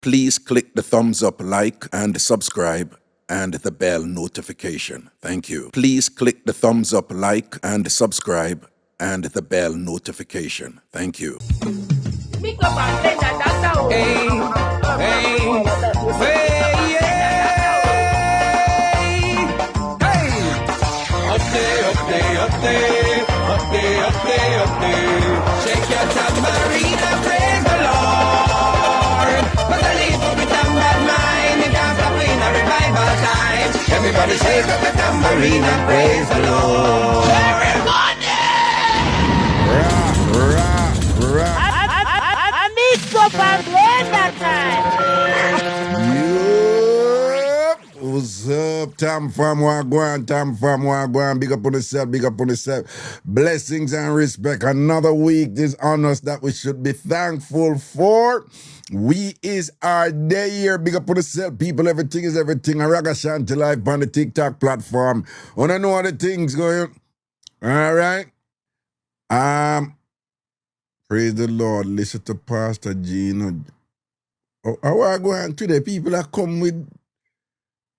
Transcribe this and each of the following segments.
Please click the thumbs up, like, and subscribe, and the bell notification. Thank you. Please click the thumbs up, like, and subscribe, and the bell notification. Thank you. Mixup and Blenda, that's how. Hey, shake your tambourine and praise the Lord. But I leave up with them bad mind, you can't stop in a revival time. Everybody shake up the tambourine and praise the Lord. Everybody! I Mixup and Blenda time. Yup. What's up, TamFam? TamFam, big up on yourself, big up on yourself. Blessings and respect. Another week, this honors that we should be thankful for. We is our day here. Big up on yourself, people. Everything is everything. A Ragashanti live on the TikTok platform. Wanna know how the things going? All right. Praise the Lord. Listen to Pastor Gino. How are going today? People are come with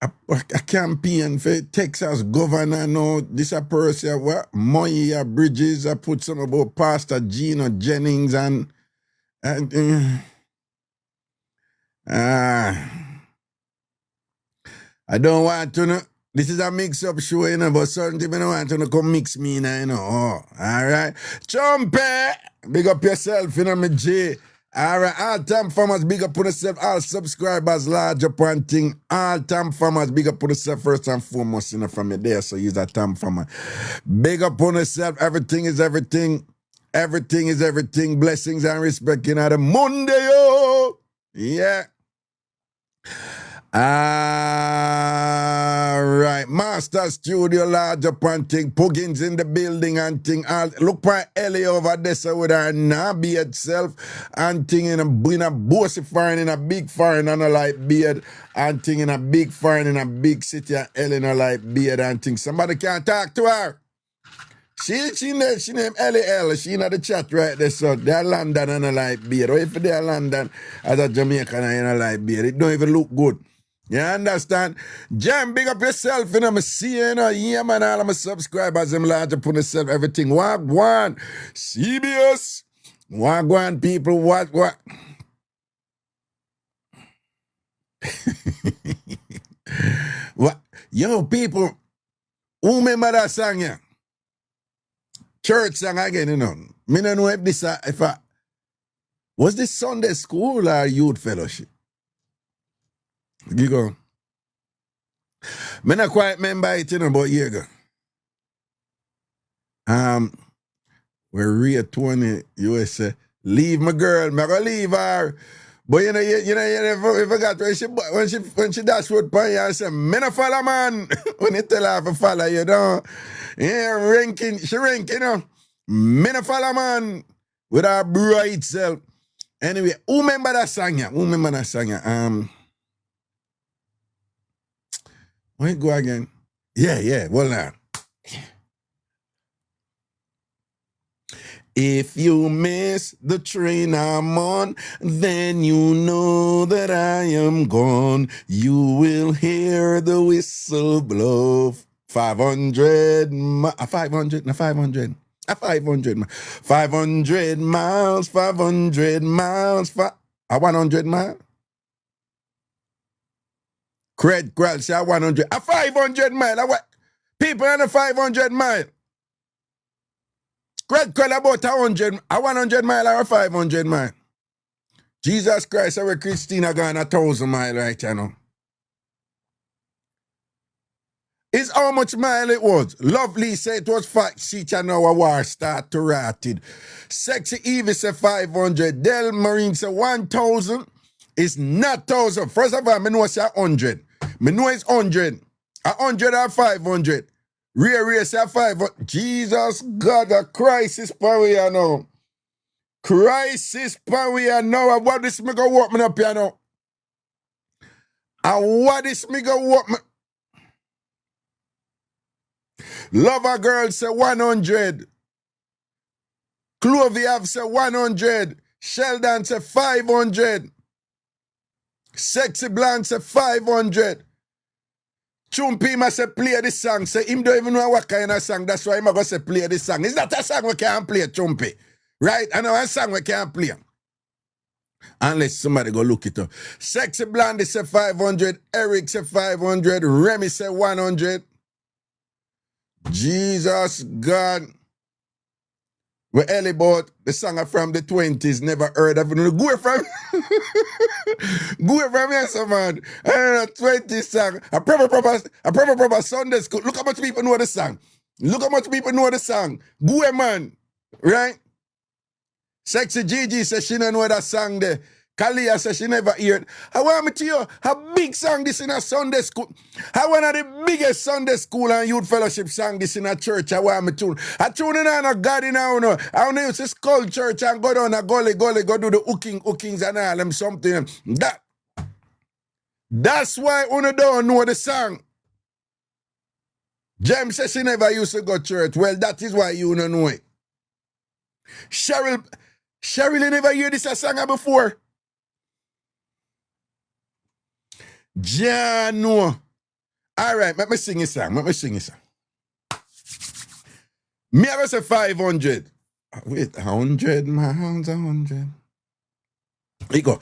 a campaign for Texas governor now. This a person what Moya Bridges. I put some about Pastor Gino Jennings and I don't want to know. This is a mix-up show, you know, but certain people don't want to come mix me now, you know. Oh, all right. Chumpy, big up yourself, you know, me G. All right, all TamFamers, big up on yourself. All subscribers, large up one thing. All TamFamers, big up on yourself first and foremost, you know, from your there, so use a TamFamer. Big up on yourself. Everything is everything. Everything is everything. Blessings and respect, you know, the Monday, yo. Yeah. All right, Master Studio, large up and thing, Puggins in the building and thing. Look for Ellie over there so with her nabby itself and thing in a bossy foreign, in a big foreign and a light beard and thing in a big foreign in a big city and Ellie in a light beard and thing. Somebody can't talk to her. She named Ellie L. She in the chat right there, so they're London and a light beard. Or if they're London as a Jamaican and a light beard, it don't even look good. You understand? Jam, big up yourself, you know, me see you, know, yeah, man, all of my subscribers, them large up on yourself, everything. Wagwan, CBS, Wagwan, people, what? What? Yo, people, who remember that song, yeah? Church song again, you know. Me don't know if this, was this Sunday school or youth fellowship? You go. Me not quite remember it, you know, but here you go. We're Ria 20, USA. Leave my girl, me go leave her. But you forgot when she dash with pay and say, me no follow man. When you tell her to follow, you know. Yeah, she ranking, you know. Me no follow man with her bright self. Anyway, who remember that song? Yeah? Who remember that song? Yeah? Where you go again? Yeah, well now. If you miss the train I'm on, then you know that I am gone. You will hear the whistle blow. 500 miles. 500 miles. 500 miles. 100 miles. 100 miles. Cred say 100. 500 miles. People on the 500 miles. Cred about 100 mile or 500 mile. Jesus Christ, our Christina gone 1,000 mile right now. Is how much mile it was. Lovely say it was fact sheet and our war start to rotted. Sexy Evie say 500. Del Marine say 1,000. It's not 1,000. First of all, I know it's 100. I know it's 100. 100 or 500. Ray say 500. Jesus God, a crisis power here now. Crisis power here now. What this me go walk me up here now? And what this me go walk me? Lover girl say 100. Clovey have say 100. Sheldon say 500. Sexy Blonde say 500. Chumpy must say play this song. Say him don't even know what kind of song. That's why I'm going to say play this song. It's not a song we can't play, Chumpy. Right? I know a song we can't play. Unless somebody go look it up. Sexy Blondie say 500. Eric say 500. Remy say 100. Jesus God. We Ellie bought the song from the 20s, never heard of it. Go from yes, man. 20 song. A proper Sunday school. Look how much people know the song. Look how much people know the song. Go man. Right? Sexy Gigi says she don't know that song there. Kalia says she never heard. I want me to you a big song this in a Sunday school. I one of the biggest Sunday school and youth fellowship song this in a church. I want me to. I tune in on a God in a no. I want to use this skull church and go down a gully, go do the hookings and all them something. That's why Uno don't know the song. James says she never used to go to church. Well, that is why you don't know it. Cheryl never heard this song before. Jano. All right, let me sing a song. Me ever say 500. Wait, 100 miles, 100. Here you go.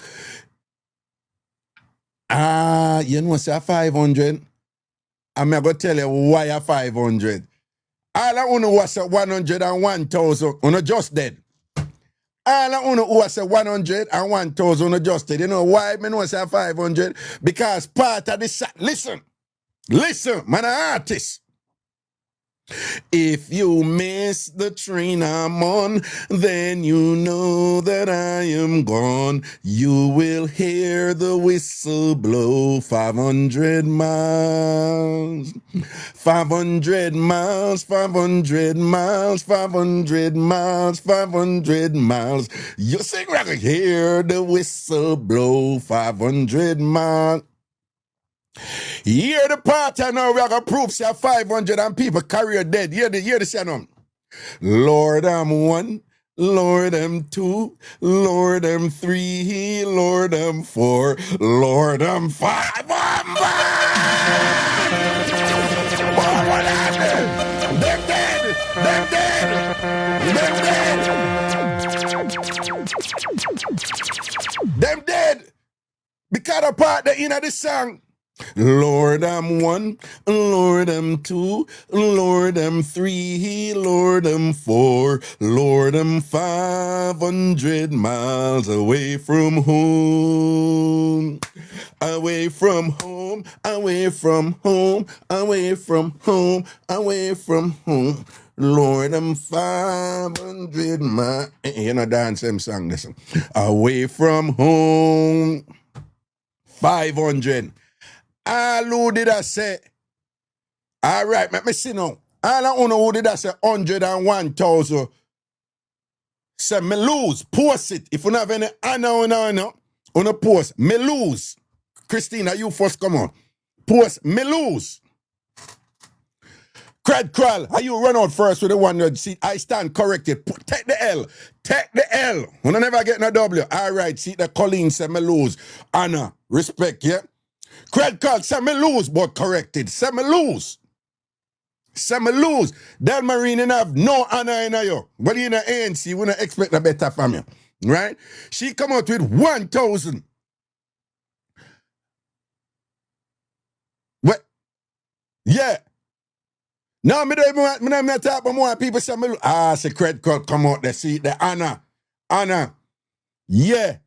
You know, say 500. I'm going to tell you why a 500. All I want to was 101,000. Uno just dead. All I want to was 100 and 1,000 uno just dead. You know why I know say 500? Because part of the listen, man, an artist. If you miss the train I'm on, then you know that I am gone. You will hear the whistle blow 500 miles. 500 miles, 500 miles, 500 miles, 500 miles. You sing right, hear the whistle blow 500 miles. Hear the part I know we are going to prove say 500 and people carry dead. Hear the sound. Lord, I'm one. Lord, I'm two. Lord, I'm three. Lord, I'm four. Lord, I'm five. I'm They're dead. They're dead. Them dead. Because the part that in the song. Lord, I'm one, Lord, I'm two, Lord, I'm three, Lord, I'm four, Lord, I'm 500 miles away from home. Away from home, away from home, away from home, away from home. Lord, I'm 500 miles. You know, dance them song, listen. Away from home, 500. All who did I say? All right, let me see now. All I know who did I say 101,000. Say me lose. Post it. If you don't have any honor, on a post. Me lose. Christina, you first come on. Post me lose. Cred Kral, are you run out first with the 100 seat? I stand corrected. Take the L. Take the L. When I never get no W. All right, see the Colleen say me lose. Honor, respect, yeah? Cred Kral say me lose, but corrected. Say me lose. Say me lose. Del Marine have no honor in you. But in the ANC, we don't expect a better from you. Right? She come out with 1,000. What? Yeah. No, me don't even talk about more people say me lose. Say Cred Kral come out there. See the honor. Honor. Yeah.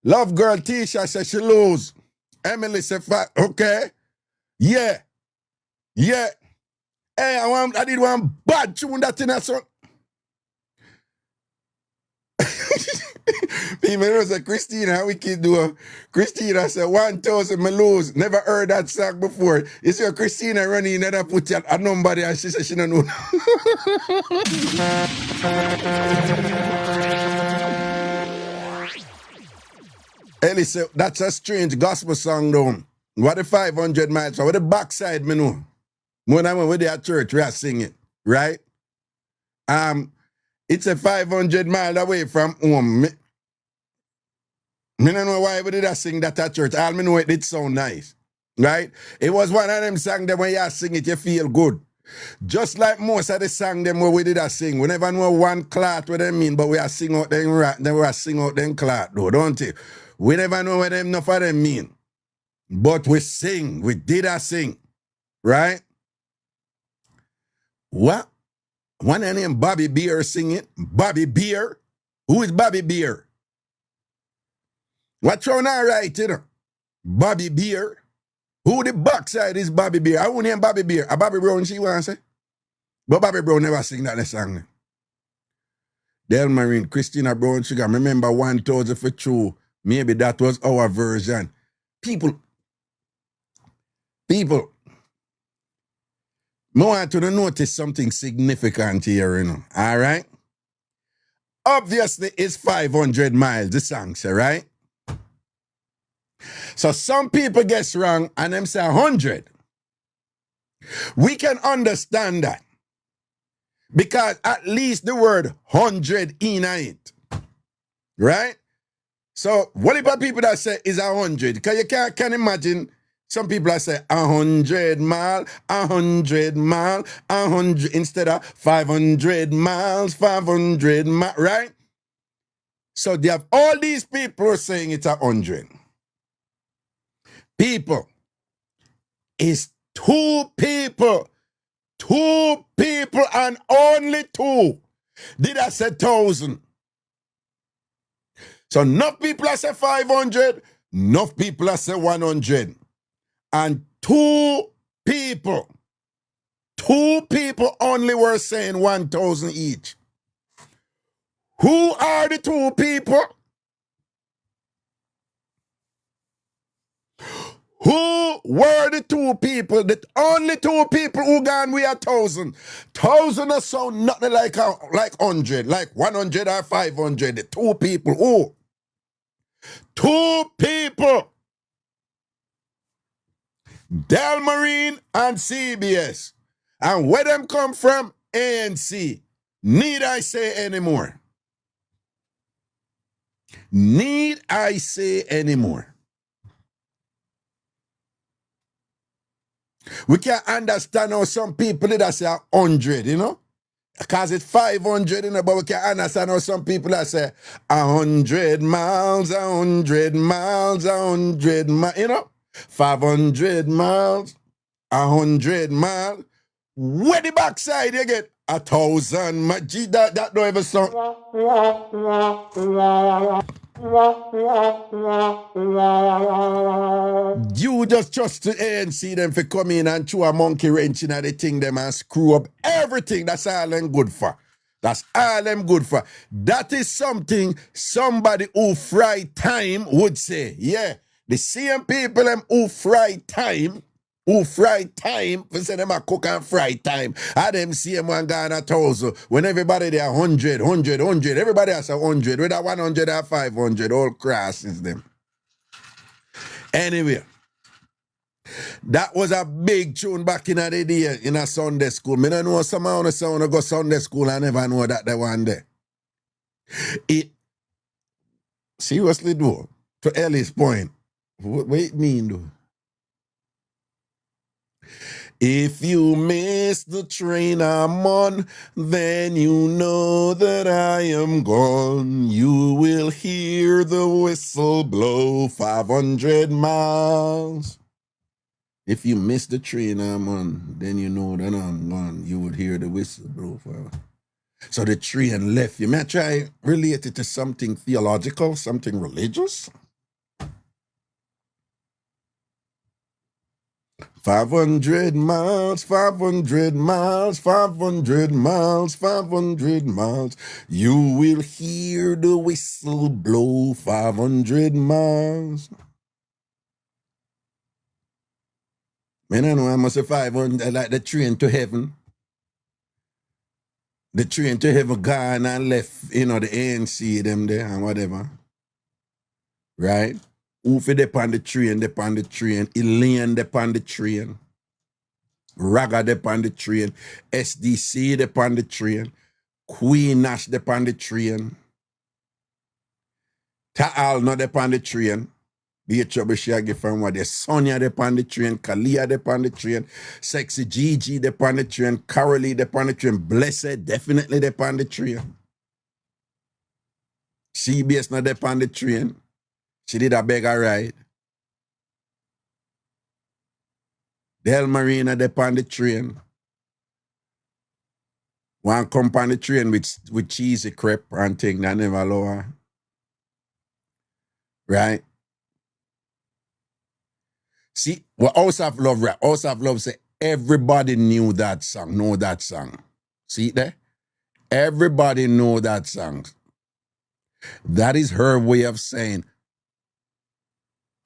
Love girl Tisha says she lose. Emily said, okay. Yeah. Yeah. Hey, I did one bad tune that in a song. People say, Christina, how we can do? Christina said, 1,000 me lose. Never heard that song before. You see Christina running in and put a number there and she said she don't know. Ellie said, that's a strange gospel song though. What the 500 miles? What the backside me know? When I went with their church, we are singing, right? It's a 500 miles away from home. I don't know why we did I sing that at church. All me know it did sound nice. Right? It was one of them songs that when you sing it, you feel good. Just like most of the songs them where we did a sing. We never know one clot what they mean, but we are sing out them rat, then we are sing out them clot though, don't you? We never know what them enough of them mean. But we sing. We did a sing. Right? What? One of them Bobby Beer singing. Bobby Beer? Who is Bobby Beer? What's on all right, you know? Bobby Beer? Who the backside is Bobby Beer? I won't name Bobby Beer. A Bobby Brown, she want to say? But Bobby Brown never sing that song. Tambourine, Christina Brown Sugar. Remember 1,000 for true. Maybe that was our version. People, I want you to notice something significant here, you know. All right? Obviously, it's 500 miles, the song say, right? So some people guess wrong and them say 100. We can understand that. Because at least the word 100 in it. Right? So what about people that say is 100? Because you can imagine some people that say 100 mile, 100 mile, 100 instead of 500 miles, 500 miles, right? So they have all these people saying it's 100. People. It's two people. Two people and only two. Did I say 1,000? So enough people I say 500, enough people I say 100. And two people only were saying 1,000 each. Who are the two people? Who were the two people? The only two people who gone we 1,000. 1,000 or so, nothing like 100, like 100 or 500. The two people. Who? Two people. Tambourine and CBS. And where them come from? ANC. Need I say anymore? Need I say anymore? We can't understand how some people that say 100, you know? Because it's 500, you know, but we can't understand how some people that say 100 miles, 100 miles, 100 miles, you know? 500 miles, 100 miles. Where the backside you get? 1,000 miles. Gee, that don't ever sound. You just trust the ANC them for come in and throw a monkey wrench in the thing them and screw up everything. That's all them good for. That's all them good for. That is something somebody who fry time would say. Yeah. The same people them who fry time, for say them a cook and fry time. And them same one gone 1,000. When everybody there 100, everybody has 100. Whether 100 or 500, all crosses them. Anyway, that was a big tune back in the day in a Sunday school. Me don't know some of the sound go Sunday school. I never know that the one there. It seriously though, to Ellie's point. What it mean though? If you miss the train I'm on, then you know that I am gone. You will hear the whistle blow 500 miles. If you miss the train I'm on, then you know that I'm gone. You would hear the whistle blow. So the train left you. May I try relate it to something theological, something religious? 500 miles, 500 miles, 500 miles, 500 miles. You will hear the whistle blow 500 miles. Man, I know I must say 500, like the train to heaven. The train to heaven gone and left, you know, the ANC, them there and whatever. Right? Oofy dep on the train, Elaine dep on the train, Raga dep on the train, SDC dep on the train, Queen Nash dep on the train. Ta'al not upon the train. Be a trouble she give from what the Sonia upon the train, Kalia upon the train, Sexy Gigi upon the train, Carolee upon the train, Blessed definitely upon the train. CBS not upon the train. She did a beg a ride. Del Marina upon the train. One come on the train with cheesy crepe and thing that never allow her. Right? See, what House of Love, right? House of Love say everybody knew that song, know that song. See it there? Everybody know that song. That is her way of saying,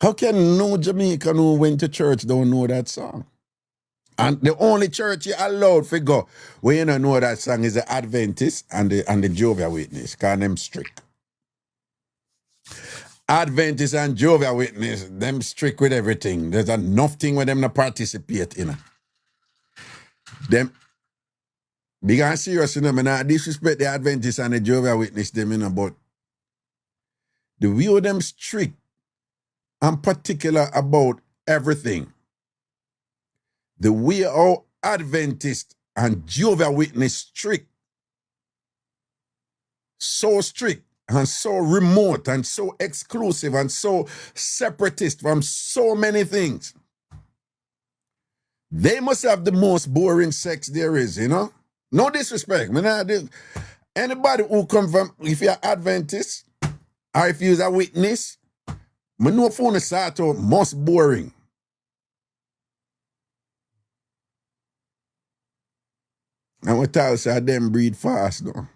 how can no Jamaican who went to church don't know that song? And the only church you allowed for go where you don't know that song is the Adventist and the Jehovah's Witness, because them strict. Adventist and Jehovah's Witness, them strict with everything. There's enough thing where them not participate in. Them big and serious, you know, I not disrespect the Adventist and the Jehovah's Witness, them, you know, but the way of them strict and particular about everything. The way how Adventist and Jehovah's Witness strict, so strict and so remote and so exclusive and so separatist from so many things. They must have the most boring sex there is, you know? No disrespect. Anybody who come from, if you're Adventist or if you're a witness, I know phone start out most boring. And we tell say them breed fast though.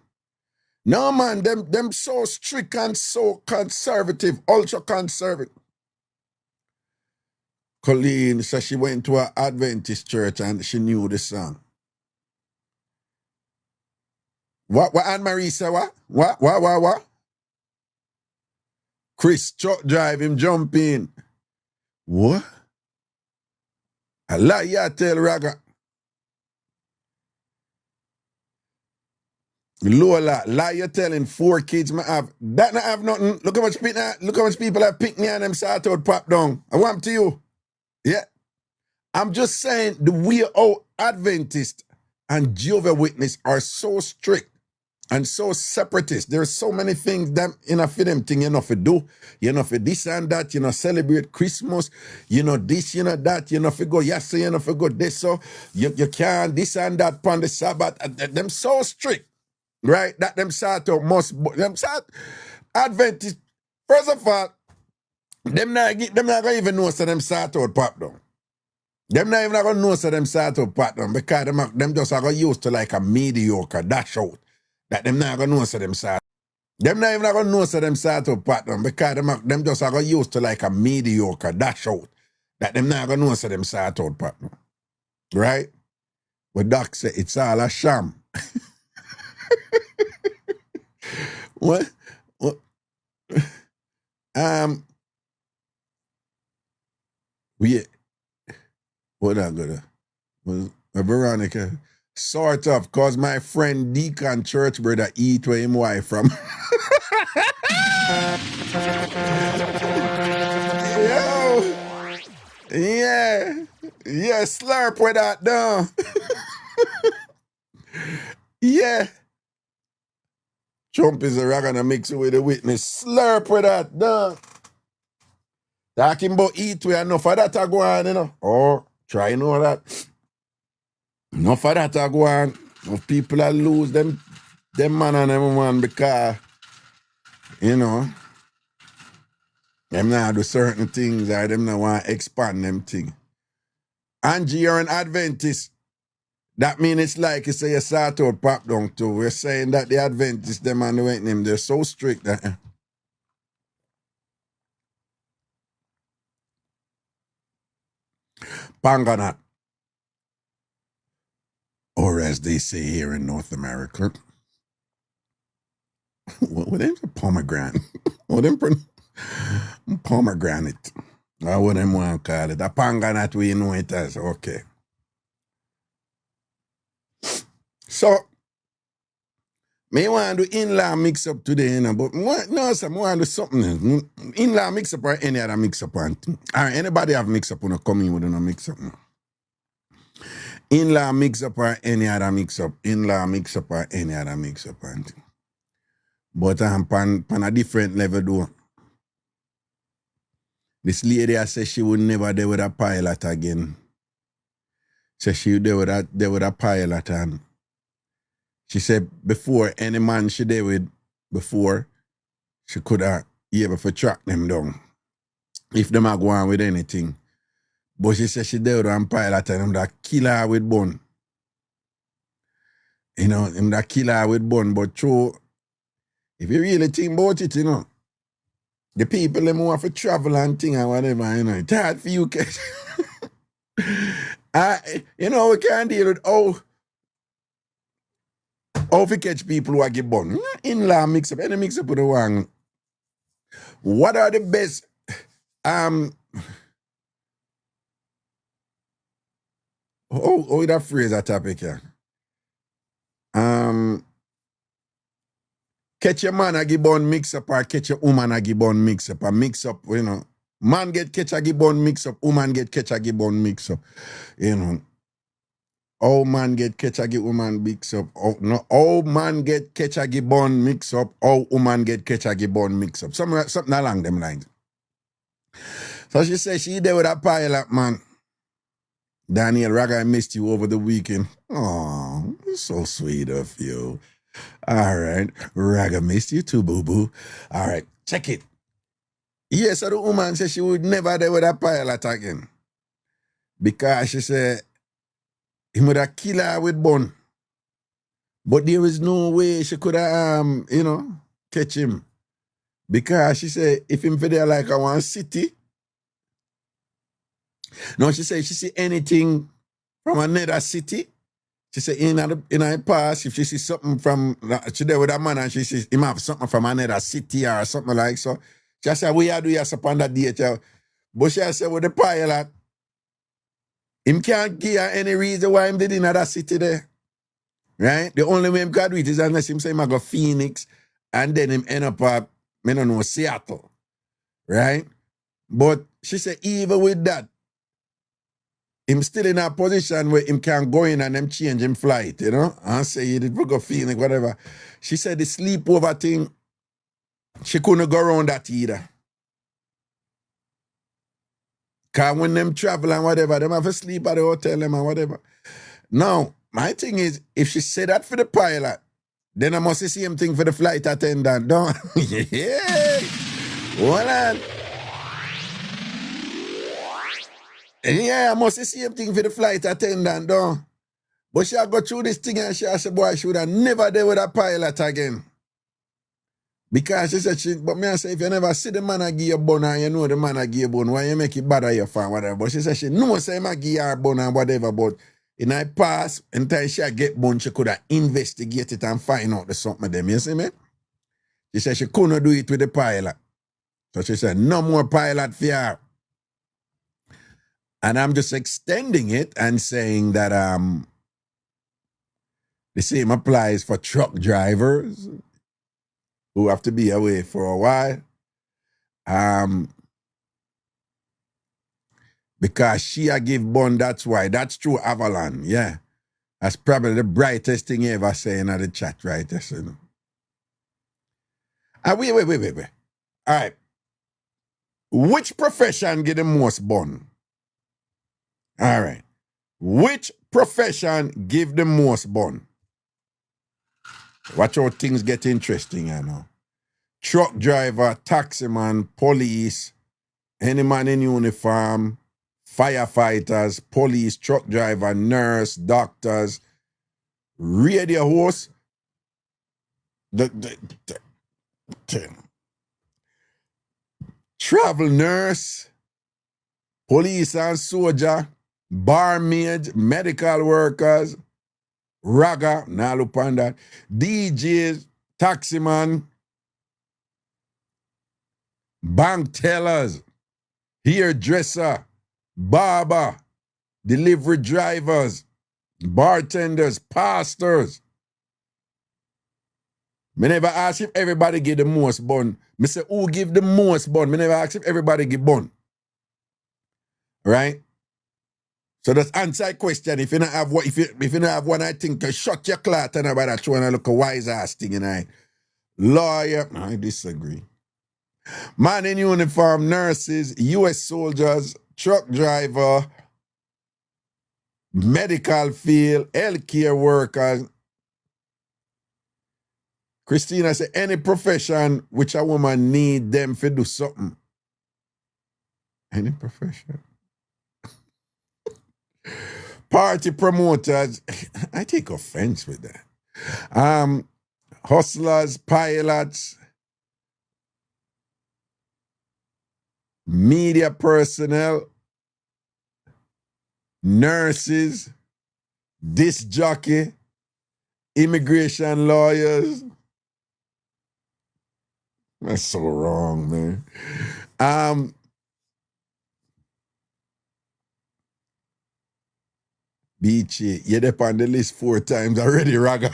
No man, them so strict and so conservative, ultra conservative. Colleen said she went to an Adventist church and she knew the song. What Anne-Marie said, what? Chris truck drive him jump in. What? I lie ya tell Raga. Lola, lie you telling 4 kids me have. That not have nothing. Look how much people have picked me and them sort out pop down. I want to you. Yeah. I'm just saying the way how Adventist and Jehovah's Witness are so strict and so separatist. There's so many things that for them thing you know for do. You know for this and that, you know, celebrate Christmas, you know, this, you know, that, you know, for go yes, you know, for go this, so you can't this and that upon the Sabbath. Them so strict. Right? That them sort of them sort Adventist. First of all, them not gonna even know so them sort out pop down. Them not even gonna know so them sort out pop down because them just are gonna used to like a mediocre dash out. That them not gonna know so them sort. Them not even gonna know so them sort out pop down because them just are gonna used to like a mediocre dash out. That them not gonna know so them sort out pop down. Right? But Doc said it's all a sham. What? We what I gotta was Veronica sort of cause my friend Deacon Church brother eat where him wife from. Yo, yeah, slurp with that down. Yeah. Trump is a rag and a mix with a witness. Slurp with that, done. Talking about eat with enough of that go on, you know. Oh, try know that. Enough of that go on. Enough people are lose them man and them woman because, you know, them not do certain things or them not want to expand them things. Angie, you're an Adventist. That means it's like you say you start out pop down too. We're saying that the Adventists, them and the went name, they're so strict that Panganat. Or as they say here in North America. What them pomegranate? What them pomegranate? Or what them want to call it? A panganat we know it as. Okay. So, Me want to do in-law mix-up today, you know, but I want to do something else. In-law mix-up or any other mix-up. Or anybody have mix-up when you come in with a mix-up? In-law mix-up or any other mix-up. In-law mix-up or any other mix-up. But pan a different level though. This lady I said she would never deal with a pilot again. So she would deal with a pilot, and she said before any man she deal with before, she could have able to track them down. If them are going with anything. But she said she deal with a pilot and them that kill her with bun. You know, them that kill her with bun. But true, if you really think about it, you know, the people them who have to travel and thing and whatever, you know, it's hard for you catch. You know, we can't deal with how we catch people who are get bun. In-law mix-up, any mix-up with the one. What are the best how that phrase that topic here? Catch your man a give bun mix up or catch your woman a give bun mix up. A mix up, you know. Man get catch a give bun mix up, woman get catch a give bun mix up. You know. All man get catch a give woman mix up. All man get catch a give bun mix up, all woman get catch a give bun mix up. Something along them lines. So she said she there with a pilot, man. Daniel Raga, I missed you over the weekend. Oh, so sweet of you. All right. Raga missed you too, boo-boo. All right. Check it. Yes, so the woman said she would never there with a pilot again. Because she said he would have killed her with bun. But there is no way she could have, you know, catch him. Because she said if him for there like I want city. No, she said she see anything from another city. She said in her past, if she see something from, she there with a man and she sees him have something from another city or something like so. She said, we are doing upon that date. But she said with the pilot, him can't give her any reason why him did in that city there. Right? The only way him can do it is unless him say him go Phoenix and then him end up at, I don't know, Seattle. Right? But she said even with that, him still in a position where him can go in and them change him flight, you know? And say he did go Phoenix, whatever. She said the sleepover thing, she couldn't go around that either. Because when them travel and whatever, them have to sleep at the hotel them and whatever. Now, my thing is, if she said that for the pilot, then I must see the same thing for the flight attendant, don't? Yeah. Hold on. Yeah, I must see the same thing for the flight attendant, though. But she go through this thing and she said, boy, she would have never dealt with a pilot again. Because she said, but me I say, if you never see the man a give you a bun and you know the man a give you a bun, why you make it bother your fan, whatever. But she said, she know say him a give her a bun and whatever, but in her past, until she get bun, she could have investigated and find out the something of them, you see me? She said she couldn't do it with the pilot. So she said, no more pilot for her. And I'm just extending it and saying that the same applies for truck drivers who have to be away for a while. Because she a give bun, that's why. That's true, Avalon, yeah. That's probably the brightest thing you ever say in the chat, right? Yes, you know. Wait. All right. Which profession get the most bun? All right. Which profession give the most bun? Watch how things get interesting, you know. Truck driver, taximan, police, any man in uniform, firefighters, police, truck driver, nurse, doctors, radio host, travel nurse, police and soldier, barmaid, medical workers, ragga, now look on that, DJs, taximan, bank tellers, hairdresser, barber, delivery drivers, bartenders, pastors. Me never ask if everybody give the most bun. Me say who give the most bun. Me never ask if everybody give bun. Right? So that's answer the question. If you don't have what if you don't have one, I think shut your cloth and about that trying to look a wise ass thing and I lawyer. I disagree. Man in uniform, nurses, US soldiers, truck driver, medical field, healthcare workers. Christina said any profession which a woman need them to do something. Any profession. Party promoters, I take offense with that. Hustlers, pilots, media personnel, nurses, disc jockey, immigration lawyers. That's so wrong, man. Beachy, you're up on the list 4 times already, Raga.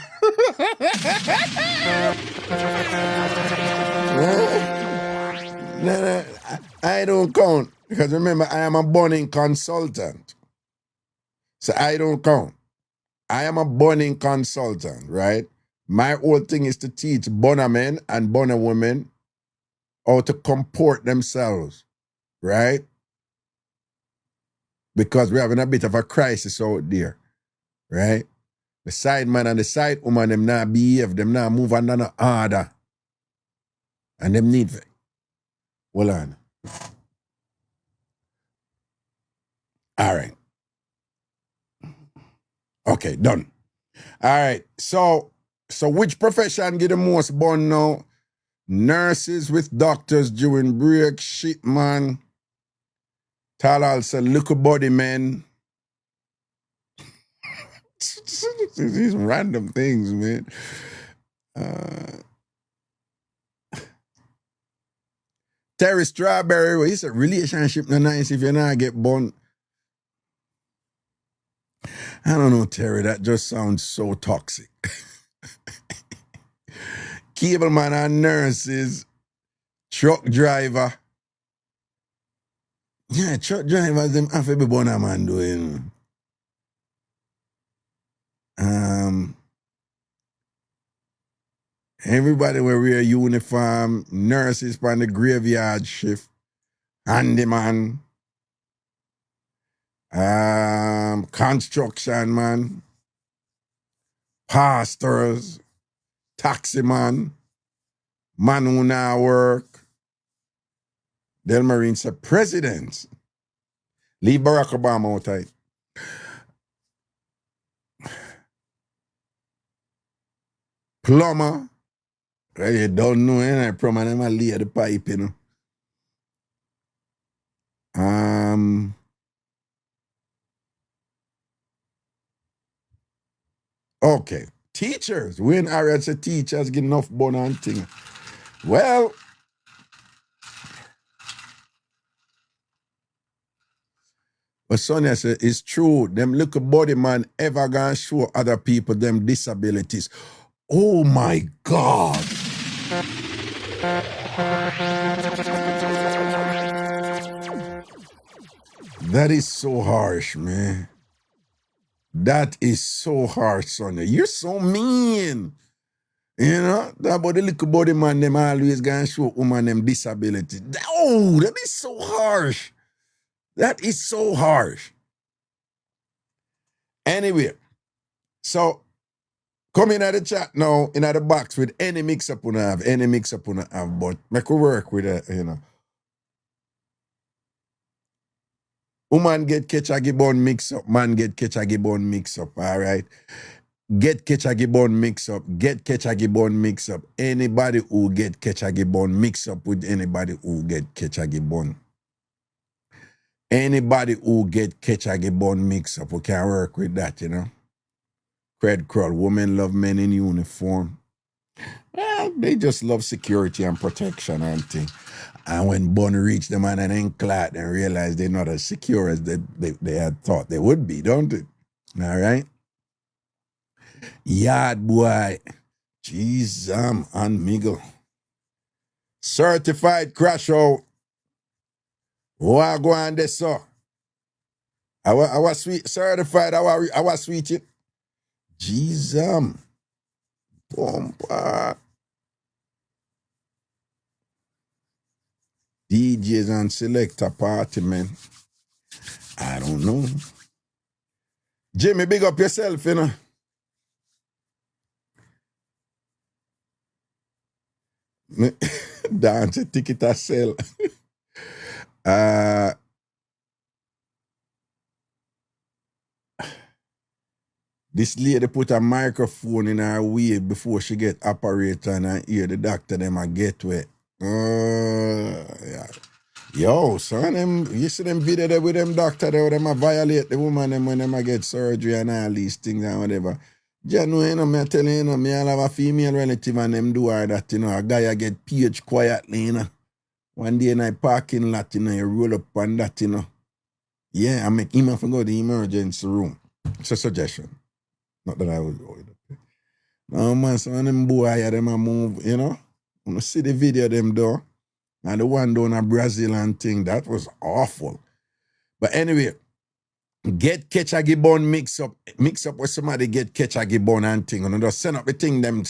No, I don't count. Because remember, I am a burning consultant. So I don't count. I am a burning consultant, right? My whole thing is to teach burner men and burner women how to comport themselves, right? Because we're having a bit of a crisis out there, right? The side man and the side woman, them not behave, them not move under no order. And them need, hold on. All right. Okay, done. All right, so which profession get the most bun now? Nurses with doctors during break, shit man. Tell also little body men. These random things, man. Terry Strawberry, well, it's a relationship not nice if you not get bun. I don't know, Terry, that just sounds so toxic. Cable man and nurses, truck driver. Yeah, truck drivers, them have to be born a man doing. Everybody will wear uniform, nurses on the graveyard shift, handyman, construction man, pastors, taxi man who now work. Del Marine said presidents. Leave Barack Obama out tight. Plumber. You don't know any plumber, them a lay the pipe, you know. Okay. Teachers. When Ariel said teachers get enough bun and thing. Well, but Sonia said, it's true. Them little body man ever gonna show other people them disabilities. Oh my God. That is so harsh, man. That is so harsh, Sonia. You're so mean. You know, that about the little body man, them always gonna show woman them disability. Oh, that is so harsh. That is so harsh. Anyway, so come in at the chat now, in at the box with any mix-up you have, but make we work with it, you know. Woman get catch a gibbon mix up, man get catch a gibbon mix up, all right? Get catch a gibbon mix up, get catch a gibbon mix up. Anybody who get catch a gibbon mix up with anybody who get catch a gibbon. Anybody who get catch a gibbon mix up, we can work with that, you know. Cred crawl, women love men in uniform. Well, they just love security and protection and thing. And when bun reach them and then clot and realize they're not as secure as they had thought they would be, don't it? All right? Yard boy, Jeez, and Miguel. Certified crash out. What go on this, so? I was sweet, certified, I was sweet it. Jeez, bumper. DJs and selector party, man. I don't know. Jimmy, big up yourself, you know. Dance a ticket a sell. This lady put a microphone in her wig before she get operated and I hear the doctor them a get wet. Yeah. Yo, son, you see them video there with them doctor there, them a violate the woman them when them a get surgery and all these things and whatever. Just know, you know, me tell you, me all have a female relative and them do her that, you know, a guy a get Ph.D quietly, you know. One day in a parking lot, you know, you roll up on that, you know. Yeah, I make him have to go to the emergency room. It's a suggestion. Not that I would go with it. No, man, some of them boy, them a move, you know. When you see the video them though, and the one down in Brazil and thing, that was awful. But anyway, get catch a gibbon mix up with somebody get catch a gibbon and thing. And just send up the thing them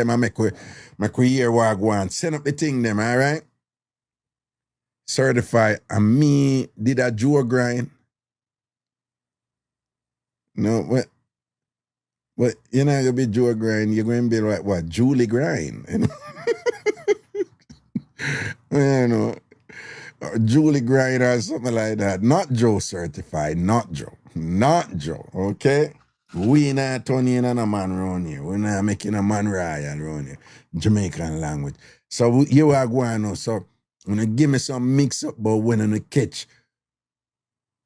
and make we hear what I go on. Send up the thing them, all right? Certified. And me did a Joe grind. No, but you're not going to be Joe grind. You're going to be like, what, Julie grind. You know? You know, Julie grind or something like that. Not Joe certified. Not Joe. Okay? We not turning on a man around here. We're not making a man riot around here. Jamaican language. So you are going on. So when you give me some mix up, but when you catch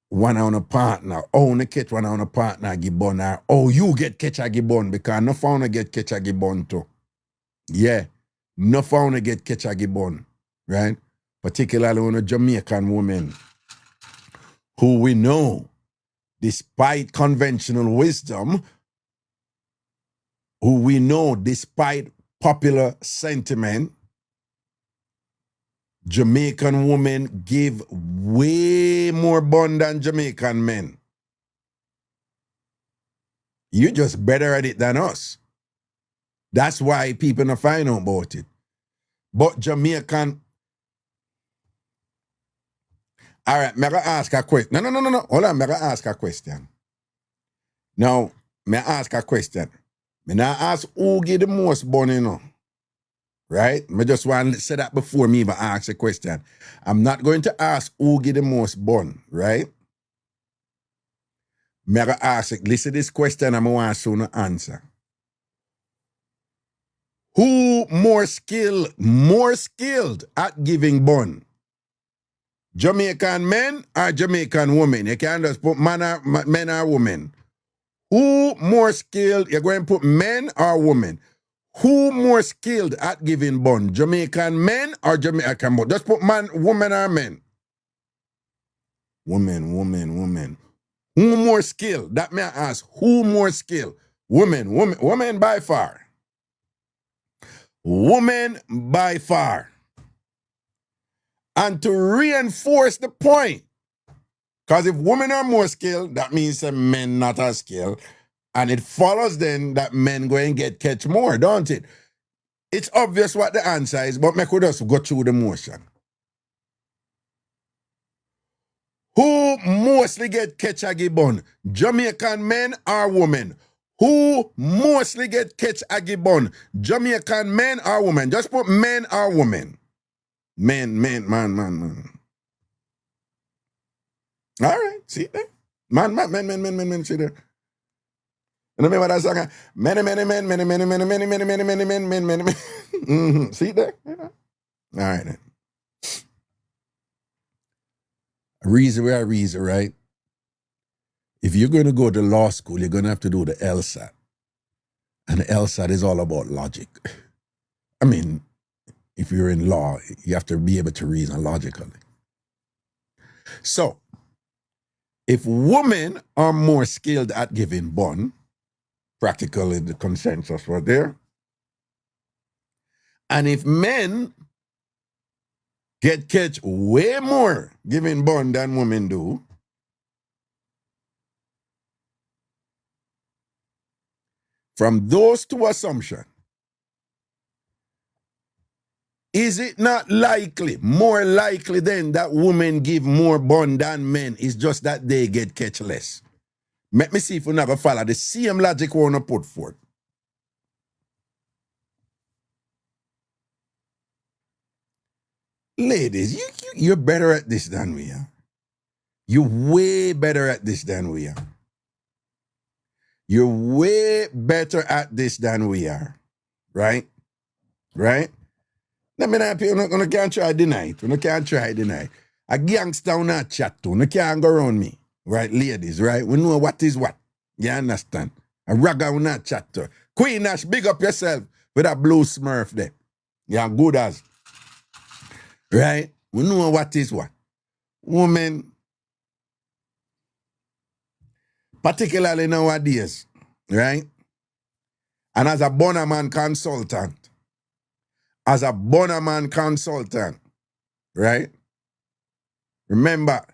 one on a partner, when you catch one on a partner, gibbon, or you get catch a gibbon because no found get catch a gibbon too. Yeah. No found get catch a gibbon, right? Particularly on a Jamaican woman who we know, despite conventional wisdom, who we know, despite popular sentiment, Jamaican women give way more bun than Jamaican men. You're just better at it than us. That's why people don't find out about it. But Jamaican... All right, may I ask a question? No. Hold on, may I ask a question? Now, may I ask a question? May I ask who give the most bun, you know? Right? I just want to say that before me even ask a question. I'm not going to ask who give the most bun, right? May I ask, listen to this question and I want soon to answer. Who more skilled at giving bun? Jamaican men or Jamaican women? You can't just put men or women. Who more skilled? You're going to put men or women? Who more skilled at giving bun? Jamaican men or Jamaican women? Just put man, woman or men. Women. Who more skilled? That may I ask. Who more skilled? Women by far. Women by far. And to reinforce the point, because if women are more skilled, that means that men not as skilled. And it follows then that men go and catch more, don't it? It's obvious what the answer is, but me could just go through the motion. Who mostly get catch a gibbon? Jamaican men or women? Who mostly get catch a gibbon? Jamaican men or women? Just put men or women. Men. All right, see there? Men, see there? You remember that song? Many. Mm-hmm. See there? You know? All right then. Reason, right? If you're going to go to law school, you're going to have to do the LSAT. And the LSAT is all about logic. I mean, if you're in law, you have to be able to reason logically. So, if women are more skilled at giving bun, practically the consensus was there, And if men get catch way more giving bun than women do, from those two assumptions, is it not likely, more likely then, that women give more bun than men? It's just that they get catch less. Let me see if we never follow the same logic we want to put forth. Ladies, you're better at this than we are. You're way better at this than we are. You're way better at this than we are. Right? Right? Let me not you can't try deny it. You can't try deny it. A gangster will not chat to. You can't go around me. Right, ladies, right? We know what is what. You understand? A ragga will not chat to. Queen Nash, big up yourself with a blue smurf there. You're good as. Right? We know what is what. Women, particularly nowadays, right? And as a Bonnerman consultant, right? Remember,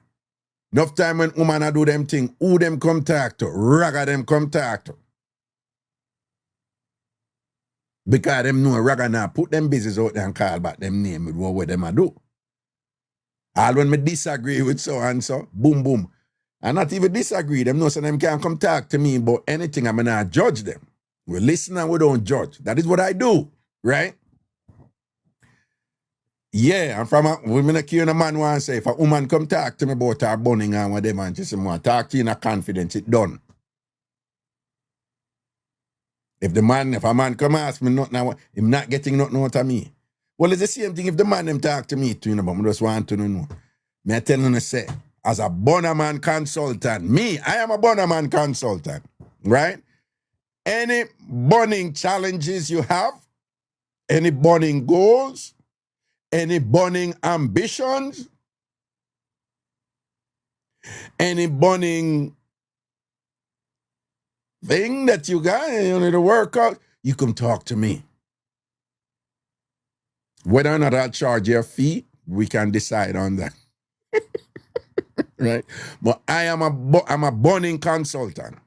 enough time when women do them thing, who them come talk to? Ragga them come talk to. Because them know ragga now put them business out there and call back them name with what them a do. All when me disagree with so and so, boom, boom. And not even disagree, them know so them can't come talk to me about anything. I'm not judge them. We listen and we don't judge. That is what I do, right? Yeah, and from a women a man want to say, if a woman come talk to me about her bunning and whatever, and she say, "Man, talk to you in a confidence, it done." If a man come ask me nothing, him not getting nothing out of me. Well, it's the same thing if the man them talk to me too, you know, but I just want to know. Me I tell you to say, as a Bonnerman consultant, I am a Bonnerman consultant, right? Any bunning challenges you have, any bunning goals, any burning ambitions, any burning thing that you got, you need to work out, you come talk to me. Whether or not I'll charge your fee, we can decide on that. Right? But I'm a burning consultant.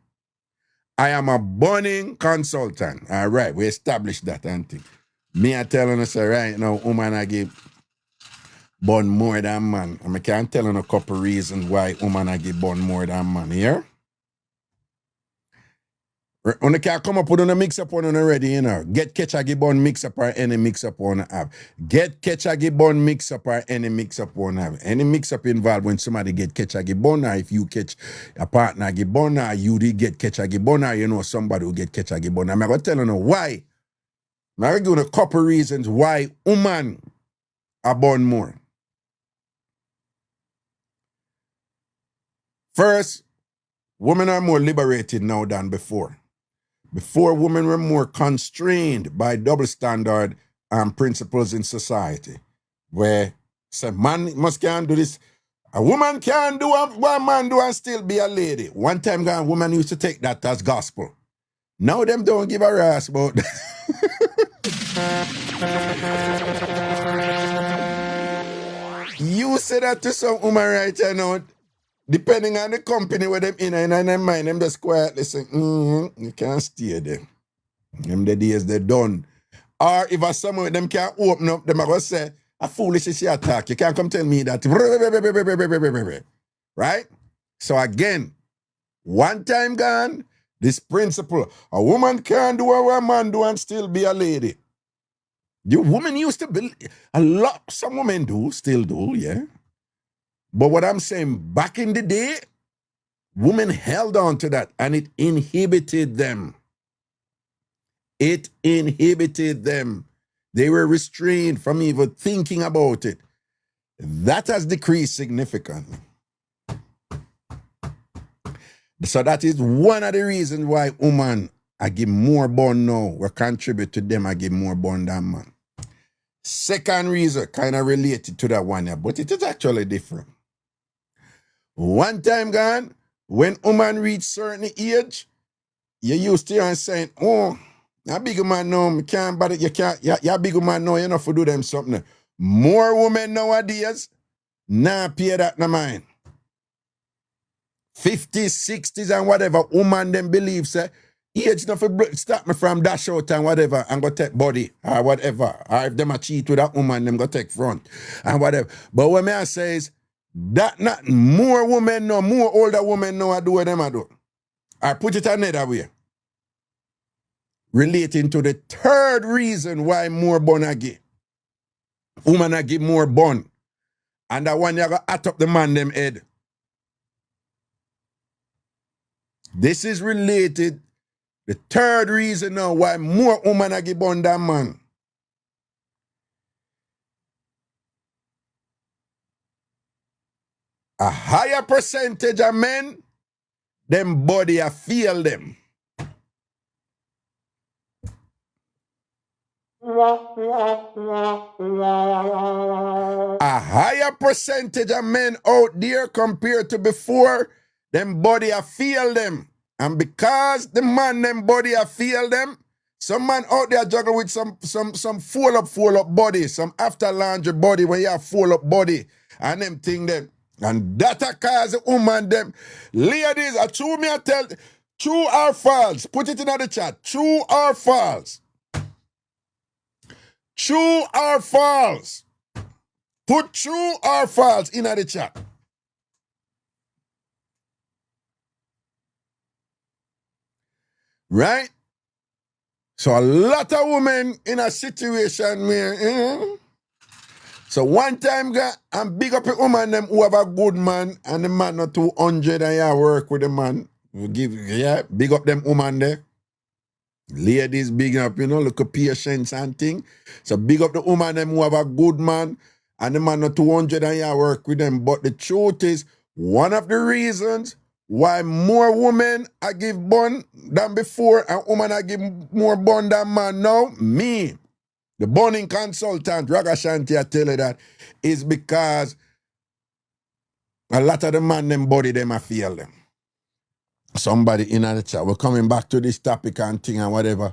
I am a burning consultant. All right, we established that, auntie. Me I telling us right now, woman I give born more than man. I can't tell you a couple reasons why woman I give born more than man here. On the can come up with a mix-up one already, you know. Get catch a give born mix-up or any mix-up one have. Get catch a give born mix-up or any mix-up one have. Any mix-up involved when somebody get catch a give born, or if you catch a partner give born, or you did get catch a give born, or you know somebody who get catch a give born. I'm going to tell you why. I'm going to give you a couple reasons why women are born more. First, women are more liberated now than before. Before, women were more constrained by double standard and principles in society, where say man must can't do this. A woman can't do what a man do and still be a lady. One time, a woman used to take that as gospel. Now them don't give a ass about that. You say that to some woman right now. Depending on the company where them in and them mind, them just quietly say, you can't stay there. Them the days they done. Or if a someone with them can't open up, them are going to say, a foolish is your attack. You can't come tell me that. Right? So again, one time gone, this principle, a woman can't do what a man do and still be a lady. You women used to be, some women do, still do, yeah. But what I'm saying, back in the day, women held on to that and it inhibited them. It inhibited them. They were restrained from even thinking about it. That has decreased significantly. So that is one of the reasons why women I give more born now, or contribute to them, I give more born than man. Second reason, kind of related to that one, but it is actually different. One time gone, when woman reach certain age, you used to hear saying, oh, A big man now, you can't, but you can't, you big man now, you know, for do them something. More women nowadays, nah pay that no mind. 50s, 60s, and whatever, woman them believe, say, age not for stop me from dash out and whatever, and go take body, or whatever. Or if them a cheat with that woman, them go take front, and whatever. But what me I say is, that not more women know, more older women know I do what them I do. I put it another way. Relating to the third reason why more bun I give. Woman I give more bun. And that one you go at up the man them head. This is related. The third reason now why more woman I give bun than man. A higher percentage of men, them body I feel them. A higher percentage of men out there compared to before, them body I feel them. And because the man them body I feel them, some man out there juggle with some full up body, some after laundry body when you have full up body and them thing them. And that a cause the woman them. Ladies, I true me I tell, true or false, put it in the chat, true or false. True or false? Put true or false in the chat. Right? So a lot of women in a situation where, so one time, I'm big up a woman them who have a good man and the man not 200 and you work with the man. We give, big up them woman there. Ladies big up, look at patience and thing. So big up the woman them who have a good man and the man not 200 and you work with them. But the truth is, one of the reasons why more women I give bun than before and women I give more bun than man now, me, the bunning consultant, Ragashanti, I tell you that, is because a lot of the man them body them I feel them. Somebody in the chat. We're coming back to this topic and thing and whatever.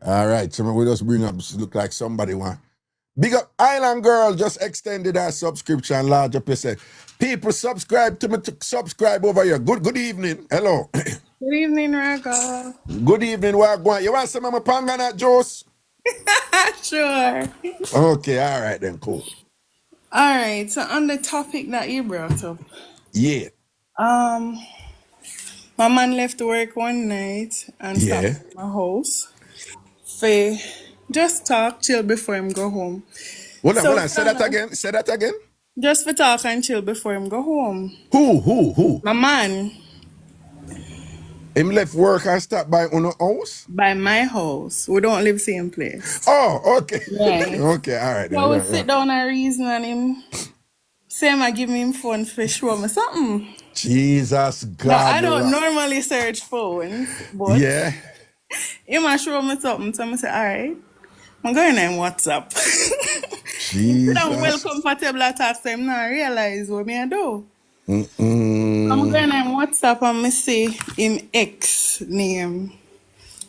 All right, so we just bring up, look like somebody want. Big up Island Girl just extended her subscription, large up yourself. People subscribe to me, subscribe over here. Good evening. Hello. Good evening, Raga. Good evening, Wagwan. You want some of my pangana juice? Sure. Okay, all right then, cool. All right, so on the topic that you brought up, Yeah. my man left work one night and stopped at my house for just talk, chill before him go home. Hold on. Say that again. Just for talk and chill before him go home. Who? My man. Him left work and stopped by on house? By my house. We don't live same place. Oh, okay. Right. Okay, all right. So we sit down and reason and him say I give him phone for show me something. Jesus God. Now, I don't normally search phones, but yeah. He might show me something, so I say, all right, I'm going on WhatsApp. Jesus. I'm well comfortable at that time now. I realize what me I do. Mm-mm. I'm going on WhatsApp and I see him X name.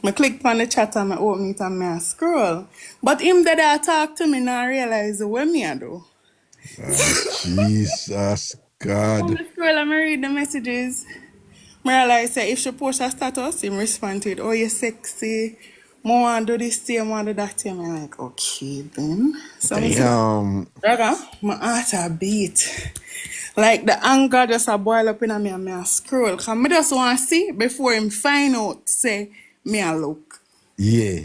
I click on the chat and I open it and I scroll. But him that I talk to me now I realize what me I do. Jesus God. I scroll and I read the messages. I realize that if she post a status, him respond to it. Oh, you're sexy. I want to do this thing, I want to do that thing. I'm like, okay then. So Damn. my heart a beat. Like the anger just a boil up in me and I scroll. Cause I just want to see before him find out, say, me a look. Yeah.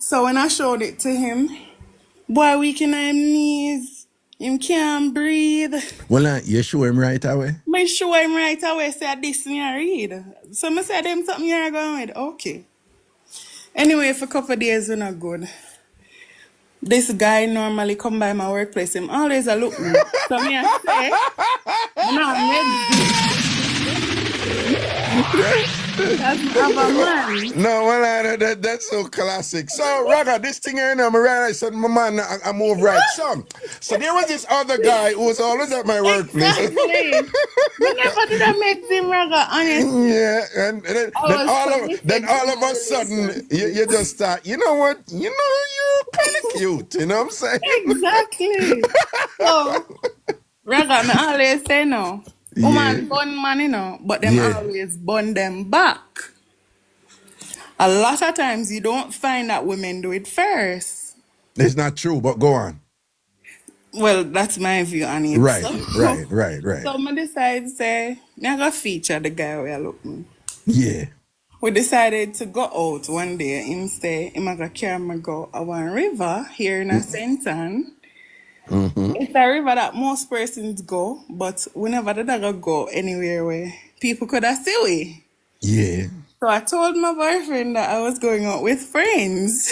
So when I showed it to him, boy weak in his knees, him can't breathe. Well, you show him right away? I show him right away, say this me I read. So I said them something you're going with. Okay. Anyway, for a couple of days when I good. This guy normally come by my workplace. Him always a look me. So me I say, I'm not ready. Because I have a man. No, well, that's so classic. So, Raga, this thing here, I realized that my man, I move right. So there was this other guy who was always at my workplace. Exactly. Me never did I make him Raga, honestly. Yeah, and then, I then was all of committed then to all of my a sudden relation. you just start. You know what? You know you're kind of cute. You know what I'm saying? Exactly. So, Raga, me always say no. Woman bun man, you know, but them Yeah. always bun them back. A lot of times you don't find that women do it first. It's not true, but go on. Well, that's my view on it. Right, So, right. so I decide say, me I go feature the guy where I look me. Yeah. We decided to go out one day. Him say, him a go carry me go a one river here in a St. Ann. It's a river that most persons go, but we never did I go anywhere where people could have see we. Yeah. So I told my boyfriend that I was going out with friends.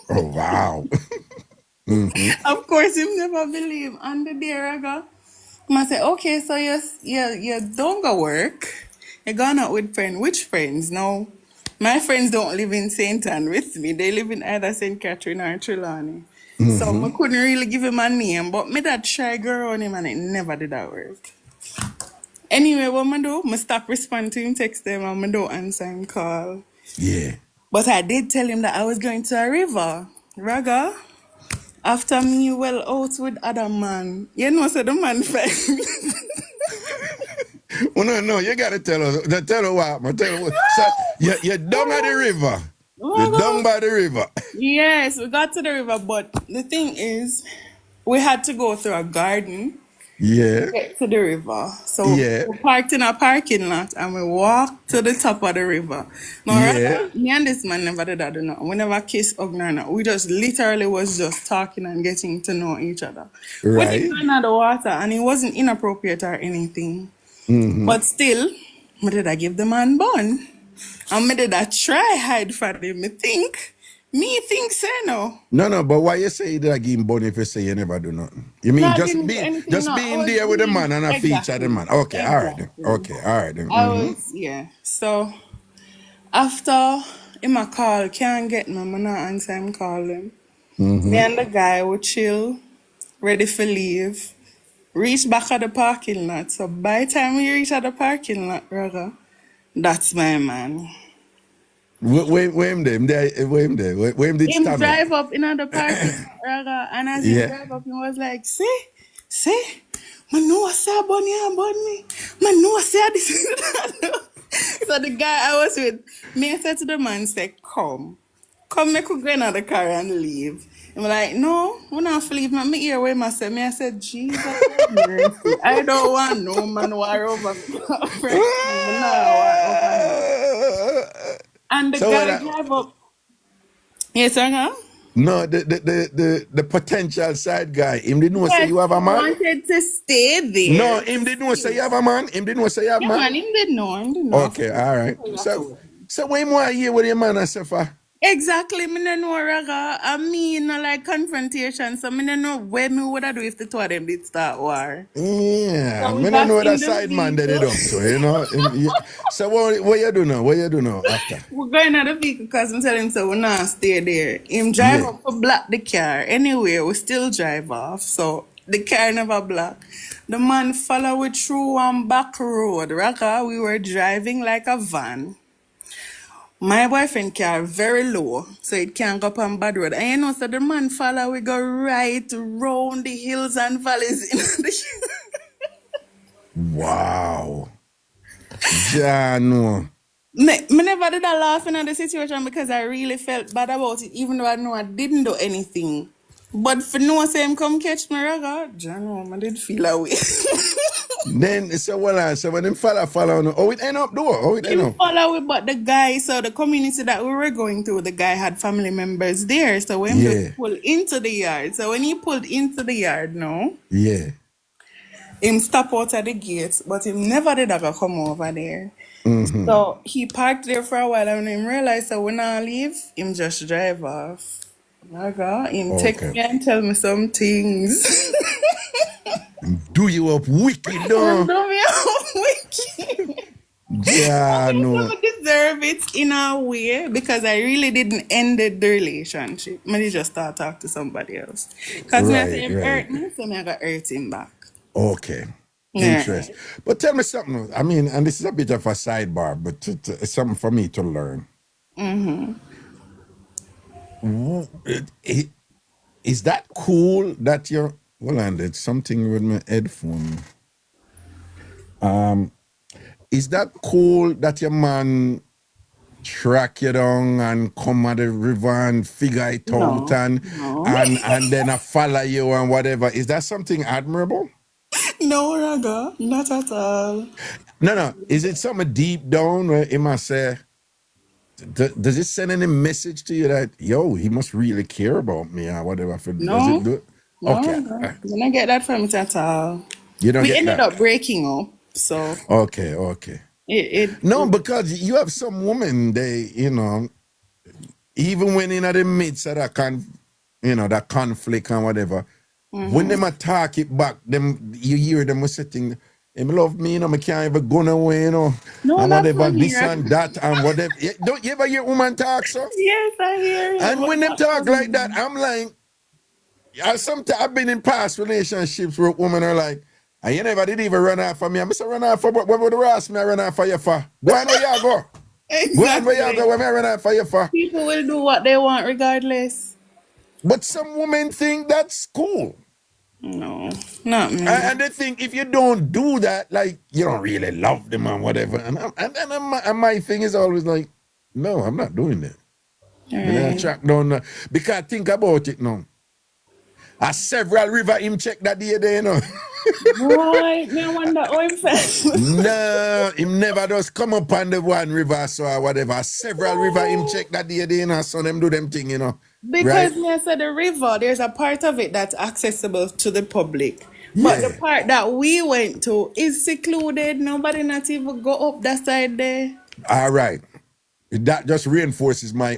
Oh wow. Of course, him never believe. And the day I go, I say, okay, so you don't go work. You're going out with friends. Which friends? No, my friends don't live in St. Ann with me. They live in either St. Catherine or Trelawney. So I couldn't really give him a name, but me that try go on him and it never did that work. Anyway, what I do, I stop responding to him, text him, and I don't answer him call. Yeah. But I did tell him that I was going to a river. Raga, after me well out with other man, you know, so the man find me. Well, no, you gotta tell her. Tell her what, man. Tell her what. So you're down at the river. You're down by the river. Yes, we got to the river, but the thing is, we had to go through a garden Yeah. to get to the river. So Yeah. we parked in a parking lot and we walked to the top of the river. Now, Yeah. Raga, me and this man never did that, you know. We never kissed or nothing. We just literally was just talking and getting to know each other. We Right. didn't go in the water and it wasn't inappropriate or anything. But still, me did I give the man bun. And me did I try hide from him. Me think say no. No, but why you say that again, Bonnie, if you say you never do nothing? You mean No, I just didn't do being anything, just no. I being was there with the being- man and a feature the man. Okay, all right then. Exactly. Okay, all right then. I was, yeah. So, after him a call, can't get me, I'm not answer him call him. Me and the guy would chill, ready for leave. Reach back at the parking lot. So, by the time we reach at the parking lot, Raga, that's my man. Where him there? Where him there? Where him did Him stand up? drive up in the parking lot, Raga, and as he Yeah. drive up, he was like, see, man, no, I say about me. Man, no, I say this. So the guy I was with, me I said to the man, say, come, make we go in the car and leave. I'm like, no, we're not leave. Me hear where I said, I said, Jesus have mercy. I don't want no man war over me. And the So guy what I- drive up. Yes, sir, huh? No, the potential side guy. Him didn't know say Yes, you have a he man. wanted to stay there. No, him didn't know say you have a man. Him didn't know say you have Yeah, man. man, him did know. Okay, all right. So when you want here with your man, I say for? Exactly, me no know Raga. I mean, like confrontation. So me no know where me would I do if the two of them did start war. Yeah, So we I don't know got in that the side man that it vehicle. up to, you know. So what you do now? What you do now after? We're going out the vehicle because I'm telling him so we're not stay there. Him drive Yeah. up to block the car. Anyway, we still drive off. So the car never block. The man follow we through one back road. Raga, we were driving like a van. My boyfriend car very low, so it can't go up on bad road. And you know, so the man follow we go right round the hills and valleys. In the Wow. Jano. Me never did a laugh in the situation because I really felt bad about it, even though I know I didn't do anything. But for no say him come catch me, Raga, John, I did feel away. Then so when them follow on, oh it end up door. Oh it end Him up. follow we, but the guy, so the community that we were going to, the guy had family members there. So when Yeah. he pulled into the yard, so when he pulled into the yard now, Yeah. him stop out at the gate, but him never did ever come over there. So he parked there for a while and when him realized that when I leave, him just drive off. Raga, him text Okay. me and tell me some things. Do you up wicked Him though? do me a wicked. Yeah, no. I deserve it in a way because I really didn't end the relationship. I just start talk to somebody else. Because me I say Right, him right. hurt me, so me I got hurt him back. Okay. Yeah. Interest. But tell me something. I mean, and this is a bit of a sidebar, but it's something for me to learn. Is that cool that you're... Hold on, there's something with my headphone. Is that cool that your man track you down and come at the river and figure it out No. and No. and then I follow you and whatever? Is that something admirable? No, Raga. Not at all. No. Is it something deep down where he must say, does it send any message to you that, yo, he must really care about me or whatever? Does it No. do it? No, Okay. Raga. You don't get that from it at all. You don't We get ended that? up breaking up. So Okay. No, it because you have some women, they, even when in the midst of that conflict and whatever, when them attack it back, them you hear them sitting, him love me, I can't even go away, no, and that's whatever, not this here. and that and whatever. Don't you ever hear woman talk so? Yes, I hear you. And but when them not talk from like that, I'm like, sometimes I've been in past relationships where women are like, and you never did even run out for me. I'm run out for what would you ask me I run out for you for? Go on where you go. Go on where you go, Exactly. where me run out for you for? People will do what they want regardless. But some women think that's cool. No, not me. And they think if you don't do that, like, you don't really love them and whatever. And my thing is always like, no, I'm not doing that. And I Right. track down, because think about it now. A several river him check that day there, Boy, me I wonder how him felt. No, him never does come up on the one river so or whatever. Several river him check that day there, so them do them thing, right? Because me I said the river, there's a part of it that's accessible to the public. But the Yeah. part that we went to is secluded. Nobody not even go up that side there. All right. That just reinforces my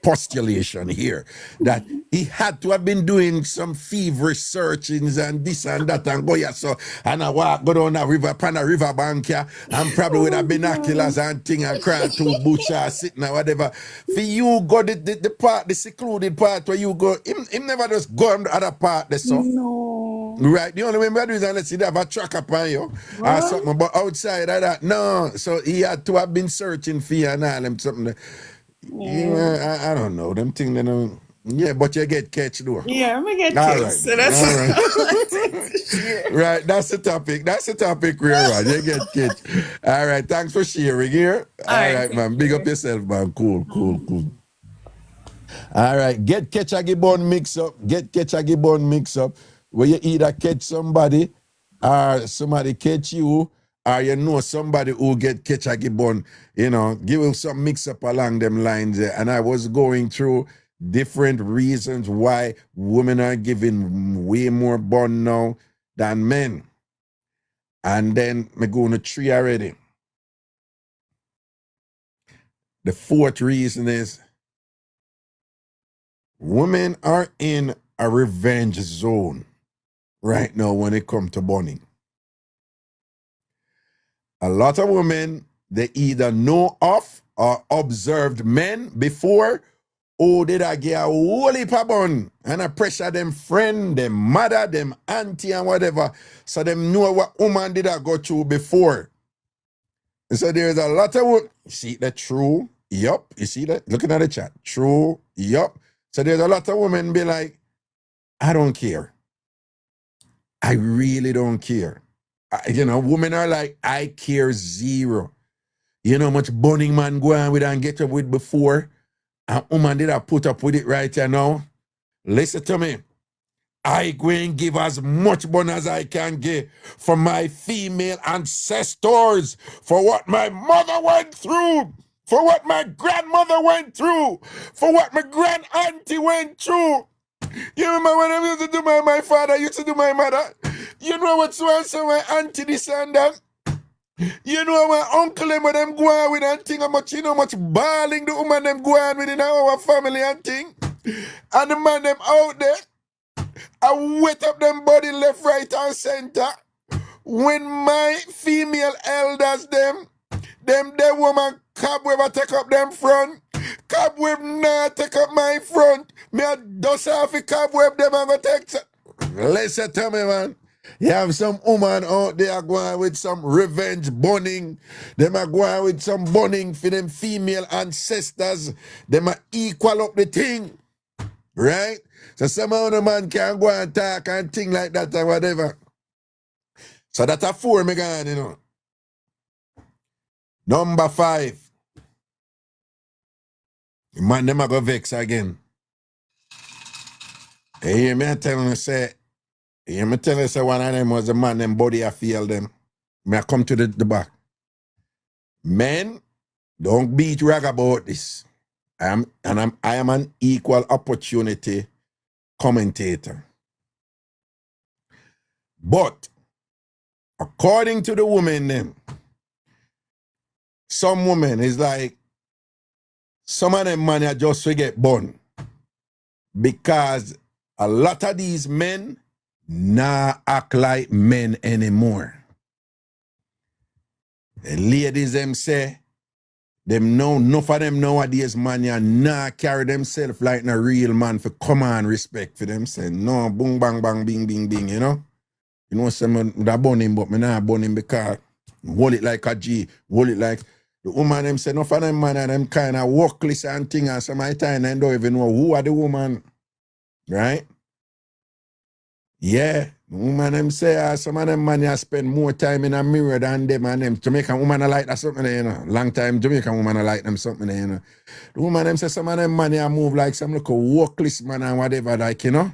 postulation here that he had to have been doing some feverish searchings and this and that and go so and I walk go down the river upon a river bank here and probably with a binoculars and thing and cry to butcher sitting or whatever. For you go the part, the secluded part where you go, him never just go on the other part there so. No. Right, the only way I do is unless he have a track upon you or something, but outside of that, no. So he had to have been searching for you and all them something. Yeah, I don't know. Them thing they don't. Yeah, but you get catch though. Yeah, me get All kids. right. So that's All right. Yeah. Right, that's the topic. That's the topic we're on. You get catch. All right, thanks for sharing here. All right, right, man. Big up yourself, man. Cool. All right, get catch a gibbon mix up. Get catch a gibbon mix up. Where you either catch somebody or somebody catch you, or you know somebody who get catch a gibbon, give him some mix up along them lines there. And I was going through different reasons why women are giving way more bun now than men. And then me going to three already. The fourth reason is women are in a revenge zone right now when it comes to bunning. A lot of women, they either know of or observed men before, or did I get a whole heap of bun and I pressure them friend, them mother, them auntie and whatever, so them know what woman did I go through before. And so there's a lot of you see that true? Yup. You see that? Looking at the chat. True? Yup. So there's a lot of women be like, I don't care. I really don't care. Women are like, I care zero. You know how much bunning man go on with and get up with before? And woman did I put up with it right here now? Listen to me. I go and give as much bun as I can give for my female ancestors, for what my mother went through, for what my grandmother went through, for what my grand auntie went through. You remember when I used to do my father used to do my mother? You know what so and so my auntie this and that? You know my uncle them when them go on with and thing how much balling the woman them go on with in our family and thing. And the man them out there, I wet up them body left, right and center. when my female elders them the woman cobweb a take up them front. Cobweb not take up my front. Me a dust off the cobweb them a go take. Listen to me, man. You have some woman out there going with some revenge bunning. Them are going with some bunning for them female ancestors. Them are equal up the thing. Right? So some other man can go and talk and thing like that or whatever. So that's a 4 me gone, you know. Number 5. The man them a go vex again. You hear me telling you say, one of them was the man them body I feel them. Me I come to the back. Men, don't beat rag about this. I am an equal opportunity commentator. But according to the women them, some women is like some of them man are just forget born. Because a lot of these men nah act like men anymore. The ladies them say, them know, enough of them nowadays, man, ya nah carry themselves like a real man for command respect for them. Say, no, boom, bang, bang, bing, bing, bing, you know? You know, some that bun him, but me nah bun him because hold it like a G, hold it like the woman them say, enough of them man and them kind of workless and thing, and some of the time they don't even know who are the woman, right? Yeah, the woman them say, some of them man ya spend more time in a mirror than them, and them Jamaican woman I like that something there, you know. Long time Jamaican woman I like them something there, you know. The woman them say some of them man ya move like some little workless man and whatever, like, you know.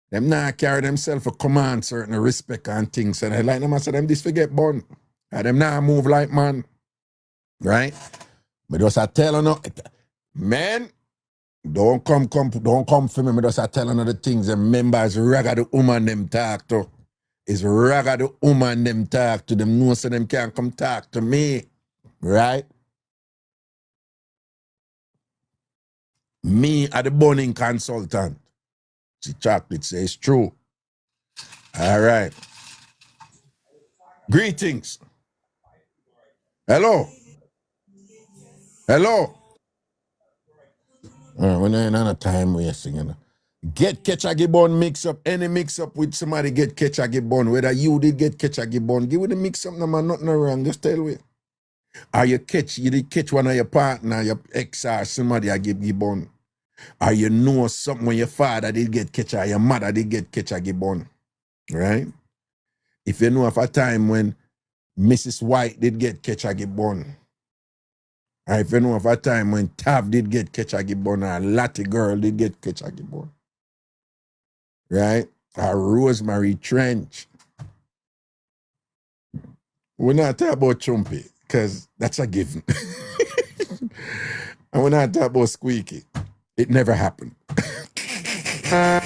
Them not carry themselves for command, certain respect and things. And I like them, I say them this forget bun. And them not move like man. Right? But just I tell you no, man, don't come for me. I just I tell you the things. Remember, it's Raga the woman them talk to. It's Raga the woman them talk to. Them know so them can't come talk to me. Right? Me are the burning consultant. The chocolate says true. All right. Greetings. Hello. Hello. We're not in a time wasting, you know. Get catch a gibbon mix up. Any mix up with somebody get catch a gibbon. Whether you did get catch a gibbon, give it a mix up, no man, nothing wrong. Just tell me. Or you did catch one of your partner, your ex or somebody I give gibbon. Or you know something when your father did get catch or your mother did get catch a gibbon. Right? If you know of a time when Mrs. White did get catch a gibbon. Or if you know of a time when Tav did get catch a gibbon or Lottie girl did get catch a gibbon. Right? Or Rosemary Trench. We're not talking about Chumpy, because that's a given. And we're not talking about Squeaky. It never happened. All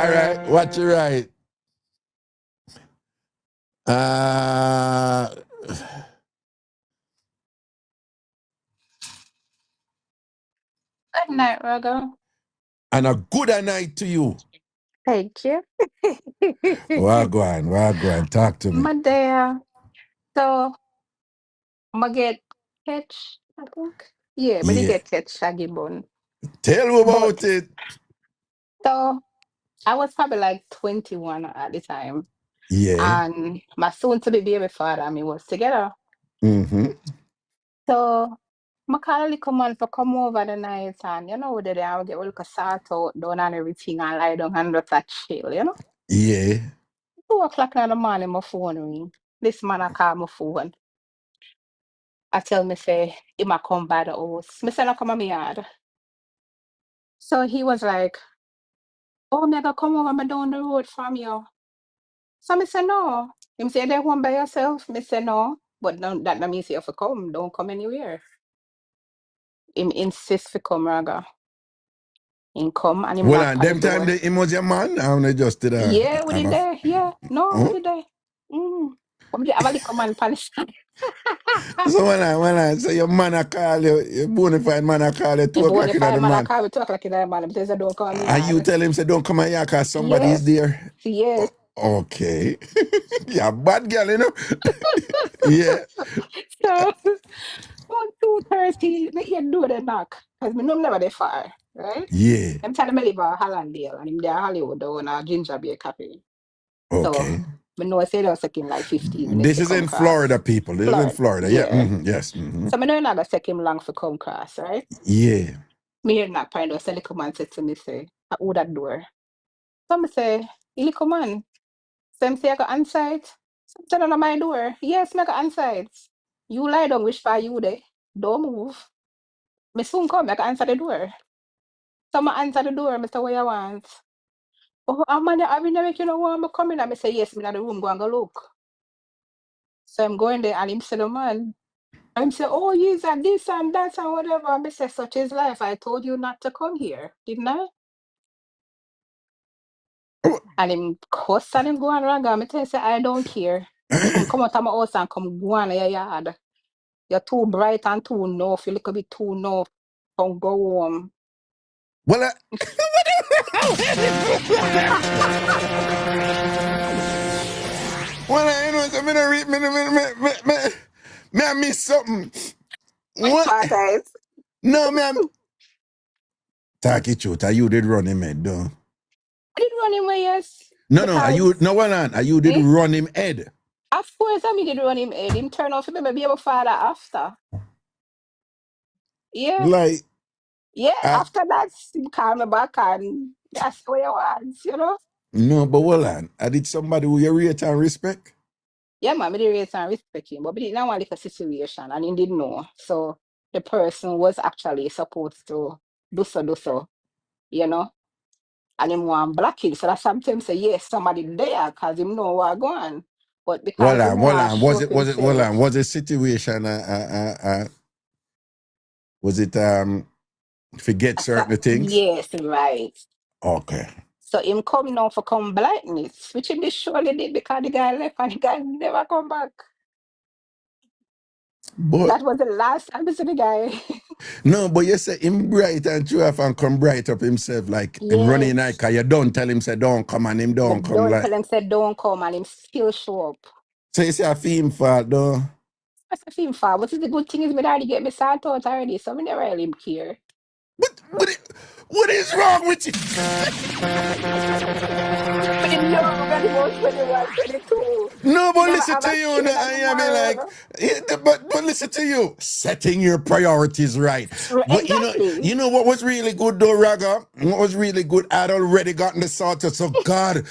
right, what you right? Good night, Raga. And a good night to you. Thank you. Wagwan, talk to me. My dear. So, I'm get catch, I think. Yeah, but they Yeah. get catch Shaggy Bun. Tell me about But, it. so, I was probably like 21 at the time. Yeah. And my soon-to-be baby father and me was together. Mm-hmm. So, I call a little man for come over the night and, you know, the day I would get a little sort out, done and everything and lie down and just a chill, you know? Yeah. 2 o'clock in the morning, my phone ring. This man I call my phone. I tell me say he might come by the house. Me say no come on my yard. So he was like, "Oh, me go come over me down the road from you." So me say no. Him say they home by yourself. Me say no. But no, that no mean say if you come, don't come anywhere. Him insist for come, Raga. Him come and him Well, knock and on the them time door. the him was your man, and they just did Yeah, we have did a there. Yeah, no, we huh? did there. But we did have a little man pan the side. So when I say your man a call you, your bona fide man a call you The 2 o'clock in bonfire the man I morning, call me 2 o'clock in the morning. Because I don't come and you yard. tell him say don't come here because somebody is Yes, there. yes. Okay. Yeah, bad girl, you know? Yeah. So on 2:30, me hear door the knock. Because me know I'm never there far, right? Yeah. I'm telling me live at Hollandale and I'm there Hollywood down a Ginger Beer Cafe. So Okay. me know I say they'll take him like 15 minutes This to is come in Florida, cross. people. This is in Florida. Florida. Yeah. Yeah. Yes. So me know it's not gonna take him long for come cross, right? Yeah. Me hear knock point so little man said to me, say, I owe that door. So me say, little man. So him say I go answer it. So I tell on my door. Yes, me go answer it. You lie down, wish for you there. Don't move. Me soon come, I can answer the door. So I answer the door, me say, what you want? Oh, man, I mean, make you know want me coming. And I say, yes, me in the room, go and go look. So I'm going there and him say, the man. And him say, oh, yes, and this and that and whatever. And I say, such is life. I told you not to come here, didn't I? Oh, And him cuss and him go and rang. And I tell him, say, I don't care. Come out of my house and come go on in your yard. You're too bright and too enough. You look a bit too enough. Come go home. well, well, you know, so me, no read- me, I miss something. Which What? part is? No, me, I'm... Talk it truth. Are you did run him head, though? I did run him away, yes. No, are Because, you... No, well, are you did eh? run him head? Of course, I mean, did run him head. Him turn off him, maybe my father after. Yeah. Like, Yeah, I... after that, him call me back and that's what you want, you know? No, but well, I did somebody who you rate and respect. Yeah, man, I did rate and respect him, but we didn't want like a situation and he didn't know. So the person was actually supposed to do so, you know? And him want block it. So that sometimes say, yes, somebody there because him know what going. But because him want show up himself. Was the situation, was it, forget certain things? Yes, right. Okay. So him come now for come blindness, which him did surely did because the guy left and the guy never come back. But, That was the last time I see the guy. no, but you say him bright and true off and come bright up himself, like him running like, Yes. you don't tell him, say, don't come, and him Me don't come, don't like. tell him say don't come and him still show up. So you say I feel him fault, though? I said him far. What is the good thing is me already get me sort out already, so me never really care. What is wrong with you? But him know I'm got about 21, 22. No, He but never listen have to a you, kid no, in I mean, the like, but listen to you, setting your priorities right. world. But Exactly. you know what was really good though, Raga? What was really good? I'd already gotten the sorted. So God,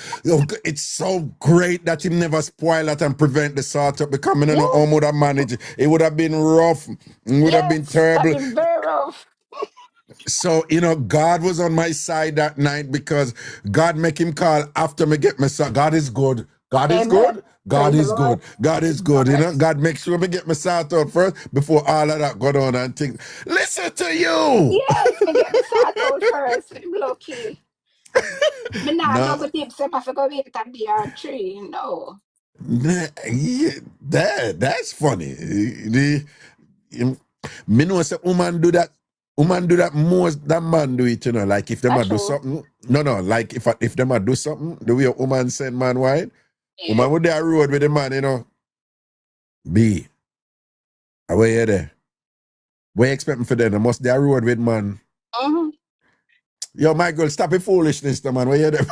it's so great that him never spoil it and prevent the sorted becoming an Yes. home would have managed. It would have been rough. It would have been Yes. That terrible. is very rough. So, God was on my side that night because God make him call after me get my son. God is good. God is Amen. good. God Praise the is Lord. good. God is good. Yes. God make sure me get my sort out first before all of that go on and think. Listen to you. Yes, me get me sort out first. I'm lucky. Me not No, go with him, say I forgot wait at the R3. No. yeah, that's funny. Me know say woman do that. Woman do that more than man do it, like if them a That's do true. something. No, like if them a do something, the way a woman send man wine, Yeah. woman would there road with the man, B. Away you there. What you expecting for them? They must there road with man. Mm-hmm. Yo, my girl, stop your foolishness, the man. Where you there?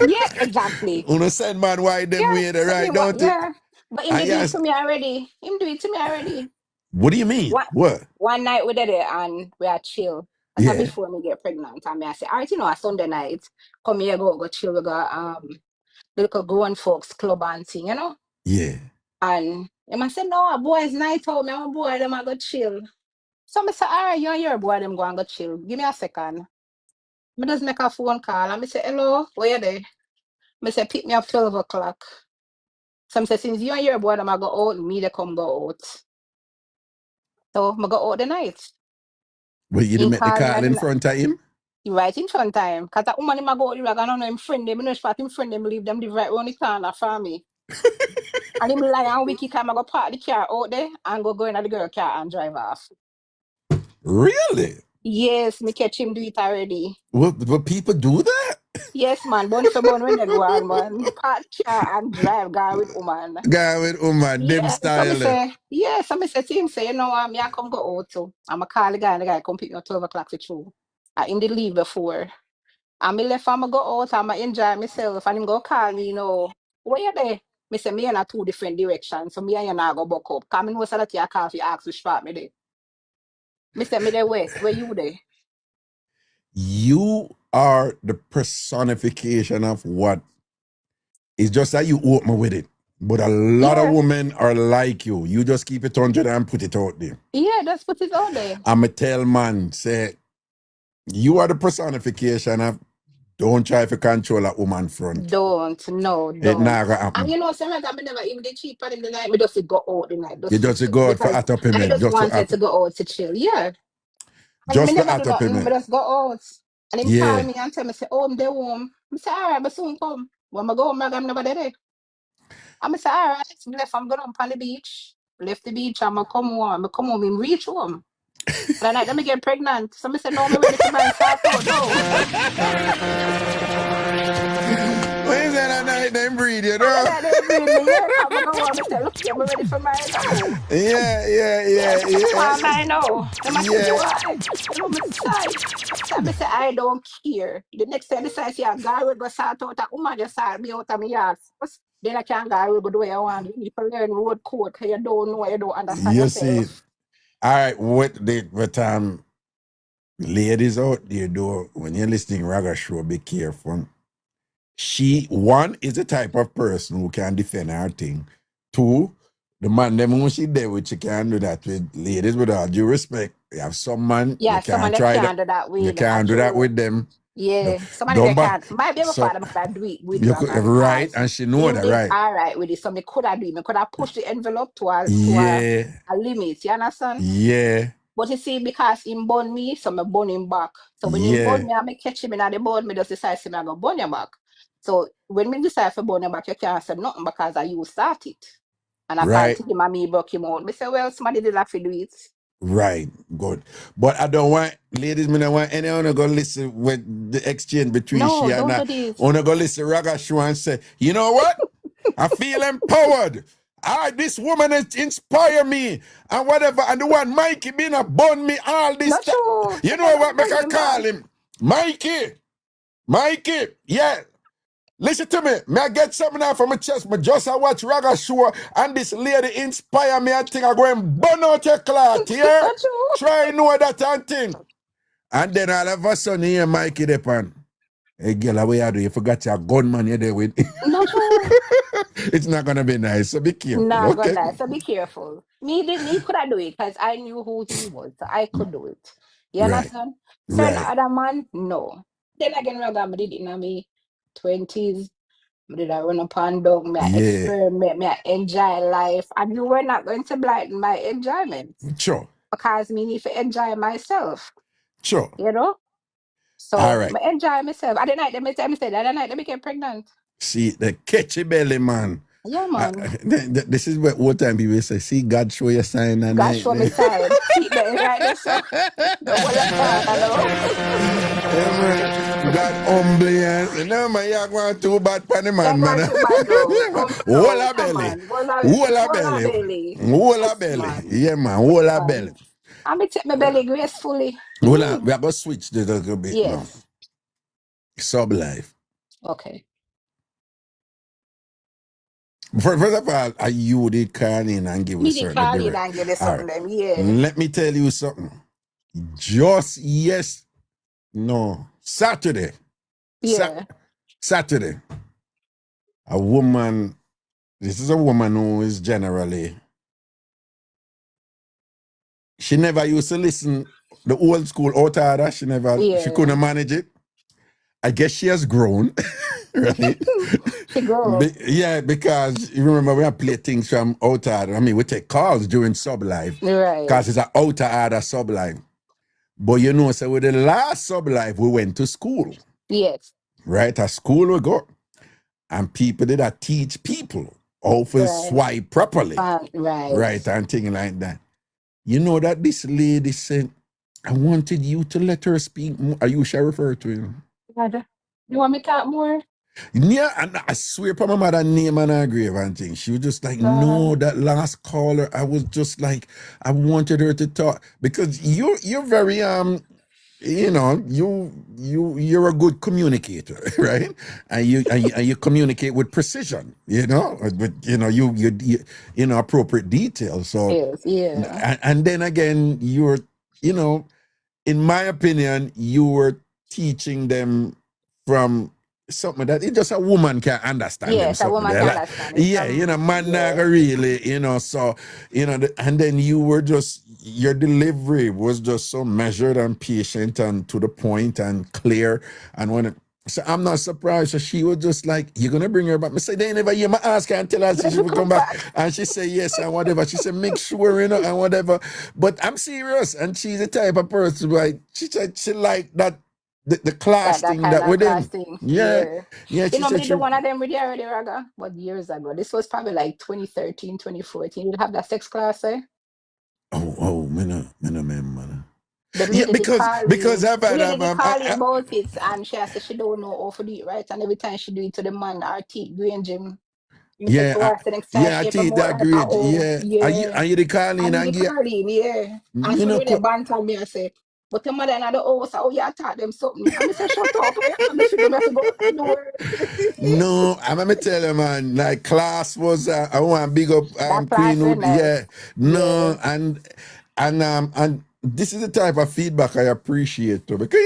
Yeah, exactly. Uno send man why them Yeah, way there, send me right? what? Don't it? Yeah. But him And did do it yes, to me already. Him do it to me already. what do you mean? One What? one night we did it and we are chill. That's Yeah, before me get pregnant. And me I say, all right, a Sunday night, come here, go chill. We got the little grown folks club and thing, yeah. And him I say, no, a boys night out, me and my boy, them I go chill. So I say, all right, you and your boy, them go and go chill. Give me a second. Me just make a phone call and me say, hello, where you there? Me say, pick me up 12 o'clock. So I say, since you and your boy, them I go out, me they come go out. So I go out the night. But you He didn't make the call me call at the in night. front of him? Right in front time. Because that woman him a go out the rag and I know him friend them. You know if him friend them leave them live right around the corner from me. And him lie and wiki come I go park the car out there and go in at the girl car and drive off. Really? Yes, me catch him do it already. What people do that? Yes, man. Born for born when they go on, man. Park car and drive, guy with woman. Guy with woman, them Yeah, so me style. say, yeah, so me say to him, say, you know, me I come go out too. I'm a call the guy and the guy come pick me at 12 o'clock for true. I in the leave before. And me left, I'm go out, I'm enjoy myself, and him go call me, you know, where you there? Me say, me in a two different directions, so me and you now go back up. Come in, so that you call for ask which part me there. Me say, me there west, where you there? You are the personification of what. It's just that you open with it. But a lot of Yeah, women are like you. You just keep it 100 and put it out there. yeah, that's what it's out there. I'ma tell man, say, you are the personification of don't try to control a woman front. No, It don't. never And happen. you know, sometimes I never even did cheap on him the night, me just go out the night, You just to just chill. go out for Because at up him I head, just just for wanted at, to go out to chill. Yeah. And me just for never at do up him nothing, me head. just go out. And him call Yeah. me and tell me, say, oh, I'm there home. I say, all right, but soon come. When I go home, I'm never there. And I say, all right, so left, I'm going on the beach. Left the beach, I'm going to come home. I come home, and reach home. And the night, let me get pregnant. So I say, no, I'm ready for my start out now. When is that night them breed, you And then know? they breathe me, yeah, come and go home. I say, look, I'm ready for my now. Yeah. Yes, I want I know. Them I say, Yeah. why? You know, me say, so I say, I don't care. The next time I say, see a guy will go sort out a woman just sort me out of my yard first. Then I can't go go the way I want. You need to learn road code because you don't know, you don't understand You see, yourself. all right, what ladies out there do when you're listening Raga show, be careful. She, one, is the type of person who can defend her thing. Two, the man them when she there with, she can do that with ladies with all due respect. You have some man, you Yeah, someone can't that try that. can't do that You with can't do that true. with them. Yeah, somebody Don't that ba- can't. Might be able so father could I do it with you could Raga right, because and she know him that, did right? all right with it. So me could have do it. Me could have pushed the envelope Yeah, a limit. You understand? yeah, But you see, because him burn me, so me burn him back. So when him yeah, burn me, I me catch him in the burn, me just decide to me I go burn you back. So when me decide to burn you back, you can't say nothing because you start it. And I can't right. take him and me broke him out. Me say, well, somebody did have to do it. Right, good. But I don't want, ladies, me don't want anyone to go listen with the exchange between No, she and don't I. do this. Want to go listen Raga show and say, you know what? I feel empowered. This woman has inspired me and whatever. And the one Mikey been a bun me all this Not time. true. You You know never what? Make bring I him call back. him Mikey. Yeah. Listen to me. May I get something out from my chest? Me just I watch Raga show and this lady inspire me. I think I go and burn out your cloth, yeah? Not true. Try know that and thing. And then all of a sudden here Mikey Depan. Hey girl, how you do? You forgot your gunman you're there with. Not true. It's not gonna be nice, so be careful, Nah, God, okay? nah. So be careful. Me could I do it because I knew who he was. So I could do it. You Right, understand? Certain right. other man, no. Then again, I did it in my 20s. I did I run up and down, me I Yeah, experiment, me I enjoy life. And you were not going to blight my enjoyment sure, because me need to enjoy myself, sure. you know? All So right. I enjoy myself. At the night, they say, the night, they became pregnant. See, the catchy belly, man. Yeah, man. This is what old time people say, see God show you sign at God night. show me sign. Seatbelt right there, so the whole of time, I know. Yeah, man. God humbly and say, no man, you're going too bad for the You're man, man. going too bad, though. Whole No, a come belly. on. Whole a Walla belly. belly. Whole a Yes, belly. man. Yeah, man. Yes, Whole a belly. man. I me take my belly gracefully. Hold on. We are going to switch this a little bit now. Yes. Sub life. Okay. First of all, are you did call in and give Me us the certain call it direct? and give you All something, right. them. Yeah. Let me tell you something. Just Saturday. Yeah. Saturday. A woman, this is a woman who is generally, she never used to listen the old school out order. She couldn't Yeah. manage it. I guess she has grown, right? She go. Yeah, because you remember we play things from out order. I mean, we take calls during sub live Right. because it's an outer order sub live. But you know, so with the last sub live, we went to school, Yes. right? At school we go. And people did that teach people how to Right. swipe properly, Right. right? And things like that. You know that this lady said, I wanted you to let her speak more. Are you sure refer to him? God. You want me to talk more? Yeah, and I swear upon my mother name and her grave and things. She was just like, no, that last caller. I was just like, I wanted her to talk because you're very you know, you're a good communicator, right? And you communicate with precision, you know, with you know appropriate details. So Yes, yeah. and then again, you're you know in my opinion, you were teaching them from something that it just a woman can understand them Yes, a something woman there. can Like, understand it yeah, from, man, not yeah. really, so and then you were just your delivery was just so measured and patient and to the point and clear. And when it, so I'm not surprised. So she was just like, "You're gonna bring her back." I say, "They never hear my ask her and tell her Let she me will come come back." back. And she said yes and whatever. She said, "Make sure, and whatever." But I'm serious, and she's the type of person like she said she like that the class That thing kind that of with class him. thing, Yeah, yeah. yeah. You She know, said me she. do one of them with you already, Raga, but years ago. This was probably like 2013, 2014. You'd have that sex class, eh? Me no remember. The Yeah, lady did because calling. I've The had lady did calling about it, and she said she don't know how to do it right. And every time she do it to the man, her teeth green Jim. You said yeah, to her, the next time yeah. I she think promote that like, great. oh, Yeah, yeah. are you the calling And he and did get calling, yeah. And you so know? they banter me and say, but your mother and the house, oh, yeah, I taught them something. And I say, shut up, eh? And if you do, me have to go out the door. No, I'm gonna tell you, man. Like class was, I want to big up That class was Queenwood. nice. Yeah, Yeah. no, and this is the type of feedback I appreciate too, because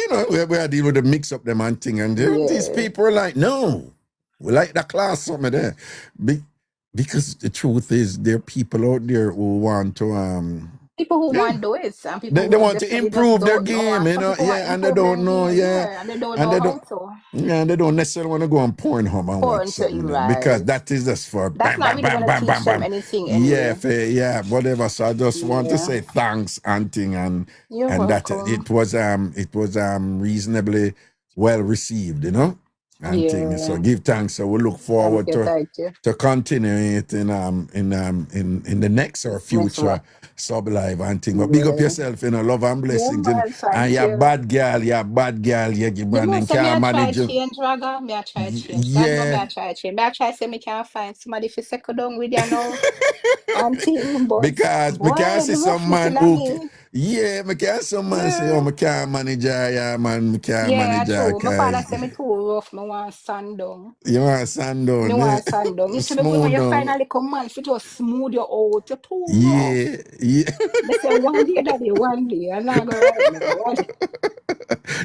we are dealing with the mix up them and thing, and these Yeah. people are like, no, we like the class something there, because the truth is, there are people out there who want to People who yeah. want to do it, and people They who want to definitely just improve their don't know. game, And some people want to and they improve their don't know, game, yeah, yeah, and they don't and know they how don't, to. yeah, and they don't necessarily want to go on Pornhub and watch Porn to something you, because right. that is just for That's bam, not bam, really bam, going to bam, teach bam, them bam, anything yeah, anyway. yeah, whatever. So I just want to Yeah. say thanks and thing, You're and that welcome. it was reasonably well received, and thing. So Yeah. give thanks. So we look Thank forward you, thank you. to continue it in the next or Next future one. sub live and thing. But big up Yeah. yourself, love and Yeah, blessings, man, and thank you're you. bad girl, you You man, know, and say me can't I try manage you. change, Raga. Me I try change. God know me Yeah, I try change. Me I try say me can't find somebody to settle down with you now. And thing, but because we can boy, see the some roughness man in who, me. yeah, me can some man say, oh, Yeah. me can't manage her, yeah, man, me can't Yeah, manage her, true. My father cause say me too rough. Me want sand down. you want sand Me down, want sand down. You see me when smooth you down. finally come man, fit just smooth you out. You're too rough. Yeah, yeah. Me say one day, daddy, one day. I'm not going right now.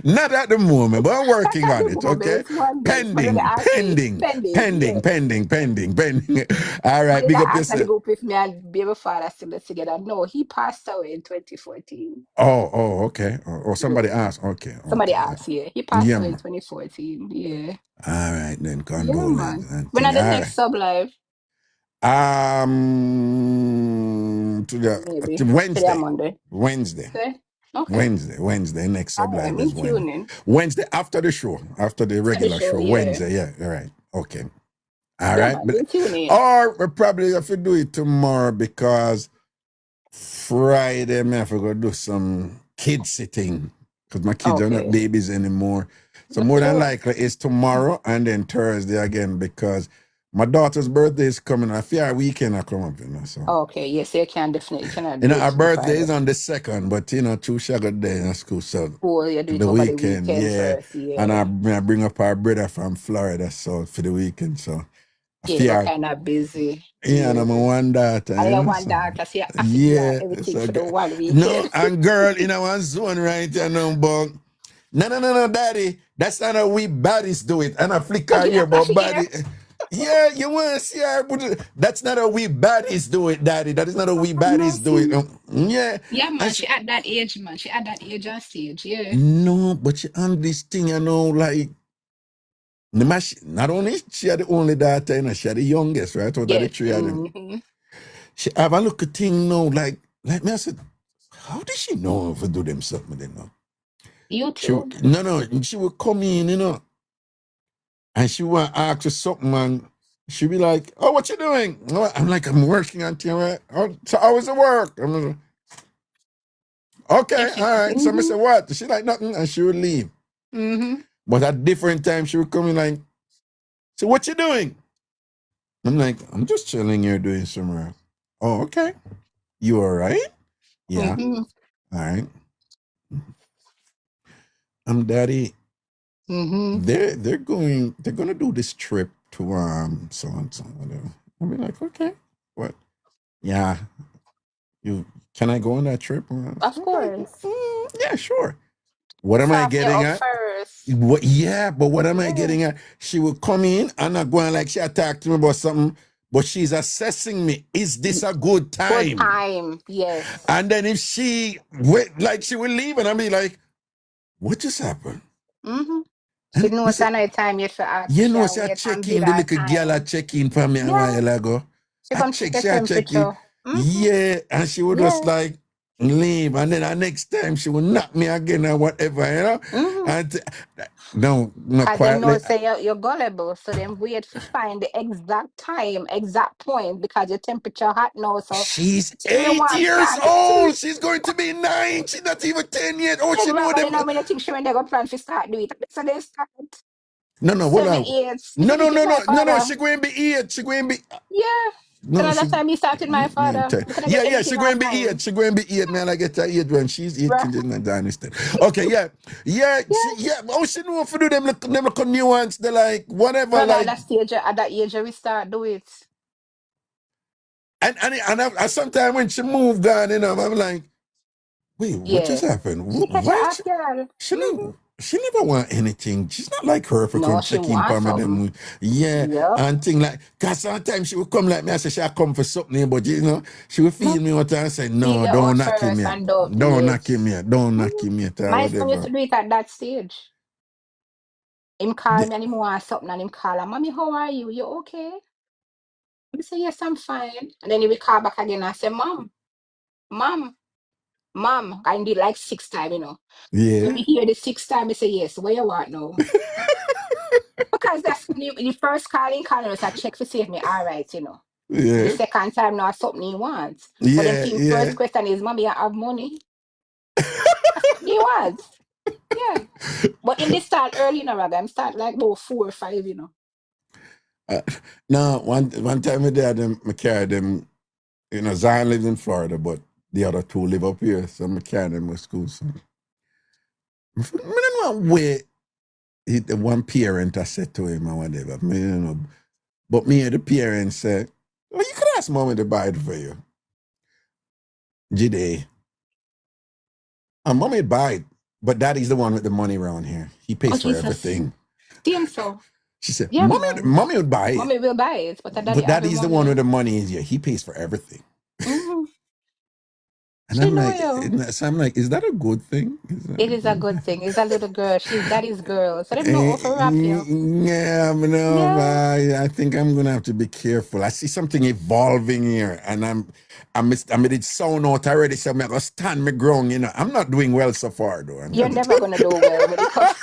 Not at the moment, but I'm working At on the it, okay? moment, one day. Somebody Pending, ask me, pending, pending, yeah. pending, pending, pending, pending. All right, Somebody big that up asked me to yourself. go with me and baby father still together. No, he passed away in 2014. Okay. Oh, somebody Yeah. asked. Okay, Somebody yeah. asked, yeah. He passed Yeah, away in man. 2014. Yeah. All right, then, Yeah, condolence man. and When are thing. the All next right. sub live? To Maybe. Today, Wednesday. Monday. Wednesday. Okay. Okay. Wednesday. Next All sub right. live Me is Wednesday. tuning. Wednesday after the show, after the After the regular show, show. yeah. Wednesday, yeah. All right. Okay. All Yeah, right. man. Me tuning. Or we probably have to do it tomorrow because Friday, I have to go do some kid sitting because my kids are not Okay. babies anymore. So Me more than too. likely it's tomorrow and then Thursday again because my daughter's birthday is coming. I fear our weekend I come up, So Okay. Yes, you can definitely. You cannot do our it on birthday Friday. is on the 2nd, but two shaggy day in school. So Cool. You do it the over the weekend, weekend yeah. first. And I Yeah. bring up our brother from Florida, so for the weekend. So I Yeah, go fear, kind of busy. yeah, and Yeah. I'm a one daughter, And you want So. that because you have to give her Yeah, everything so for the one no, weekend. and girl in our zone right but no, daddy, that's not how we baddies do it. And I flick But her give her here, but flashy body, ear. yeah, you want to see her, but that's not how we baddies do it, daddy. That is not how we baddies do it. Nothing. Yeah, Yeah, and man. She at that age, man. She at that age on stage. Yeah. no, but she on this thing, like. Not only she had the only daughter, she had the youngest, right? Out of the Yes. three of them. Mm-hmm. She have a look at thing now, like me. I said, how did she know if to do them something? YouTube. She would come in, and she would ask her something, and she'd be like, "Oh, what you doing?" I'm like, "I'm working on you, right? Oh, so how is the work?" I'm like, Yeah, okay, she. all right. Somebody Mm-hmm. said, "What?" She like nothing, and she would leave. Mm-hmm. But at different times she would come in like, so what you doing? I'm like, I'm just chilling here doing some work. Oh, okay. You all right? Yeah. Mhm. All right. Daddy, Mhm. they're gonna do this trip to so and so whatever. I'll be like, okay. What? Yeah. Can I go on that trip? Of course. Yeah, sure. What am I Soften you getting up at? first. What? Yeah, but what am I Yeah. getting at? She will come in and not going like she attacked me about something, but she's assessing me. Is this a good Good time? time. Yes. And then if she went, like she will leave, and I'll be like, what just happened? Mm-hmm. And She knows another time you should ask. you She know, a she a wait check and in, bid the her little girl a time. check in for me a Yeah. while ago. She come check the She a check in. temperature. Mm-hmm. Yeah, and she would just Yeah. like leave, and then the next time she would knock me again or whatever, you know. Mm-hmm. And no, Cause them know quietly. say you're gullible, so them wait to find the exact time, exact point, because your temperature hot now. So She's you 8 want years start. old. She's going to be 9. She's not even 10 yet. Oh, she And know rather them. than how many things she when they go plan to start do it. So they start No, hold 7, on. 8. No, Look at my father. She going to be 8. She going to be. Yeah. No, So she. that's time he started my father. Look at Yeah, anything she on going to be time. 8. She going to be 8. Man, I get her 8 when she's 8. Bruh. Can just not understand. Okay, yeah. Oh, she know if you do them look nuance. They're like, whatever. Brother, Like, at that age, we start do it. and sometimes when she moved on, you know, I'm like, wait, what just Yeah. happened? She catch her Why? off guard. She never want anything. She's not like her for No, come she check in for wants me something. them. Yeah, Yep. and thing like, cause sometimes she would come like me. I say she'll come for something, but you know, she would feel me out and say, Feel no, your don't own knock him first yet. and don't Don't yes. knock him yet. Don't knock Mhm. him yet or My son used whatever. to do it at that stage. Him call me and him want something and him call her, Mommy, how are you? You okay? I say, yes, I'm fine. And then he will call back again and say, Mom. I did like 6 times, you know. Yeah, When me hear the 6th time, I say, yes, where you want now? Because that's the first calling us, I check to see if me all right, you know. The yeah, second time now something he wants. But then yeah, thing yeah. first question is, Mommy, I have money. That's what he wants. Yeah. But in this start early, you know, rather, I'm start like about 4 or 5, you know. No, one time my dad I carried them. You know, Zion lives in Florida, but the other two live up here, so I carried them to school. So I don't know where the one parent I said to him or whatever. Me, you know, but me and the parent said, well, you could ask mommy to buy it for you. Jide. And mommy buy it, but daddy's the one with the money around here. He pays Oh, for Jesus. everything. Same so. She said, Yeah, man. mommy would buy it. Mommy will buy it, but daddy But have the daddy's the money. one with the money. Yeah, he pays for everything. Mm-hmm. And She I'm know like, you. so I'm like, is that a good thing? It is a good thing. It's a little girl. She's daddy's girl. So they know how to rap you. Yeah, I know, Yeah. I think I'm gonna have to be careful. I see something evolving here, and I mean, it's sound out already. So I'm gonna stand my ground. You know, I'm not doing well so far, though. You're never gonna do well when it comes.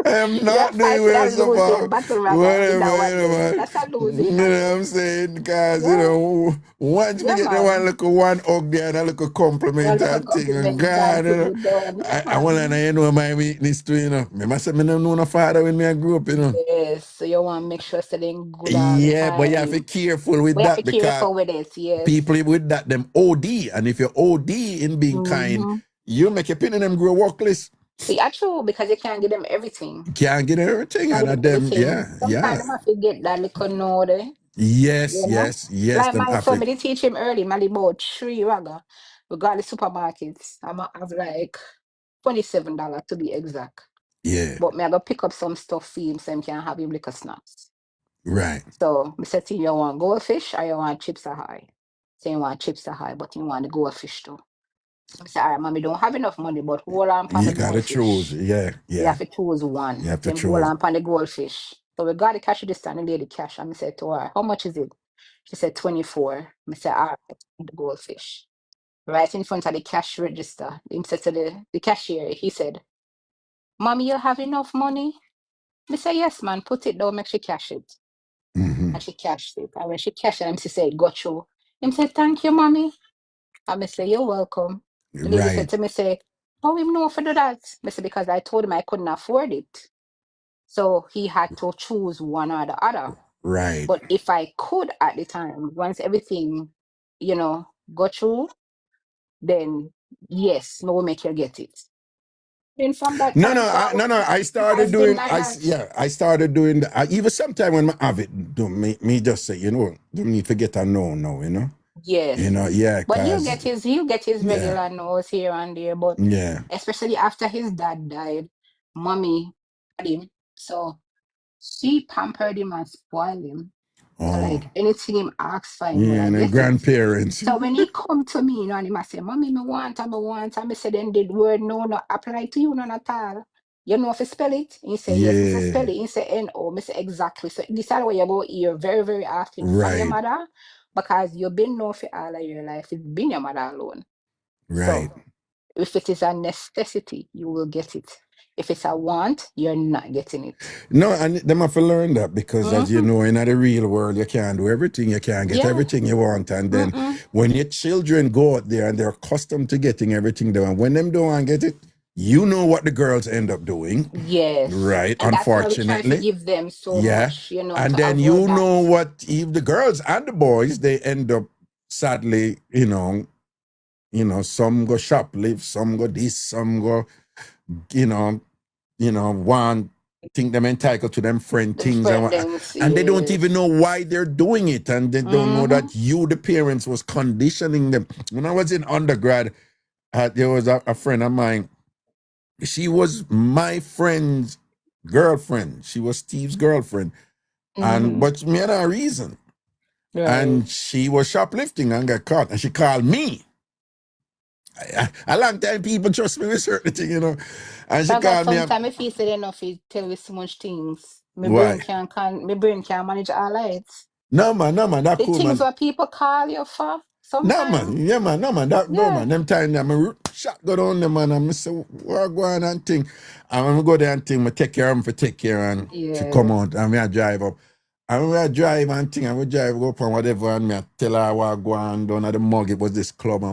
I am You're not doing fighting a well so far. losing battle rather in that Whatever, one you know, day. man. That's a You losing know what battle. I'm saying? Because, you Yeah. know, once we Yeah, get the one man. little one hug there and a little compliment Your little and thing, and compliment God, done to you know, be done. Yeah, I want to man. you know my weakness too, you know. I said, I don't know no father when I grew up, you know. Yes. So you want to make sure staying good all the Yeah, but you have to time. be careful with We have to that be because careful with it. Yes. people with that, them OD. And if you're OD in being kind, Mm-hmm. you make your pin in them grow workless. Yeah, true, because you can't give them everything. Can't get everything. Can't And give at them them, everything. yeah. Sometimes I have to get that little know there. Yes, You know? Like them my son, African. me teach him early, my about 3 raga. We got the supermarkets. I'm have like $27 to be exact. Yeah, But me I go pick up some stuff for him so him can have him little snacks. right. So I said to him, you want goldfish or you want chips ahoy? So you want chips ahoy, but you want the goldfish too. So I said, all right, mommy, don't have enough money, but hold on on You the gotta choose. goldfish. Yeah, You yeah. have to choose one. You have to Then hold choose. on on the goldfish. So we got the cash register and the lady cash. And I said to her, how much is it? She said 24. I said, all right, the goldfish. Right in front of the cash register. He said to the cashier, he said, Mommy, you have enough money? I said, yes, man, put it down, make she cash it. Mm-hmm. And she cashed it. And when she cashed it, she said, got you. He said, thank you, mommy. And I said, you're welcome. And he Right. said to me, say, How him know for do that? I said, because I told him I couldn't afford it. So he had to choose one or the other. Right. But if I could at the time, once everything, go through, then yes, no make you get it. Then from that No, no, time forward, I it started has been doing. like that. I started doing. Even sometime when I have it, do me just say, don't need to get a no, Yes. yeah, But he'll cause get his yeah, regular nose here and there. But yeah, especially after his dad died, mommy had him. So she pampered him and spoiled him. So oh, like anything him asks for him, will yeah, I and then get it? grandparents, So when he come to me, and he must say, Mommy, me want, and I say, then the word no apply to you none at all. You know if you spell it? He say, yes, Mr. yeah, Spell it. He say, N-O. Me say, exactly. So this is what you go hear very, very often from your right, mother, because you've been known for all of your life. It's been your mother alone. right. So if it is a necessity, you will get it. If it's a want, you're not getting it. No, and them have to learn that because, as you Mm-hmm. know, in the real world, you can't do everything. You can't get Yeah. everything you want, and then Mm-mm. when your children go out there and they're accustomed to getting everything done, when them don't want to get it, you know what the girls end up doing, Yes. right? And that's why we try to Unfortunately, give them so yeah. much, And to then avoid you that. know what, if the girls and the boys, they end up sadly, some go shoplift, some go this, some go, you know, one think them entitled to them friend The things, friends, and they don't even yes. know why they're doing it, and they don't know Mm-hmm. that you, the parents, was conditioning them. When I was in undergrad, there was a friend of mine. She was my friend's girlfriend. She was Steve's girlfriend, and Mm-hmm. but me had a reason, Right. and she was shoplifting and got caught, and she called me. A long time people trust me with certain thing, and she Because called me up. sometimes if you say enough, you tell me so much things. Why? My brain can't manage all of it. No man, that The cool things man. what people call you for, No man, sometimes, yeah man, no man, that no yeah. man. Them time I'm a shot go down there, man. I'm say what go on and thing. And when we go there and thing, I take care of him for take care and she come Yes. out and we a drive up. And we a drive and thing and we drive up and whatever and me I tell her what go on down at the mug. It was this club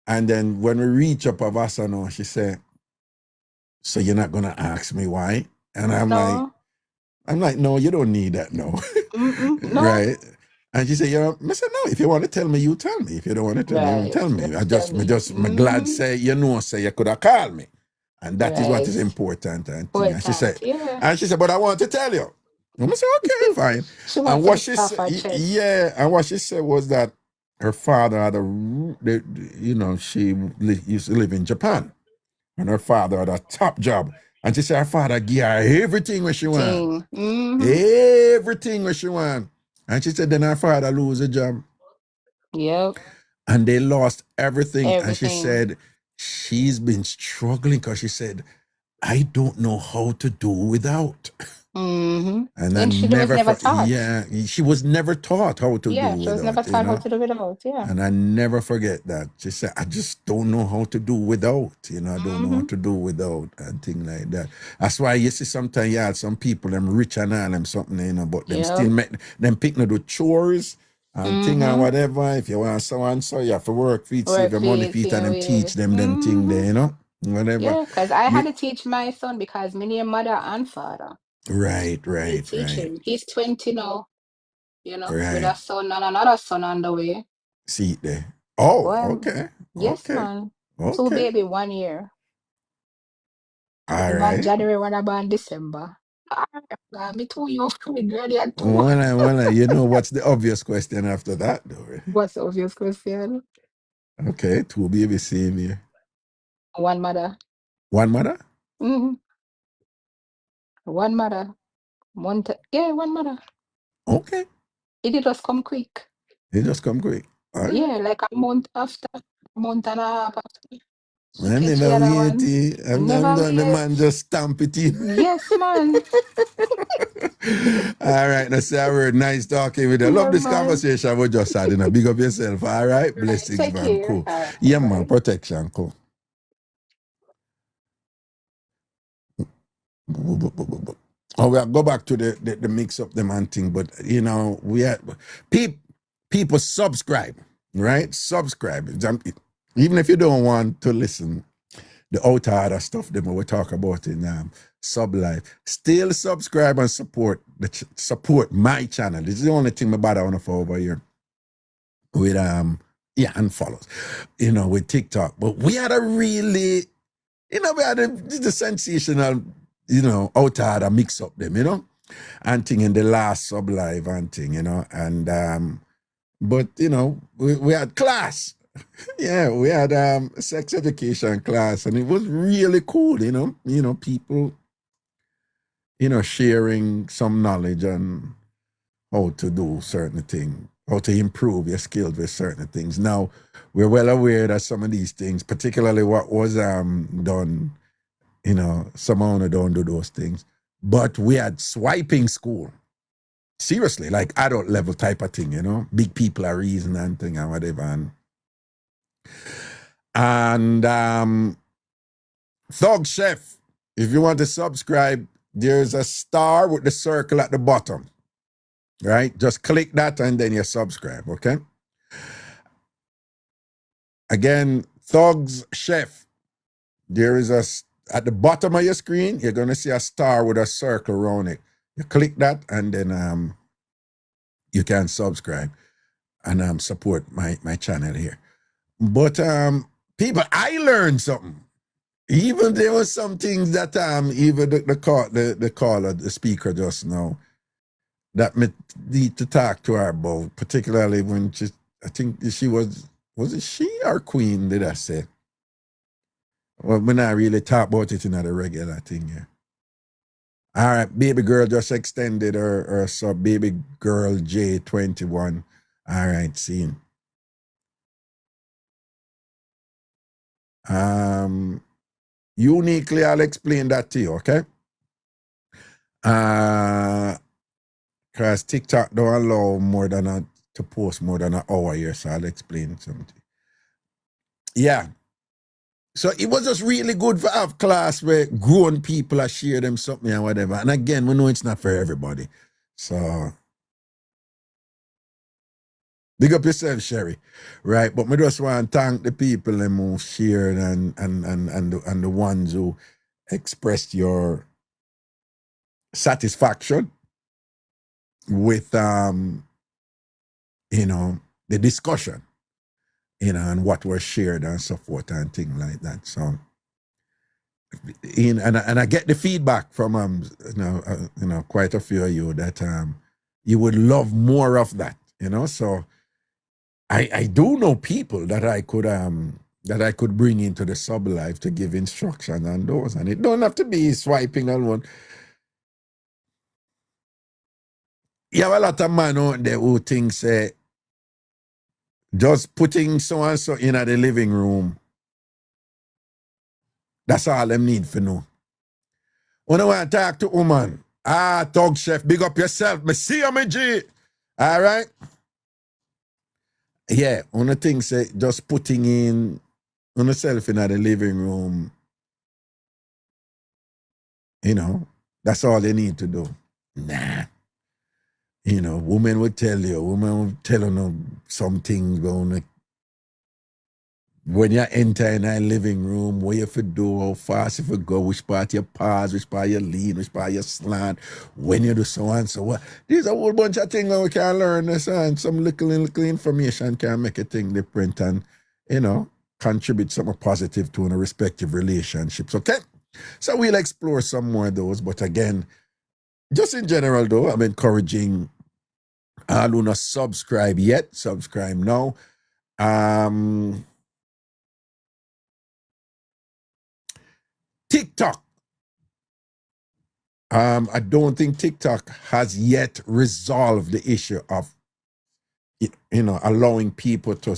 and then when we reach up a Vassano, she said, so you're not gonna ask me why? And No. I'm like, no, you don't need that, no. Mm-mm. No. Right? And she said, I said, no, if you want to tell me, you tell me. If you don't want to tell me, you don't Right. tell me. Tell me. I'm glad Mm-hmm. say, say you could have called me. And that is what is Right. important and thing. Important. Yeah. And she said, but I want to tell you. And I said, okay, fine. She And wants what to she off said, her chest. yeah, and what she said was that her father had she used to live in Japan. And her father had a top job. And she said her father gave her everything what she want. Thing. Mm-hmm. Everything what she want. And she said then her father lose a job. Yep. And they lost everything. And she Everything. said she's been struggling because she said, I don't know how to do without. Mm-hmm. And I And she was never taught. she was never taught how to do Yeah, she was never without, taught how to do without. Yeah. And I never forget that. She said, I just don't know how to do without. I don't know how Mm-hmm. to do without and things like that. That's why you see sometimes you have some people, them rich and all them something, but them Yep. still make them pick no do chores and thing and Mm-hmm. whatever. If you want so and so, you have to work for it, save Work your money feet, for it, and them teach with. them thing Mm-hmm. there, whatever. Yeah, because I had You, to teach my son because me name mother and father. right, Me right, teach right, him. He's 20 now, with right. a son and another son on the way. See it there. Oh, Well, okay, yes, okay, man. Two okay. baby, 1 year. All One born right. January, one born December. Me too young for me, girl, yeah, too. You know what's the obvious question after that, though? What's the obvious question? Okay, two babies same year. One mother. One mother? Mm-hmm. One mother. One mother. Okay. It did just come quick. They just come quick. All right. Yeah, like a month after, a month and a half after. She I catch the never other wait. one. I'm Never done. The wait. man just stamp it in. Yes, man. All right. Now, say a word. Nice talking with you. Love Yeah, this man. conversation we just had. Big up yourself. All right. Right. Blessings, Take man. care. Cool. All right. Yeah, man. Bye. Protection. Cool. Oh, we'll go back to the mix up the man thing, but we had people subscribe, right? Subscribe. Even if you don't want to listen, the outer stuff that we talk about in Sub Live. Still subscribe and support support my channel. This is the only thing my bother on for over here. With and follows, with TikTok. But we had a really, we had the sensational, outer mix up them, and thing in the last Sub Live and thing, and but we had class. Yeah, we had sex education class, and it was really cool, people, sharing some knowledge on how to do certain things, how to improve your skills with certain things. Now, we're well aware that some of these things, particularly what was done, some owner don't do those things. But we had swiping school. Seriously, like adult level type of thing, big people are reason and thing and whatever. And Thug Chef, if you want to subscribe, there's a star with the circle at the bottom. Right? Just click that and then you subscribe, okay? Again, Thugs Chef. There is at the bottom of your screen, you're going to see a star with a circle around it. You click that and then you can subscribe and support my channel here. But people, I learned something. Even there was some things that even the caller, the speaker just now, that me need to talk to her about, particularly when I think she was it she or Queen, did I say? Well, when I really talk about it in the regular thing here. All right, baby girl just extended her sub, baby girl J21. All right, scene. Uniquely, I'll explain that to you, okay? Because TikTok don't allow to post more than an hour here, so I'll explain something. Yeah. So it was just really good for have class where grown people are share them something and whatever. And again, we know it's not for everybody. So big up yourself, Sherry. Right. But I just want to thank the people who shared and the ones who expressed your satisfaction with the discussion, and what was shared and so forth and things like that. So and I get the feedback from quite a few of you that you would love more of that, so I do know people that I could bring into the Sub Live to give instruction on those, and it don't have to be swiping on one. You have a lot of men out there who think just putting so and so in the living room, that's all them need for know. When I want to talk to woman, Thug Chef, big up yourself. Me see you, me G. All right? Yeah, one of the things just putting in on yourself in the living room, that's all they need to do. Nah. Women would tell you something going when you enter in a living room, what you have to do, how fast you go, which part you pause, which part you lean, which part you slant, when you do so and so. What. There's a whole bunch of things we can learn, and some little information can make a thing different and, contribute something positive to in a respective relationships, okay? So we'll explore some more of those, but again, just in general though, I'm encouraging all who not subscribe yet, subscribe now. TikTok. I don't think TikTok has yet resolved the issue of allowing people to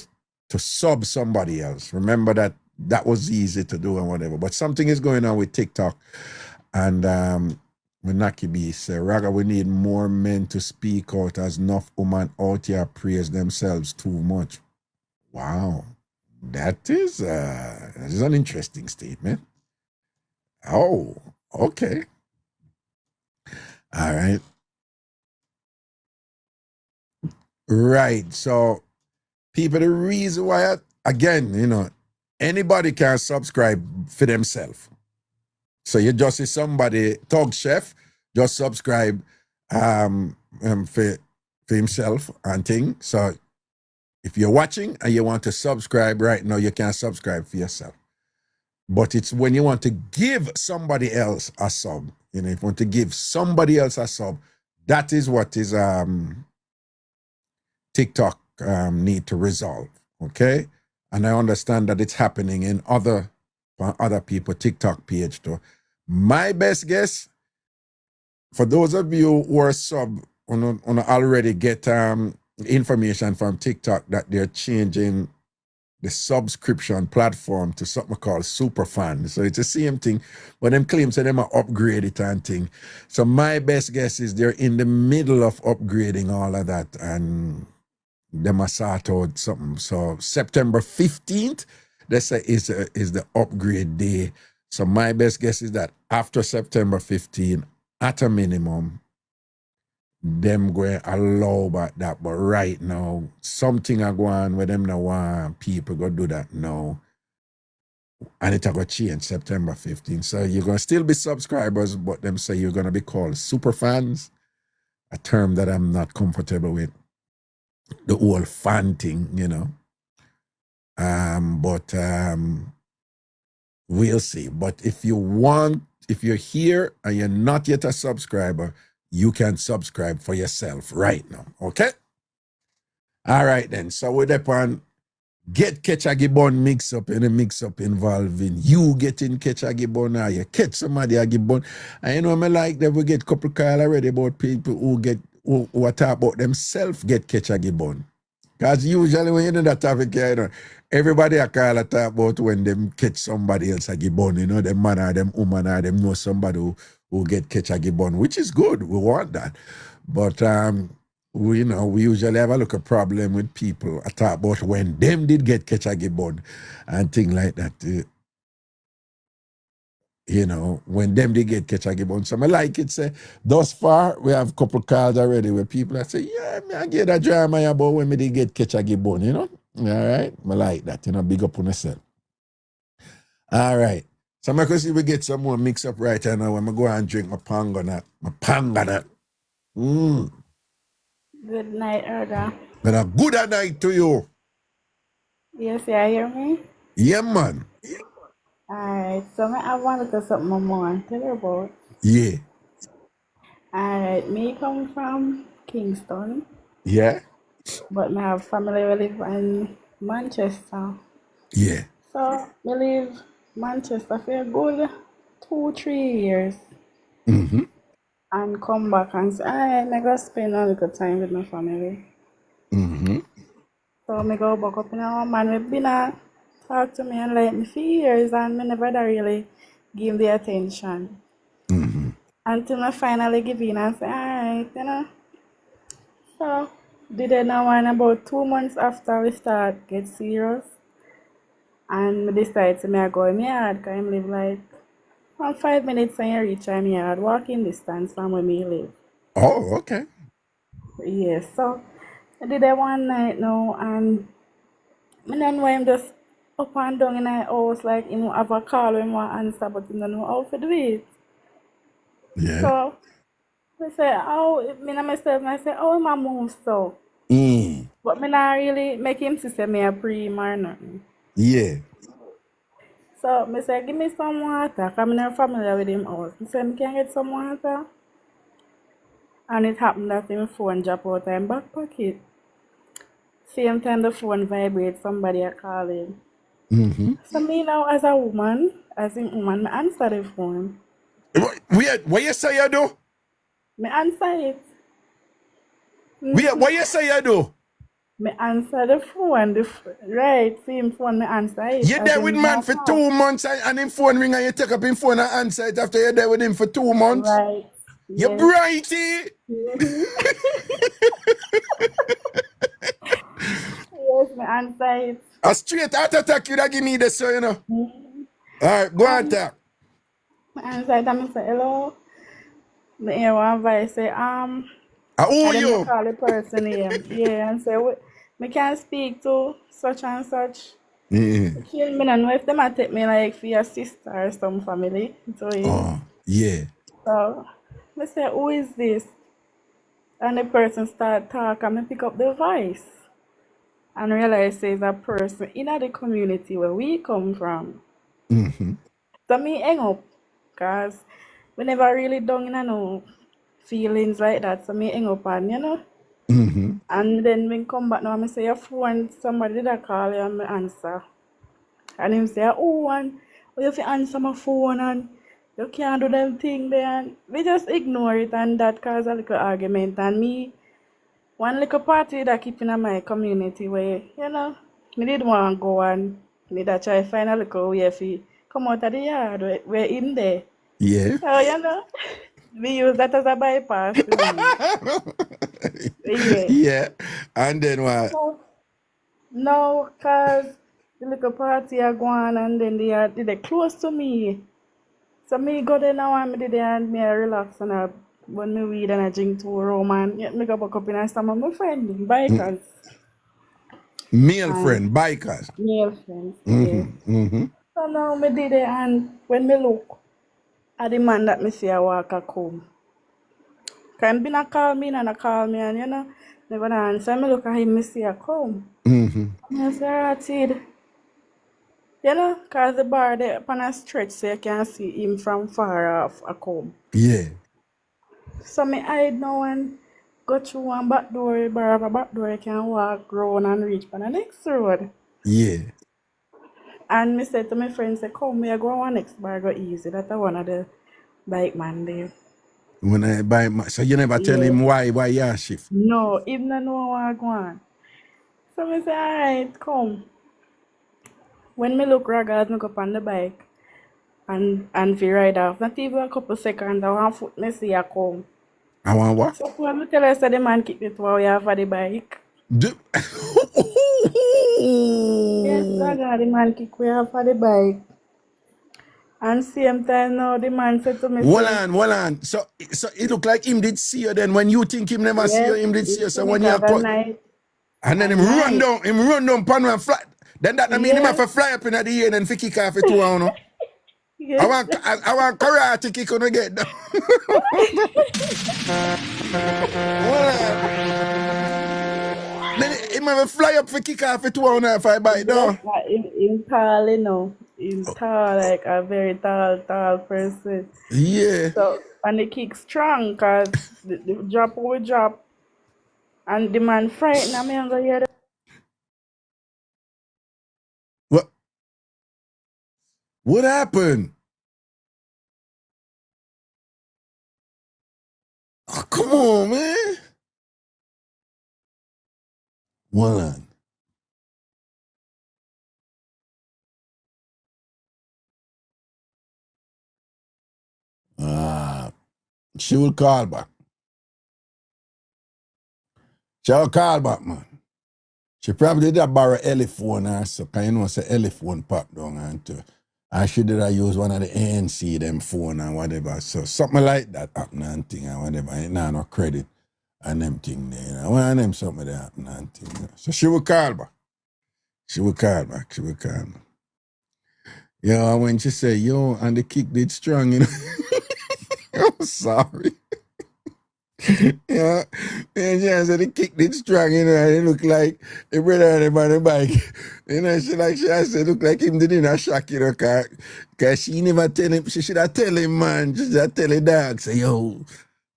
sub somebody else. Remember that was easy to do and whatever. But something is going on with TikTok. And Manaki B say, Raga, we need more men to speak out as enough women out here praise themselves too much. Wow. That is an interesting statement. Oh, okay. All right. Right. So, people, the reason why, again, anybody can subscribe for themselves. So you just see somebody, Tug Chef, just subscribe for himself and thing. So if you're watching and you want to subscribe right now, you can subscribe for yourself. But it's when you want to give somebody else a sub, if you want to give somebody else a sub, that is what is TikTok need to resolve, okay? And I understand that it's happening in other people TikTok page too. My best guess, for those of you who are sub, already get information from TikTok that they're changing the subscription platform to something called Superfan. So it's the same thing, but them claims that them are upgrade it and thing. So my best guess is they're in the middle of upgrading all of that and them are sort out something. So September 15th, they say is the upgrade day. So my best guess is that after September 15th, at a minimum, them going to allow about that. But right now, something are going on where them now want people go do that now. And it's going to change September 15th. So you're going to still be subscribers, but them say you're going to be called super fans, a term that I'm not comfortable with. The whole fan thing, But we'll see. But if you're here and you're not yet a subscriber, you can subscribe for yourself right now, okay? All right then. So we're up on get Ketchagibon mix-up in a mix-up involving you getting Ketchagibon or you catch somebody a Gibbon. And I like that we get couple call already about people who talk about themselves get Ketchagibon. Because usually when you know that topic, everybody a call a talk about when them catch somebody else a Gibbon, them man or them woman or them know somebody who get catch a Gibbon, which is good. We want that. But we usually have a look at problem with people. I talk about when them did get catch a Gibbon and things like that. When them did get catch a Gibbon. So I like it, say, thus far, we have a couple calls already where people that say, yeah, I get a drama about when me did get catch a Gibbon, All right? I like that, big up on yourself. All right. So I'm going to see if we get some more mix up right now when I go and drink my pangonat. Good night, Erda. But a good night to you. Yes, you hear me? Yeah, man. Alright, so I wanted to something more to tell you about. Yeah. Alright, me come from Kingston, Yeah? but my have family who live in Manchester. Yeah. So we live Manchester for a good 2-3 years Mm-hmm. and come back and say, I go spend a little time with my family. Mm-hmm. So me go back up in our man, we been talk to me and like me for years and me never really give the attention. Mm-hmm. Until I finally give in and say, alright, So did it now and about 2 months after we start get serious. And me decide to me I go in my yard because I live like from 5 minutes and you reach my yard, walking distance from where me live. Oh, okay. Yes, so I did it one night now and me don't know him just up and down in my house like have a call when want answer but he don't know how to do it. Yeah. So I say, me and myself, I say, how am I move so? But me not really make him to say me a pre or nothing. Yeah. So me say, give me some water, because I'm not familiar with him house. He said, me can get some water. And it happened that him phone drop out of him back pocket. Same time the phone vibrates, somebody are calling. Mm-hmm. So me now as a woman, me answer the phone. What you say you do? Me answer it. What you say you do? Me answer the phone, right, same phone, me answer it. You're there with man for 2 months and him phone ring and you take up him phone and answer it after you're there with him for 2 months? Right. You're brighty. Yes, me answer it. A straight heart attack you that give me this, so All right, go on, talk. Me answer it and me say, hello. Me hear one voice say, Who and are then you? me call the person name. Yeah, and say, me can speak to such and such. Yeah. Kill me, and know if them a take me like for your sister or some family. So, Oh, yeah. so I say, who is this? And the person start talk and I pick up the voice and realize it's a person in the community where we come from. Mm-hmm. So me hang up because we never really done no feelings like that. So me hang up and Mm-hmm. and then when come back now, I say your phone, somebody did a call you and me answer. And him say, oh, and you have to answer my phone and you can't do them thing there. And we just ignore it and that cause a little argument. And me, one little party that keep in my community where, me did want to go and me that try find a little way to come out of the yard where we're in there. Yeah. So, we use that as a bypass to leave. Yeah. Yeah. And then what? So, no, cause the little party are going and then they close to me. So me go there now and me there and me a relax and I when me weed and I drink to rum and yet me go back up in and some of my friends, bikers Male and friend, bikers. male friends, yeah. Mm-hmm. Mm-hmm. So now me did it and when me look at the man that me see I walk a come. Can be not call me and I call me and me gonna answer. Me look at him, me see a come. Mm-hmm. I say, Ratid. Cause the bar there upon a stretch so you can see him from far off a come. Yeah. So me hide now and go through one back door, bar of a back door, you can walk round and reach on the next road. Yeah. And me said to my friends, say, come, we go on next bar, go easy. That's one of the bike man there. When I buy so you never tell Yeah. him why you shift. No, even no know where I go on. So me say, alright, come. When me look Ragas, me go up on the bike and we ride off. Not even a couple seconds, I want foot me see I come. I want what? So when me tell her, say the man kick it while we have for the bike. Do- Yes, Raga, the man kick we have for the bike. And same time now, the man said to me, Hold say, on. So it look like him did see you then when you think him never see you, yes, him did see you. it's So in when the you other cut night. and then At him run down pan and fly. Then that mean him have to Yes, fly up in the air and then fi kick off it too, you know? yes. I want karate kick on get down. Then him have to fly up for kick off it too, you know, if I bite down. Yes, like in tall, in tall, like a very tall person. Yeah. So, and the kick strong, cause the drop we drop, and the man frightened, and me and go hear the What happened? Oh, come on, man. One. She will call back. She will call back, man. She probably did borrow Ellie phone or so, because you know, say Ellie phone pop down and she did use one of the ANC them phone and whatever. So something like that happen and thing and whatever. Ain't no credit and them thing there. You know. One of them something that happen and thing. You know. So she will call back. She will call back. Yo, when she say, yo, and the kick did strong, you know. I'm sorry. Yeah, and she said the kick did strong, you know, and it looked like the brother on the bike. You know, she said, look like him didn't a shock, you know, cause she never tell him, she should have tell him, man, she should have tell the dog, say, yo,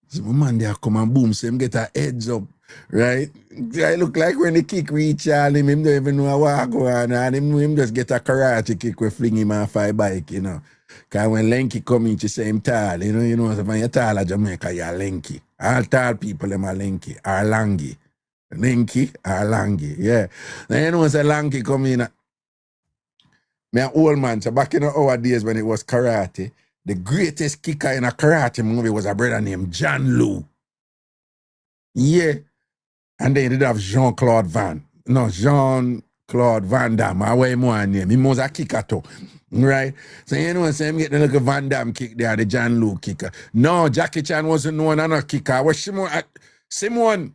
so my man there come and boom, so him get a heads up, right? I look like when the kick reach all him don't even know what go on, and him just get a karate kick we fling him off a bike, you know. Cause when Lenky come in, she say him tall, you know, so when you're tall at Jamaica, you're Lenky. All tall people, them are Lenky, or Langy. Lenky, or Langy, yeah. Then you know, say Lanky come in, me an old man, so back in our days when it was karate, the greatest kicker in a karate movie was a brother named John Lou. Yeah. And then you did have Jean-Claude Van Damme, I way more name. He was a kicker too. Right? So you know, so him get the little Van Damme kick there, the John Lou kicker. No, Jackie Chan wasn't known as a kicker. Was Simone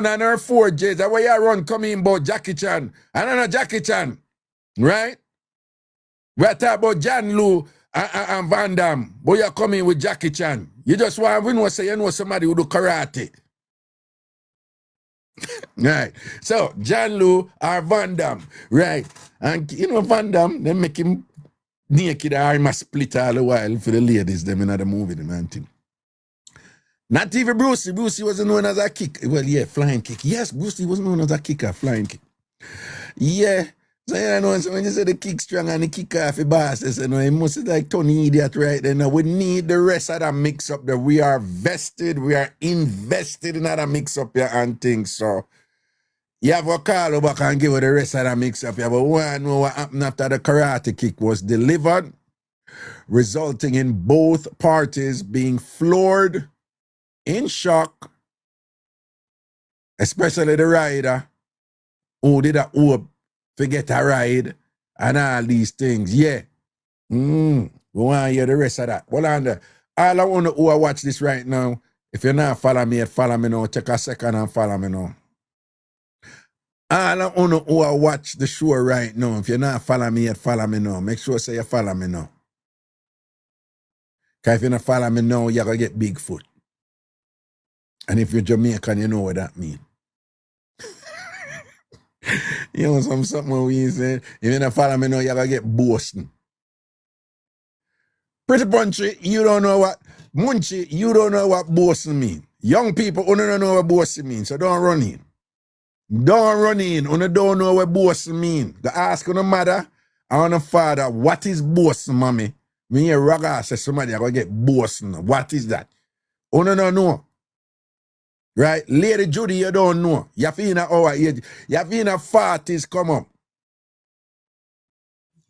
and her 4 J's. That's why you run coming about Jackie Chan. I don't know Jackie Chan. Right? We're talking about John Lou and Van Damme. But you're coming with Jackie Chan. You just want to know, say you know somebody who do karate. Right. So, John Lou or Van Damme. Right. And you know Van Damme, they make him naked or him a split all the while for the ladies, them in the movie, the man thing. Not even Brucey. Brucey wasn't known as a kick. Well, yeah, flying kick. Yes, Brucey was known as a kicker, flying kick. Yeah. So you know, so when you say the kick strong and the kick off the bosses, you know, it must be like Tony Idiot right there. Now we need the rest of that mix up that we are vested, we are invested in that mix up here and things. So you have a call back and give her the rest of that mix up here. But we want to know what happened after the karate kick was delivered, resulting in both parties being floored, in shock, especially the rider who did a hope forget a ride and all these things. Yeah. We want to hear the rest of that. Well, all I want to who I watch this right now, if you're not follow me yet, follow me now. Take a second and follow me now. All I want to who I watch the show right now, if you're not follow me yet, follow me now. Make sure say you follow me now. Because if you not follow me now, you're going to get Bigfoot. And if you're Jamaican, you know what that means. You know something we say, if you not follow me now, you're going to get Boston. Pretty Punchy, you don't know what, Munchie, you don't know what Boston mean. Young people, you don't know what Boston mean, so don't run in. Don't run in, you don't know what Boston mean. Go ask your mother and your father, what is Boston, mommy? When you Raga say somebody, I'm going to get Boston. What is that? You don't know. Right? Lady Judy, you don't know. You have in our age. You have in 40s, come on.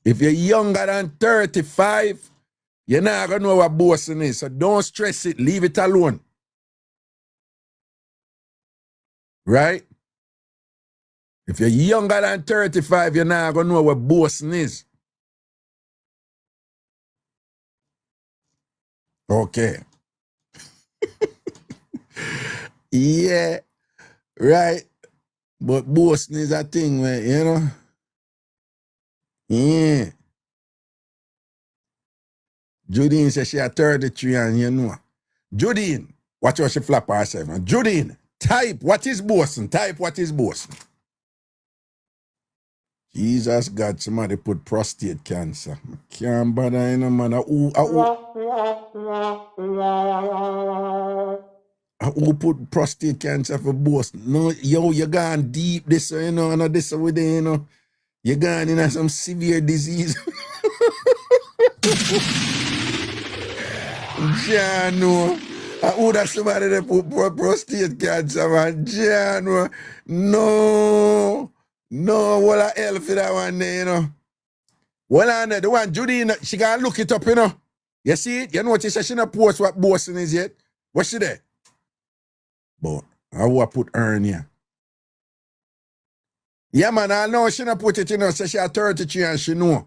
If you're younger than 35, you're not going to know what Boston is. So don't stress it. Leave it alone. Right? If you're younger than 35, you're not going to know what Boston is. Okay. Yeah. Right. But Boston is a thing where, you know. Yeah. Judine says she had 33 and you know. Judine, watch how she flap herself. Judine, type what is Boston? Type what is Boston. Jesus God, somebody put prostate cancer. Can't bother, you know, man. Who put prostate cancer for Boston? No, yo, you're gone deep this, you know, and this with it, you know. You're gone in some severe disease. Jano. Who that somebody that put prostate cancer, man? Jano. No. No, what a hell for that one there, you know. Well, the one Judy, she can look it up, you know. You see it? You notice she not post what Boston is yet. What's she there? But I will put her in here. Yeah, man, I know she not put it, you know, so she had 33 and she know.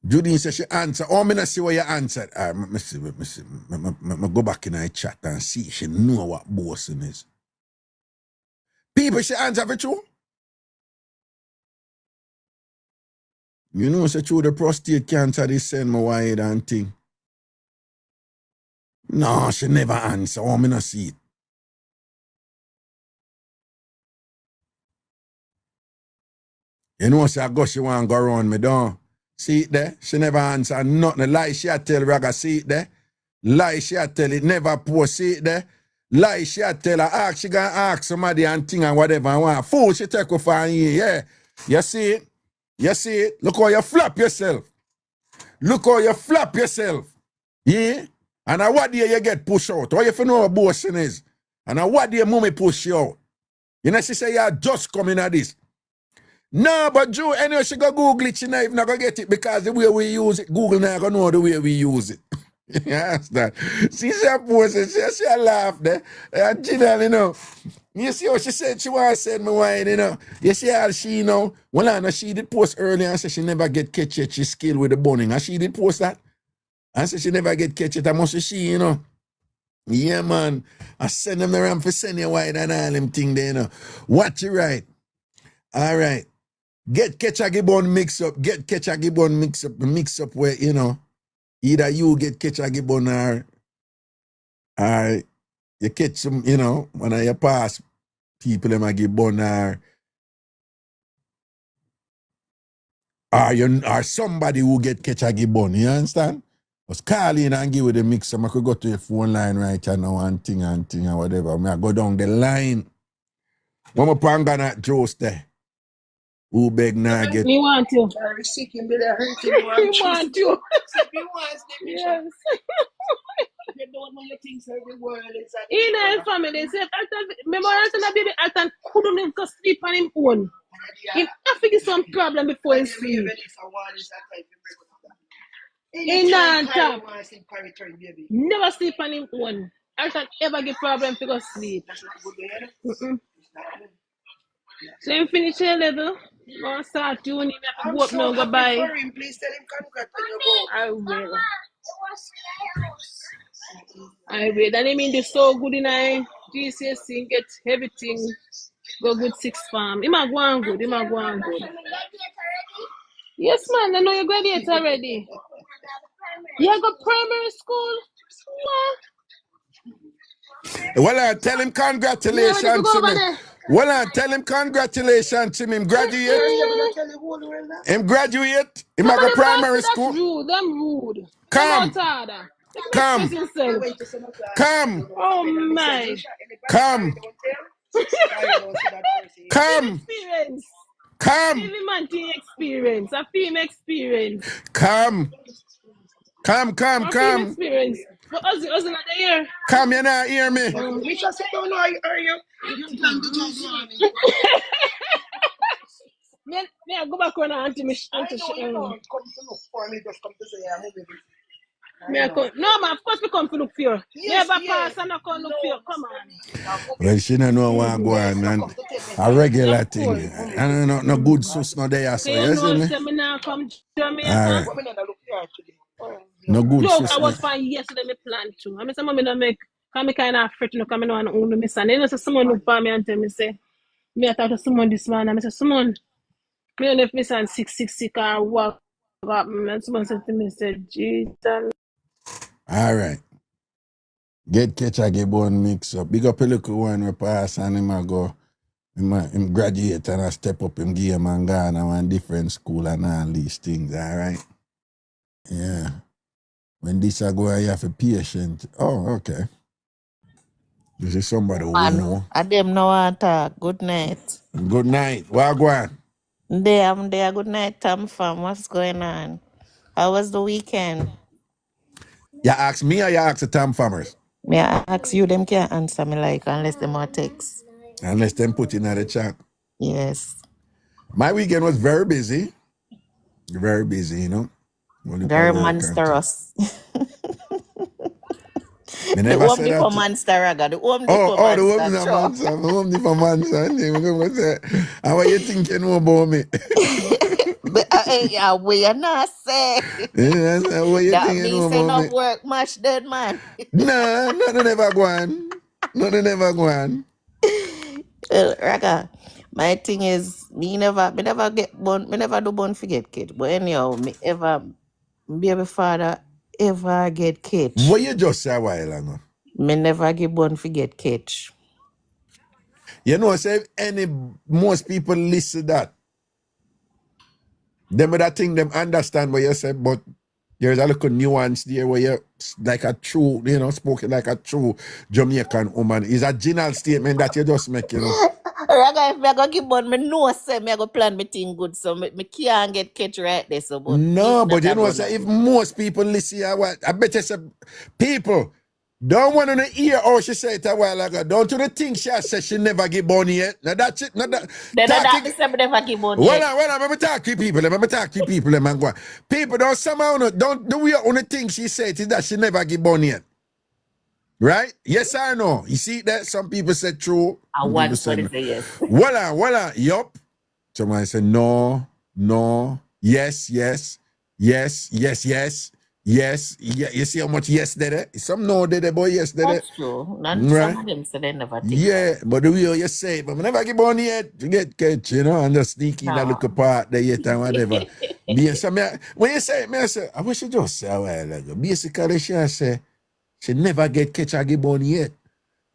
Judy says she answer. Oh, me not see what you answered. All right, me see. Me go back in her chat and see if she know what Boston is. People, she answer for true. You know, say through the prostate cancer, they send me wide and thing. No, she never answer. Oh, me not see it. You know, say I go, she want to go around me, don't. See it there? She never answer nothing. Lie she a tell Raga, see it there? Lie she a tell it, never post, see it there? Lie she a tell her, she gonna ask somebody and thing and whatever and want. Fool she take off on you, yeah. You see it? You see it? Look how you flap yourself. Look how you flap yourself. Yeah? And what day you get pushed out? Or if you know what Boston is? And what day mommy push you out? You know, she say you're just coming at this. No, but Joe, anyway, she go Google it, she not even gonna get it because the way we use it, Google not gonna know the way we use it. You understand? See, she posted, she laugh there. And Gina, you know, you see what she said, she want to send me wine, you know. You see how she, you know, well, I know she did post earlier and said she never get catch it, she skill with the bunning. And she did post that. And said she never get catch it, I must she, you know. Yeah, man. I send them around for send you wine and all them thing there, you know. What you right? All right. Get catch a gibbon mix up. Get catch a gibbon mix up where, you know, either you get catch a gibbon or you catch some, you know, when you pass people them a gibbon or somebody who get catch a gibbon, you understand? Just call in and give you the mix up. I could go to your phone line right now and thing or whatever. I go down the line. Mama Pangana Joe there. Who beg now get Me want you. Very sick in the hurt He want you. He wants the Yes. You don't know your things of the world is at In his family, say, remember I baby Alton couldn't even sleep on his own. He have to get some problem before he sleep. In that never sleep on his own. Alton ever get problem to go sleep. So him finish a level, go start tuning, have to go up now, go buy. Please tell him congrats on your goal. I will. And I mean do so good in I GCSE, get everything, go good 6 farm. Him a go on good, him a go on good. Yes man, I know you graduate already. You go primary school? What? Well, I tell him congratulations Yeah, to over me. there. Well, I tell him congratulations to him. Graduate. Him graduate. Him How go many primary bastard school. That's rude, them rude. Come. Them out harder. Come. Express himself. Come. Oh my. Come. Come. Experience. Come. Every man thing experience. A female experience. Come. Come. A female experience. But us not the ear. Come, you not hear me. We just don't know how you Me I go back on auntie me auntie come to look for me, just come to say I'm moving. me I come. No man, of course we come to look for you. Yes, Never yes. pass and not come look for you. Come on. Well, she don't know what go on and a regular thing. And no good sus no there, so So you you see know me? say me now come Jamaica. Alright. Come in and look here today. No good No, sus I no. was fine yesterday me plan to. I mean some me not make come me kind of afraid to come no and own me son. You know say someone look for me and tell me say me I talk to someone this morning. I say someone me don't know if me son sick or what and someone said to me say Jesus. Alright. Get catch a get bone mix up. Big up a little one we pass and him a go. Him graduate and I step up him game and go on one different school and all these things, alright? Yeah. When this a go, you have a patient. Oh, okay. This is somebody who know. I them no want talk. Good night. Good night. Wagwan. I'm there. Good night, TamFam. What's going on? How was the weekend? You ask me or you ask the TamFammers? May I ask you, them can't answer me like unless them are text. Unless them put in the chat. Yes. My weekend was very busy. Very busy, you know. Only Very for work and monstrous. Me The never home said for that. Monster Raga. The home Oh, the for woman Monster. a man, son. The woman for man, son. You know what I'm saying? And what you think you know about me? But yeah, we are not say. Yeah, what you That think you means know say about no me? work much dead man. Nah, nothing never go on. Nothing never go on. Raga, my thing is me never get born, me never do born forget kid. But anyhow, me ever baby father ever get catch. What you just say a while ago? Me never get born forget catch. You know, say most people listen that. Them that thing them understand what you say, but there's a little nuance there where you like a true, you know, spoken like a true Jamaican woman. It's a general statement that you just make, you know. Raga, if me go give born, me know say me go plan me thing good, so me can't get catch right there. So, but No, it's but you not know, gonna say if happen. most people listen, I bet you say people don't want to hear how she said it a while ago. Don't you think she said she never get born yet? Now that's it. Now that, Then that talking, me say me never give born well, yet. let me talk to people. Let me talk to people. Let me go. People don't somehow don't the way only thing she said is that she never get born yet. Right? Yes or no? You see that? Some people say true. I Some want people say to no. say yes. Voila, yup. Somebody say no, yes, Yes, yeah, you see how much yes did it? Some no did it, but yes did it. That's true. And Right? some of them say they never think Yeah, but the way you say it, but whenever I get born yet, you get catch, you know, and just sneak in a no. little part there yet and whatever. When you say it, I say, I wish you just say a while ago. Basically, she say, she never get catch or get born yet.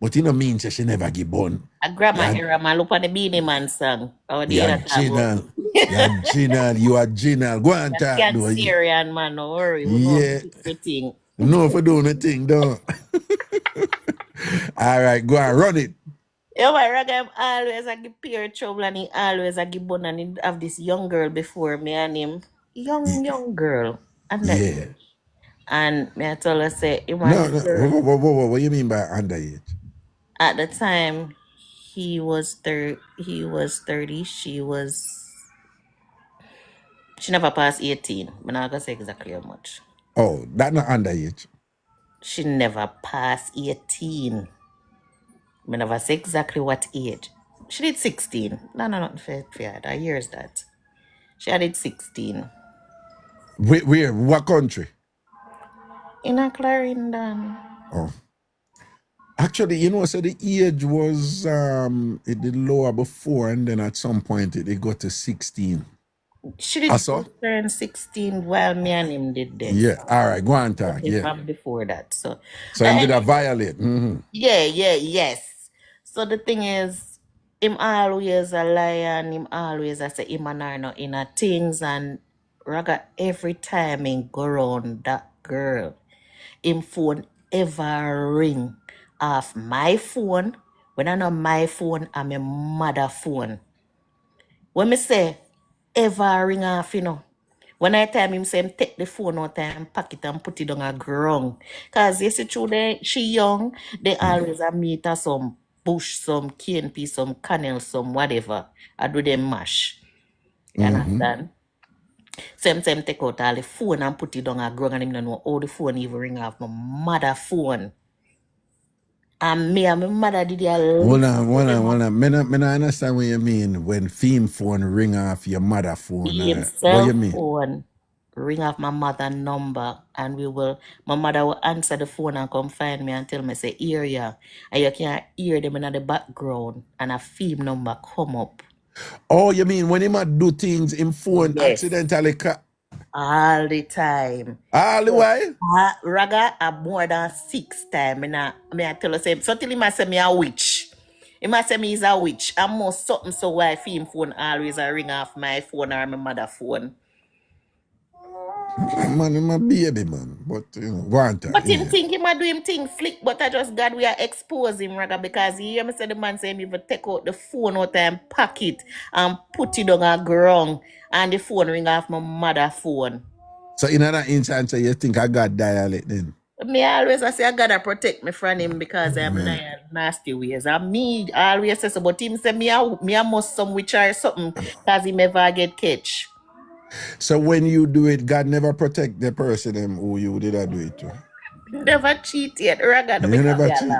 But it no mean say she never get born. A grandma Yeah. era man look on the Beanie Man song. Or the You're other time. Ginal. You're Ginal. You are Ginal. Go and talk. Cancerian man, no worry. We Yeah. know the thing. No, for doing the thing, though. All right, go and run it. Yeah, my Raga always a give peer trouble and he always a give bun and he have this young girl before me and him. Young girl. And that Yeah. and me I tell her say him No, and no. the girl, What do you mean by underage? at the time he was 30, she never passed 18. I'm not gonna say exactly how much. Oh, that not underage. She never passed 18. I never say exactly what age. She did 16. No, not fair. That year's that. She had it 16. Where? What country? In a Clarendon. Oh. Actually, you know, so the age was it did lower before, and then at some point it got to 16. She did turn 16 while me and him did this. Yeah, all right, go on talk. Yeah. From before that. So he did a violate. Mm-hmm. Yes. So the thing is, him always a liar and him always I say him and her not in a things and Raga every time he go around that girl, him phone ever ring off my phone. When I know my phone, I'm a mother phone. When me say ever ring off, you know. When I tell him say him take the phone out and pack it and put it on a ground. Cause you see through there, she young, they always a meet her some bush, some KNP, some kernel, some whatever. I do them mash. You understand? Same time take out all the phone and put it on a ground and him don't know how the phone even ring off my mother phone. And me and my mother did a Hold on. Me not understand what you mean when theme phone ring off your mother phone. What you mean? Phone ring off my mother number and my mother will answer the phone and come find me and tell me say hear ya. And you can hear them in the background and a theme number come up. Oh, you mean when he might do things in phone accidentally? All the time. All the while? Raga a more than 6 times. I tell you, so till he might say me a witch. He might say me is a witch. I'm more something so why film phone always a ring off my phone or my mother phone. Man, I'm a baby, man. But, you know, go on. But him think he might do him thing flick, but I just God we are expose him, Raga, because you hear me say the man say him even take out the phone out and pack it and put it on a ground and the phone ring off my mother phone. So in that instance, you think I got dialect then? Me always I say I gotta protect me from him because I'm nasty ways. And me always say so, but him say me I must some witch or something because he never get catch. So when you do it, God never protect the person who you did do it to? Never cheat yet. Raga, you never cheat.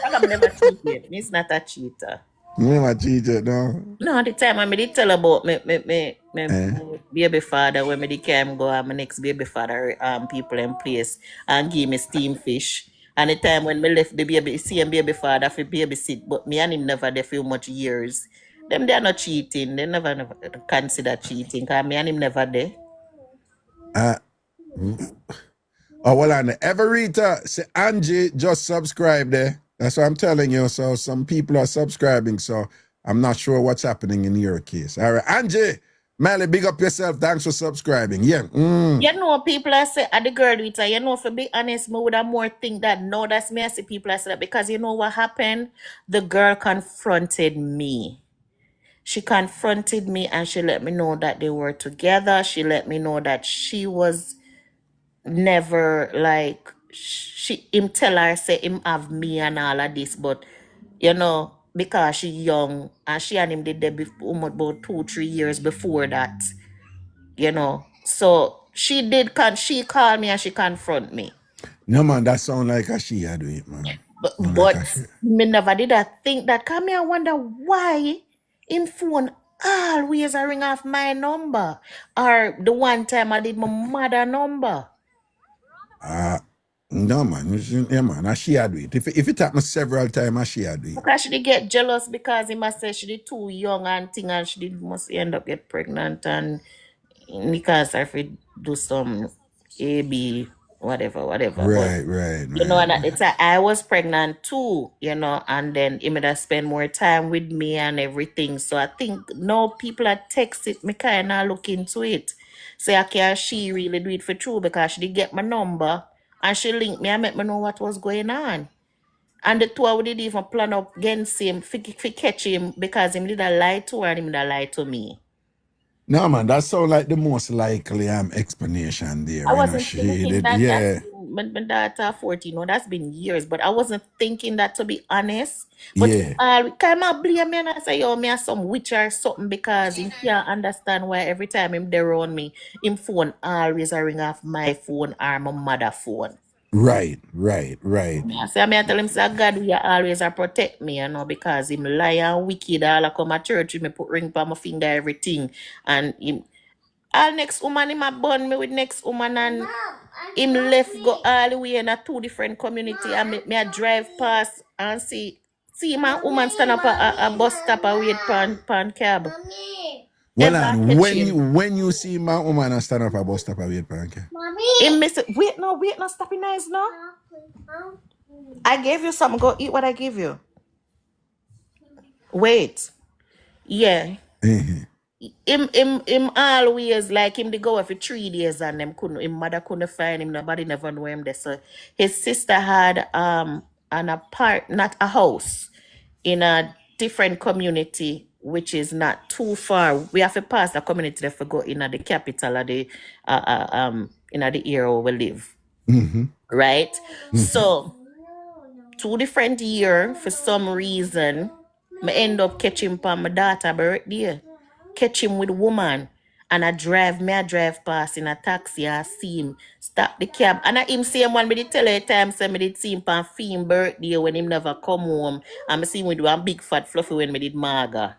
Raga never cheat yet. Me's not a cheater. You never cheated, no? No, the time I did tell about me baby father when me did came go and my next baby father people in place and give me steam fish. And the time when me left the same baby father for babysit, but me and him never there for much years. Them they are not cheating. They never consider cheating because me and him never there. Oh, well, and Everita, say Angie just subscribed there. That's what I'm telling you. So some people are subscribing. So I'm not sure what's happening in your case. All right, Angie, Melly, big up yourself. Thanks for subscribing. Yeah. You know, people are say, the girl with her, you know, for be honest, me would have more think that no, that's me. I see people are say that because you know what happened? The girl confronted me. She confronted me and she let me know that they were together. She let me know that she was never like him tell her say him have me and all of this, but you know, because she young and she and him did there almost about 2-3 years before that, you know. So she called me and she confront me. No man, that sound like a she do it, man. But me never did I think that. Come here, I wonder why in phone always I ring off my number. Or the one time I did my mother number. No, man. Yeah, man. I she do it. If it happened several times, I she do it. Because she did get jealous because he must say she did too young and thing and she did must end up get pregnant and because if we do some AB, whatever. But Right. and at the time I was pregnant too, and then he made us spend more time with me and everything. So I think now people are texting me kind of look into it. Say, can she really do it for true? Because she did get my number and she linked me and make me know what was going on. And the two we did even plan up against him for catch him because him did a lie to her and him did a lie to me. No, man, that sounds like the most likely explanation there. I wasn't She thinking did, that yeah. that's been, my daughter 14, that's been years, but I wasn't thinking that, to be honest. But can I blame me and I say, yo, me are some witch or something because he can't understand why every time him there around me, him phone always a ring off my phone or my mother phone. Right. So I tell him, say, God, we always protect me, because him lie and wicked. All I come to church, me put ring on my finger, everything. And him, all next woman, him a bun me with next woman, and him left go all the way in a two different community. And me a drive past and see my woman stand up a bus stop and wait pan cab. Well, and when you see my woman stand up a bus stop and wait pan cab. Him miss it. Wait, no, stop it nice, no. I gave you something. Go eat what I give you. Wait. Yeah. Him always like him to go for 3 days and him mother couldn't find him. Nobody never knew him there. So his sister had not a house in a different community, which is not too far. We have to pass the community to go in the capital of the in the area where we live. Right? So 2 different years, for some reason, I end up catching him my daughter's birthday. Catch him with woman. And I drive past in a taxi. I see him stop the cab. And I him same one me did tell her time say me did see him on Finn birthday when him never come home. And I see him with one big fat fluffy when me did maga.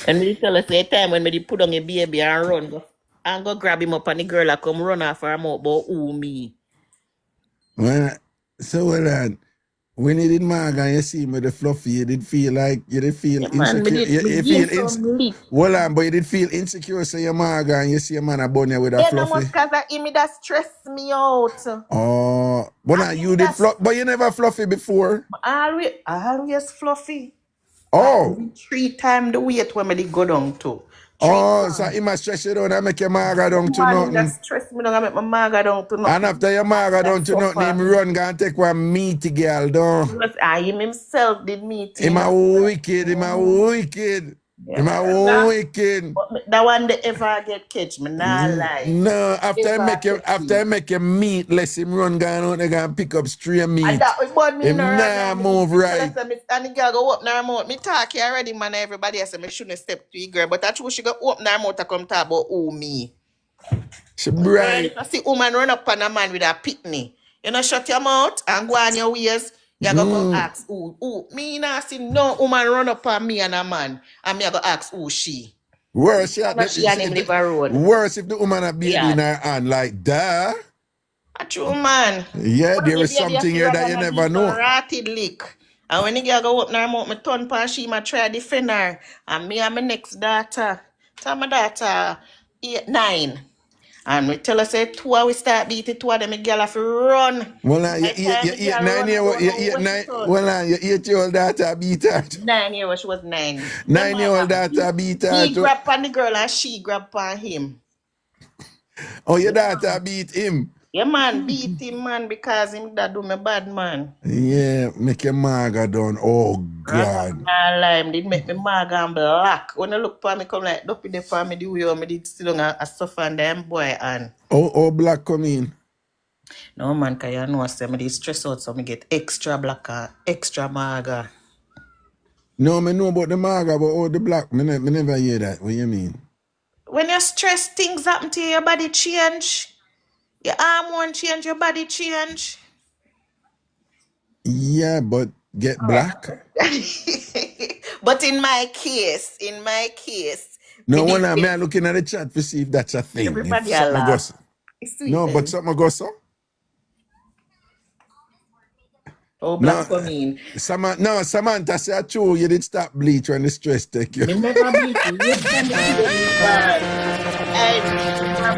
And me did tell her say time when me did put on a baby and run and go grab him up and the girl I come run off her mouth about who me. Well, when you did maga and you see me the fluffy, you did feel insecure. But you did feel insecure, say your maga and you see a man a bun you with a fluffy. Because that stress me out. Oh, but you did fluffy, but you never fluffy before. Always fluffy. Oh. 3 times the weight when I did go down to. So he must stress you down and make your maga down to nothing. That stress me down and make my maga down to nothing. And after your maga down to nothing, him run and take one meaty girl down. Him himself did meaty. Him a wicked. That one they ever get catch me, nah lie. No, after I make your meat, let him run down and go pick up stray meat. And that was about me. Him nah move right. And the girl go open her mouth. Me talk here already, man. Everybody else say me shouldn't step to the girl, but I true she go open her mouth to come talk about who me. She bright. If I see woman run up on a man with a pitney, shut your mouth and go on your ways. You go ask who. Me not see no woman run up on me and a man. And me go ask who she. Worse, she and him live a road. Worse if the woman a beat in her hand like that. A true man. Yeah, there is something here that you never know. Ratted lick. And when the girl go open her mouth, me turn past she ma try defend her. And me and my next daughter. Tell my daughter 8, 9. And we tell her say 2 we start beating 2 of them, the girl have to run. Well, you 8-year-old daughter beat her. 9-year-old, she was 9. 9-year-old daughter beat her. He grab on the girl and she grab on him. Oh, your daughter beat him? Yeah, man, beat him, man, because him that do me bad, man. Yeah, make your maga down. Oh, God. Him did make me maga and black. When I look for me, come like, Duppy there for me, the way I did still on a suffer and them boy, and... Oh, black come in? No, man, because you know, I say, I did stress out, so I get extra black and extra maga. No, I know about the maga, but the black, I never hear that. What you mean? When you stress, things happen to you, your body change. Your arm won't change, your body change. Yeah, but get black. But in my case. No, when I'm looking at the chat to see if that's a thing. Everybody laugh. No, but something goes so. Oh, No, black come in. Samantha said true. You did stop bleach when the stress take you. Me never bleach. Yes, I'm bad. I never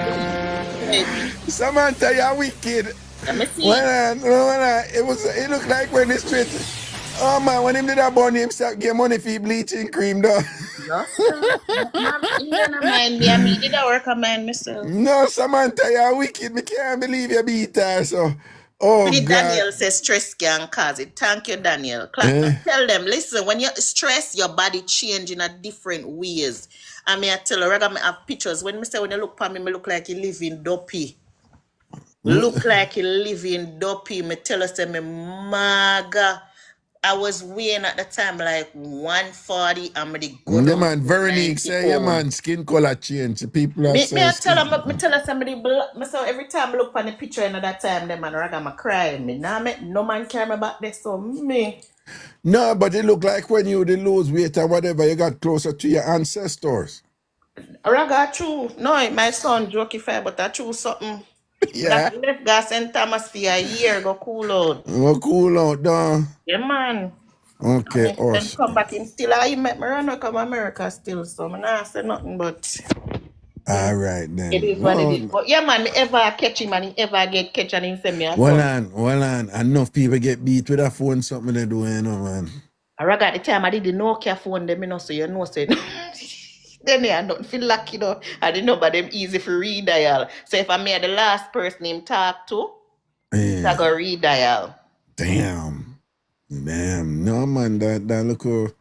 bleach. Samantha, you're wicked. Let me see. It looked like when the stress. Oh man, when him did that bunny, him start get money for bleaching cream though. No, sir. You don't mind me. I mean, did I work on mine myself? No, Samantha, you're wicked. Me can't believe you beat her. So, oh See, God. Daniel says stress can cause it. Thank you, Daniel. Eh? Tell them, listen, when you're stressed, your body change in a different ways. I mean, I tell you, I have pictures. When you look at me look like you live in Duppy. Look like you live in Duppy. Me tell us, me maga. I was weighing at the time like 140. I'm going to go Yeah, down man, to Veronique 90 say, yeah, man, pounds. skin color change. People are Me saying tell them, me tell somebody, so every time I look on the picture in that time, them man I'm crying. Me nah, no man care me about this, so me. No, but it look like when you did lose weight or whatever, you got closer to your ancestors. Raga true. No, my son jokey but I true something. Yeah. That left gas St. Thomas for a year, go cool out. Oh, cool out, done. Yeah, man. Okay, And then us. come back, him still, I met me run come America still, so I nah say nothing, but All right, then. it is what it is. But yeah, man, me ever catch him and he ever get catch and him send me a son. Well on. Enough people get beat with a phone, something they do, you know, man. I rag at the time I did the Nokia phone them, you know, so you know, say then I don't feel lucky, you know. I didn't know about them easy for redial. So if I made the last person him talk to, I go redial. Damn. No, man, that look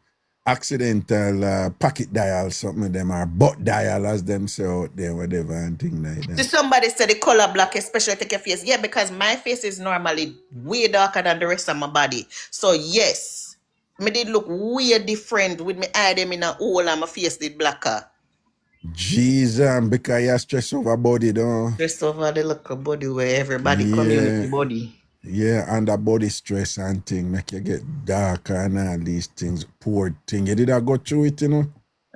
accidental pocket dial, something of them, or butt dial, as them say out there, whatever, and thing like that. So somebody said the color black, especially take your face. Yeah, because my face is normally way darker than the rest of my body. So yes, me did look way different with me eye them in a hole and my face did blacker. Jesus, because you're stressed over body, don't. Just over the little body where everybody community body. Yeah, and the body stress and thing make you get darker and all these things, poor thing. You did I go through it, you know?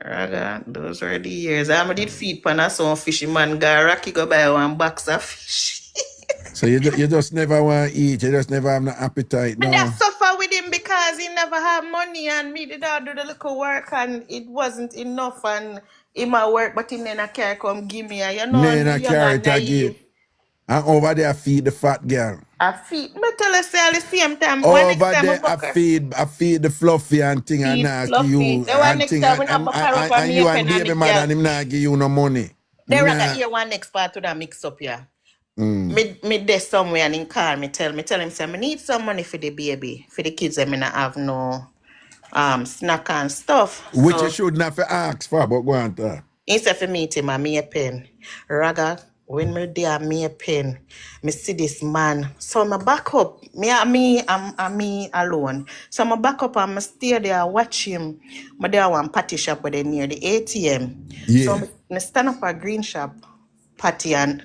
Raga, those were the years. I did feed pan some fishy man go Rocky go buy one box of fish. So you just never want to eat, you just never have no appetite, no? And I suffer with him because he never had money and me did all do the little work and it wasn't enough and he might work but he never care come give me and you know Never carry it again. And over there feed the fat girl. I feed me tell us at the same time. Over there I feed the fluffy and thing and ask you and thing and you and baby man and him not give you no money. They rather hear one next part to that mix up here. Me there somewhere and in car me tell him say I need some money for the baby, for the kids I not have no snack and stuff. Which you should not for ask for, but go on to. Instead for meet him, I me a pen. Raga, when me there, me a pen. Me see this man. So I back up. I'm me alone. So I back up and I stay there watch him. I there one patty shop where they near the ATM. Yeah. So I stand up a green shop patty and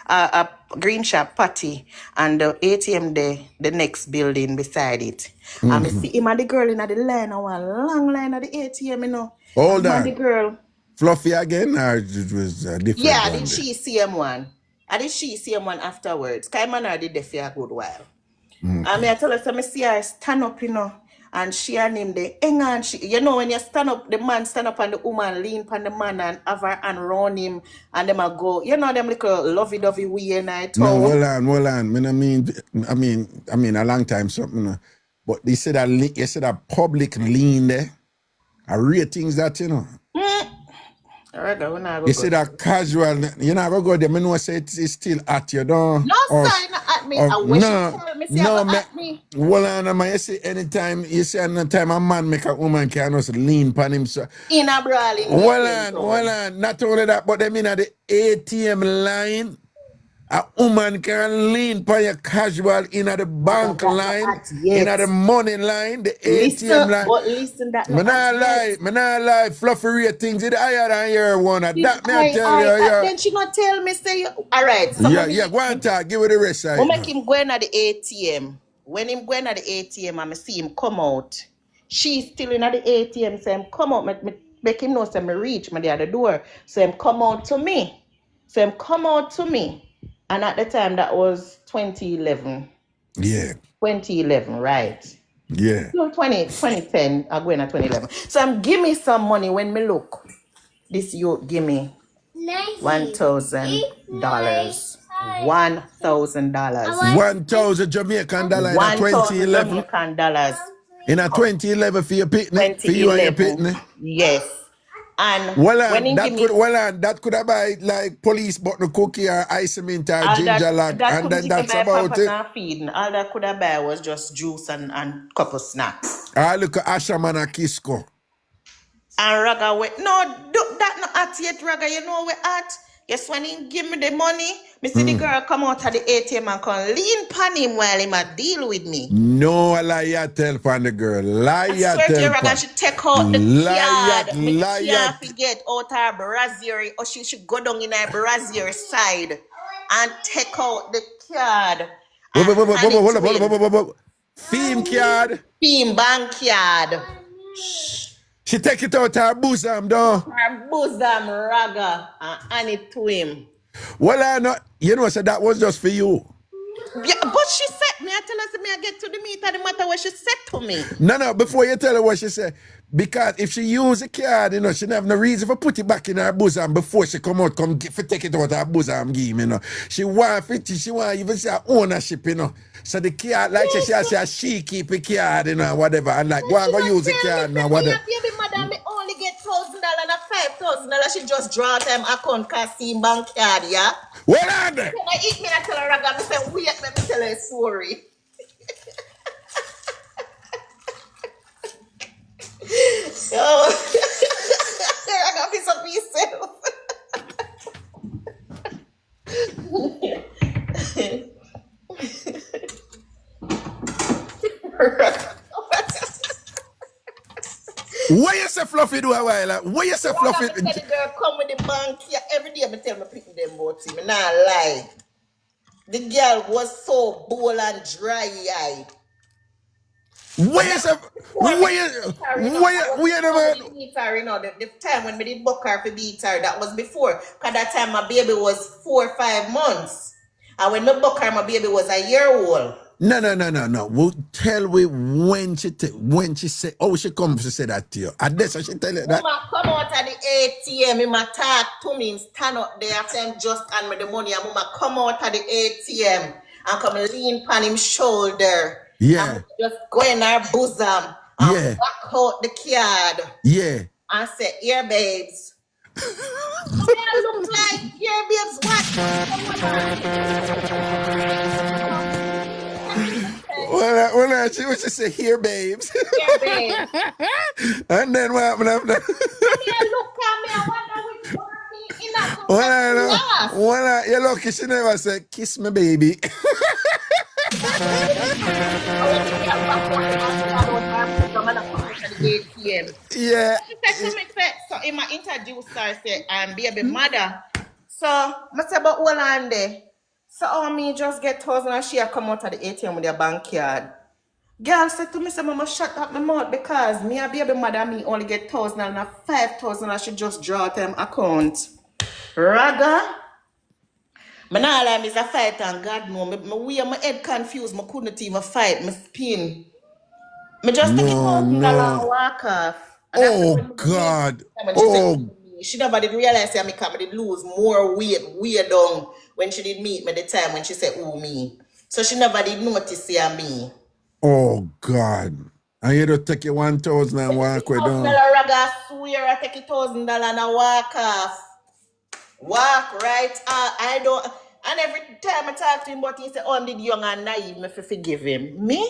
a green shop patty and the ATM there, the next building beside it. And I see him and the girl in the line, a long line at the ATM, you know. Hold on. The girl. Fluffy again, or it was a different Yeah, one? did she see him one? I did she see him one afterwards. Kaiman I did there for a good while. I mean, I tell her, so I see her stand up, you know, and she and him there. And she, you know, when you stand up, the man stand up and the woman lean upon the man and have her hand round him and them a go, you know, them little lovey-dovey way and I told. No, hold on. I mean, a long time something. But you said that public lean there. I rate things that, you know. You see that casual, you know, I go there, I know say it's still at you, don't? No, sign at me. I wish you tell me, say at me. Well, you see, anytime a man make a woman can just lean upon him. So. In a brawling. Well, not only that, but I mean at the ATM line, a woman can lean upon your casual in at the bank line, in at the money line, the ATM line. But listen that. Me not lie, fluffy ratings is higher than your one. That me I tell you. Then she not tell me, say, all right. Yeah, go on talk, give it the rest of it. Make him go in at the ATM. When him going at the ATM, I see him come out. She's still in at the ATM, so him come out, make him know, so me reach me there at the door. So him come out to me. And at the time, that was 2011. Yeah. 2011, right? Yeah. No, 2010, I'm going at 2011. So give me some money when me look. This youth give me $1,000. $1,000. 1,000 Jamaican dollar in a 1,000 2011. Jamaican dollars. In a 2011 for your picnic, for you and your 2011. picnic. Yes. And Well, when he give me that could have buy like police button cookie or ice mint or all ginger lock, that and couldn't then even that's buy about pampers it. and feeding. All that could have buy was just juice and couple snacks. I look at Ashaman and Kisco. And Raga went, no, that not at yet, Raga. You know where at? Yes, when he give me the money, me see the girl come out of the ATM and come lean pan him while he a deal with me. No, lie tell pan the girl. Lie I swear to you, Raga, she take out the card. Me can't forget out her brazier, or she should go down in her brazier side and take out the card. Theme card. Theme bank card. She take it out her bosom, though. Her bosom, Raga, and hand it to him. Well, I know, you know, so that was just for you. Yeah, but she said, me I tell her, me I get to the meter, the matter what she said to me. No, before you tell her what she said, because if she use the card, you know, she have no reason for put it back in her bosom before she come out, take it out her bosom, give me, you know. She want even say ownership, you know. So the card, like she keep the card, you know, whatever, and like, go and go use the card, now, whatever. Baby madam, me only get $1,000 and $5,000. She just draw them account casting bank card, yeah? Well, on there. When I eat me, I tell her, Raga, me say, wait, let me tell her a story. So, Raga, piece of yourself. What you say Fluffy do a while? What you say Fluffy? The girl come with the bank here every day. Me tell me picking them about him. Me not lie. The girl was so bold and dry-eyed. What you say? The time when me did book her for beat her, that was before. Cause that time my baby was 4 or 5 months. And when me book her, my baby was a year old. No. Well, tell me when she said, oh, she come to say that to you. And that's what she tell you that. Mama come out of the ATM, Mama talk to me, stand up there after him just hand me the money, and Mama come out of the ATM and come lean on him shoulder. Yeah. And just go in her bosom and back out the card. Yeah. And say, here, babes. I look like, here, babes, what? Well, she was just say, here, babes. Here, babes. And then what happened after? Look at me, I wonder which one me in that. Well, you're lucky she never said, kiss me, baby. Yeah. So in my introduce her, say, I'm baby mother. So I say, but hold on there. So me just get 1,000 and she come out of the ATM with their bank card. Girl said to me, say, Mama, shut up my mouth because me a baby mother, me only get 1,000 and 5,000 I should just draw them account. Raga. I not lie, I'm a fighter and God know. Me my head confused, I couldn't even fight, me spin. I just take $1,000 and walk off. And oh, God. She never did realize that I did lose more weight down when she did meet me the time when she said, oh, me. So she never did notice me. Oh, God. And you don't take your 1,000 and walk away down. I swear I take $1,000 and I walk off. Walk right out. I don't. And every time I talk to him, but he say, oh, I'm the young and naive, me forgive him. Me?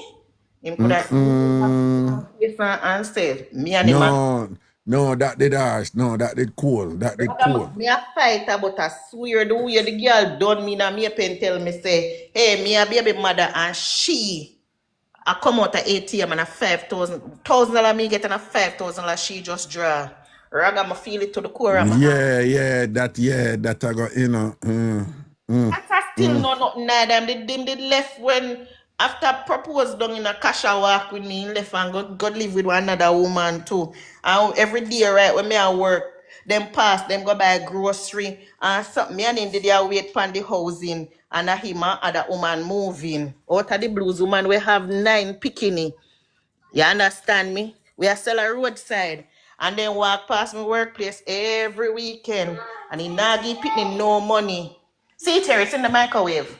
Him could have and said, me and him. No, that did harsh. No, that did cool. That did cool. Me a fight but I swear the way the girl done me and me pen tell me say, hey, me a baby mother and she I come out of ATM and a $5,000 me get and a $5,000 she just draw. Raga me feel it to the core of my heart. That I got, you know. I still know nothing of them. They did left when after propose down in a casha walk with me, left and go live with another woman too. And every day, right, when me at work, them pass, them go buy grocery and something. Me and him did there wait for the housing and him and other woman moving. Out of the blues woman we have 9 bikini. You understand me? We are still a roadside. And then walk past my workplace every weekend. And he not give Pitney no money. See it here, it's in the microwave.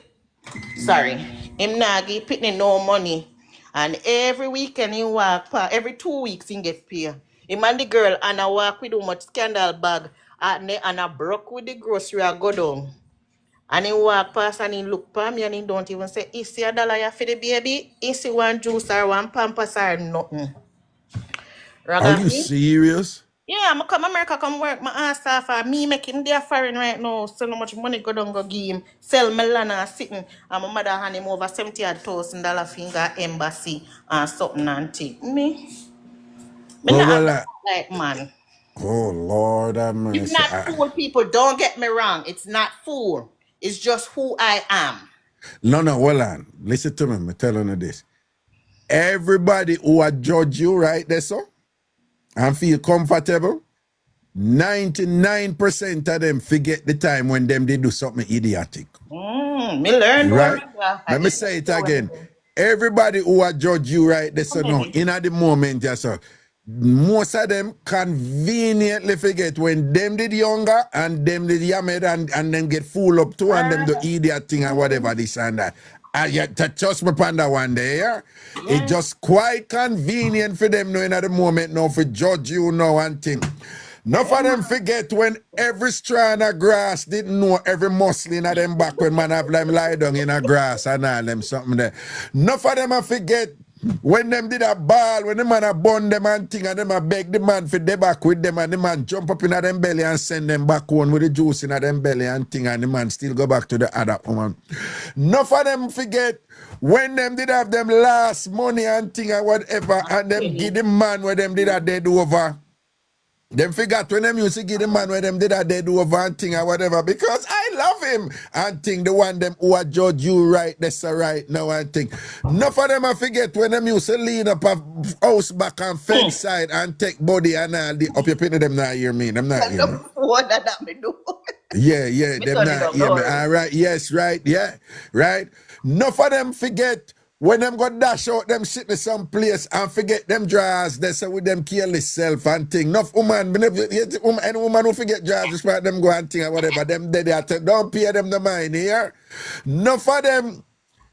Sorry. Him not give Pitney no money. And every weekend he walk past, every 2 weeks he get paid. Him and the girl and I walk with too much scandal bag. And I broke with the grocery I go down. And he walk past and he look for me and he don't even say, is see $1 for the baby? Is see one juice or one pampers or nothing? Are you Ragashanti? serious? Yeah, I'm come America come work my ass off for me make him there foreign right now. So no much money go down go give him. Sell Melana sitting and my mother hand him over $70,000 finger embassy and something and thing. Me Well, not well, have that like man. oh Lord have It's mercy. not fool people, don't get me wrong. It's not fool. It's just who I am. No, hold on. Listen to me. I'm telling you this. Everybody who are judge you right there, so, and feel comfortable, 99% of them forget the time when them they do something idiotic. Me learn Right? one. Let me say it again. Everybody who are judge you right there, so no, in at the moment, yes, sir. Most of them conveniently forget when them did younger and them did yamed and then get full up too and them do idiot thing and whatever this and that. And yet to trust me upon that one day, yeah? It's just quite convenient for them knowing at the moment now for judge you now and thing. Enough of them forget when every strand of grass didn't know every muscle in them back when man have them lie down in a grass and all them something there. Enough of them I forget when them did a ball, when the man a bun them and thing and them a beg the man for the back with them and the man jump up in a them belly and send them back home with the juice in a them belly and thing and the man still go back to the other woman. Enough of them forget when them did have them last money and thing and whatever and them give the man where them did a dead over. Them forgot when them used to give the man where them did a dead over and thing or whatever because I love him and think the one them who are judge you right, that's right now and think. Enough of them I forget when them used to lean up a house back and fence side and take body and all the up your penny them not hear me. Them not hear me. What that me do? Yeah, Me them turn it not up, hear don't me. worry. All right, yes, right, yeah, right. Enough of them forget when them go dash out them shit to some place and forget them drawers, they say with them careless self and thing. Enough woman, any woman who forget drawers, just let them go and thing or whatever, them dead at don't pay them the mind here. Enough of them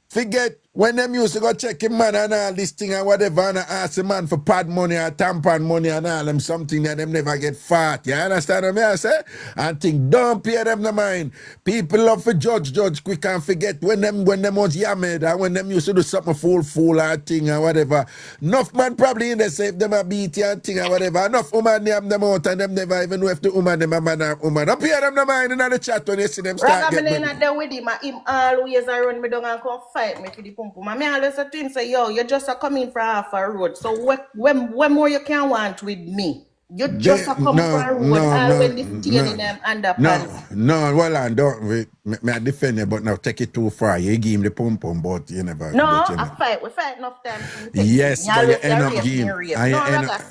forget when them used to go check him man and all this thing and whatever and ask the man for pad money or tampon money and all them something that them never get fat. You understand what I say? And think don't pay them the mind. People love for judge quick and forget when them was yamed and when them used to do something fool or thing or whatever. Enough man probably in the safe them a beat you and thing or whatever. Enough woman name them out and them never even know if the woman them a man or woman. Don't pay them the mind in the chat when you see them start Rather getting me not there with him always a run me down and come fight me for the pum pum. And me always say to him say, yo, you just a come in for half a road. So when more you can want with me? You just a come for a road all when this stain in them underpants. No, well, I don't. Me I defend you, but now take it too far. You give him the pum pum, but you never. No, but you I know. fight. We fight enough time. Yes, but you end up game. No,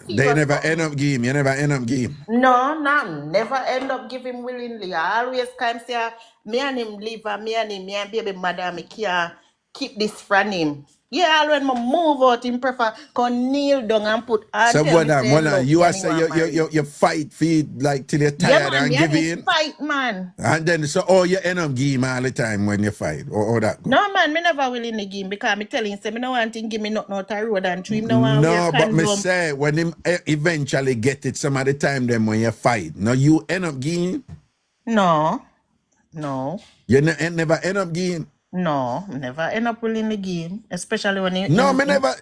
They never end up game. You never end up game. No, never end up giving willingly. I always come say, me and him live and me and baby mother, me can't keep this from him. Yeah, when I move out, him prefer can kneel down and put and So tell what me say, look, you are me say want marry. you fight for it, like till you're Yeah, tired man, and me give and him in. fight, man. And then so you end up game all the time when you fight or that go. No, man, me never will in the game because me telling him, say, me no want him give me nothing out of road and him no want No, wear but me condom. say when him eventually get it some of the time then when you fight. Now you end up game. No. You never end up game. No, never end up winning the game, especially when you. No,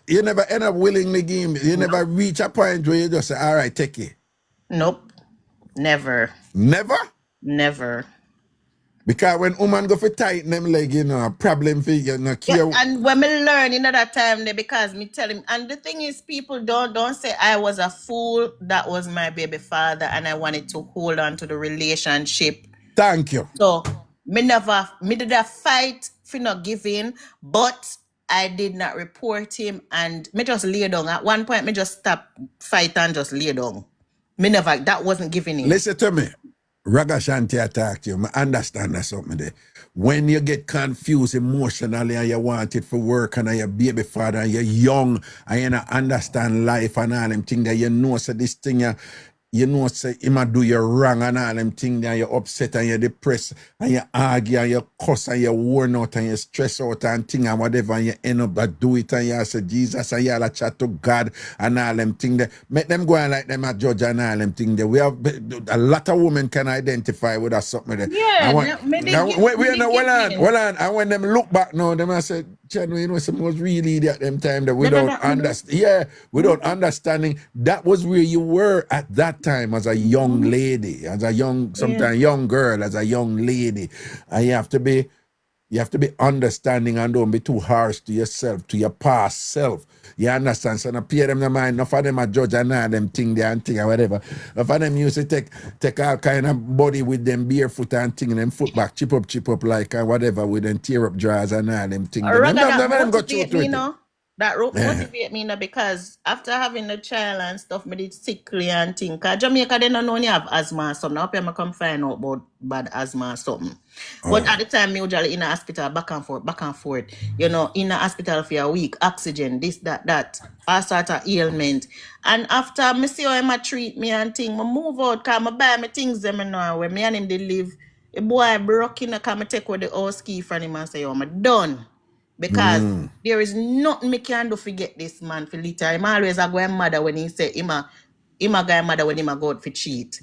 you never end up winning the game. You never reach a point where you just say, all right, take it. Nope, never. Never? Because when woman go for tighten them leg, you know, a problem for you, no care. Yeah, and when me learn in that time, there because me tell him, and the thing is, people don't say I was a fool. That was my baby father, and I wanted to hold on to the relationship. Thank you. So me did a fight for not giving, but I did not report him, and me just lay down. At one point, me just stop fight and just lay down. that wasn't given him. Listen to me. Ragashanti attacked you. I understand that something there. When you get confused emotionally and you want it for work and you're baby father and you're young and you don't understand life and all them things that you know so this thing you know say he might do you wrong and all them things and you're upset and you're depressed and you argue and you cuss and you're worn out and you stress out and thing and whatever and you end up that do it and you say Jesus and you all chat to God and all them things there. Make them go and like them a judge and all them things there. We have a lot of women can identify with us something there. Yeah, Hold on. And when them look back now, them I said, Chad, you know, some was really at them time that we don't understand. Yeah, without understanding that was where you were at that time as a young lady, as a young, sometimes young girl, as a young lady. And you have to be understanding and don't be too harsh to yourself, to your past self. You understand? So not pay them the mind. Enough of them a judge and all them thing there and thing or whatever. Enough of them used to take all kind of body with them barefoot and thing and them foot back, chip up like and whatever with them tear up drawers and all them thing. That motivate me now because after having the child and stuff, me did sickly and thing. Cause Jamaica they don't know you have asthma or something. Now I come find out about bad asthma or something. But at the time, me usually in the hospital back and forth. You know, in the hospital for a week, oxygen, this, that, all sort of ailment. And after me see how him treat me and thing, me move out, cause I buy me things them now where me and him they live. A boy broke in, I take with the house key from him and say, yo, I'm done. Because there is nothing me can do to get this man for later. I'm always a go mother when he say him a guy mother when him a go out for cheat.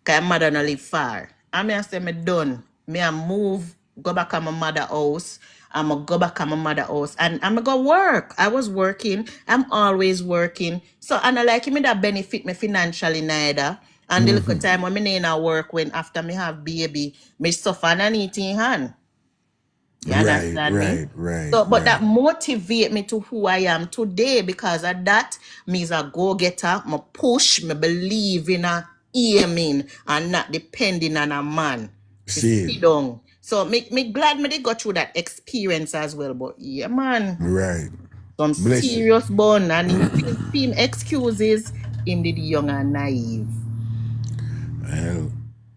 Cause mother no live far. And I say me done. Me a move, go back to my mother house. I'm a go back to my mother house and I'm go work. I was working. I'm always working. So and I like me that benefit me financially neither. And the little time when me in a work when after me have baby, me suffer and eating hand. You understand me? Right. So, but that motivate me to who I am today because of that, me is a go-getter, me push, me believe in a aiming and not depending on a man. Sit down. So, me glad me they go through that experience as well. But yeah, man. Right. Some serious bun and him excuses, him did young and naive. Well,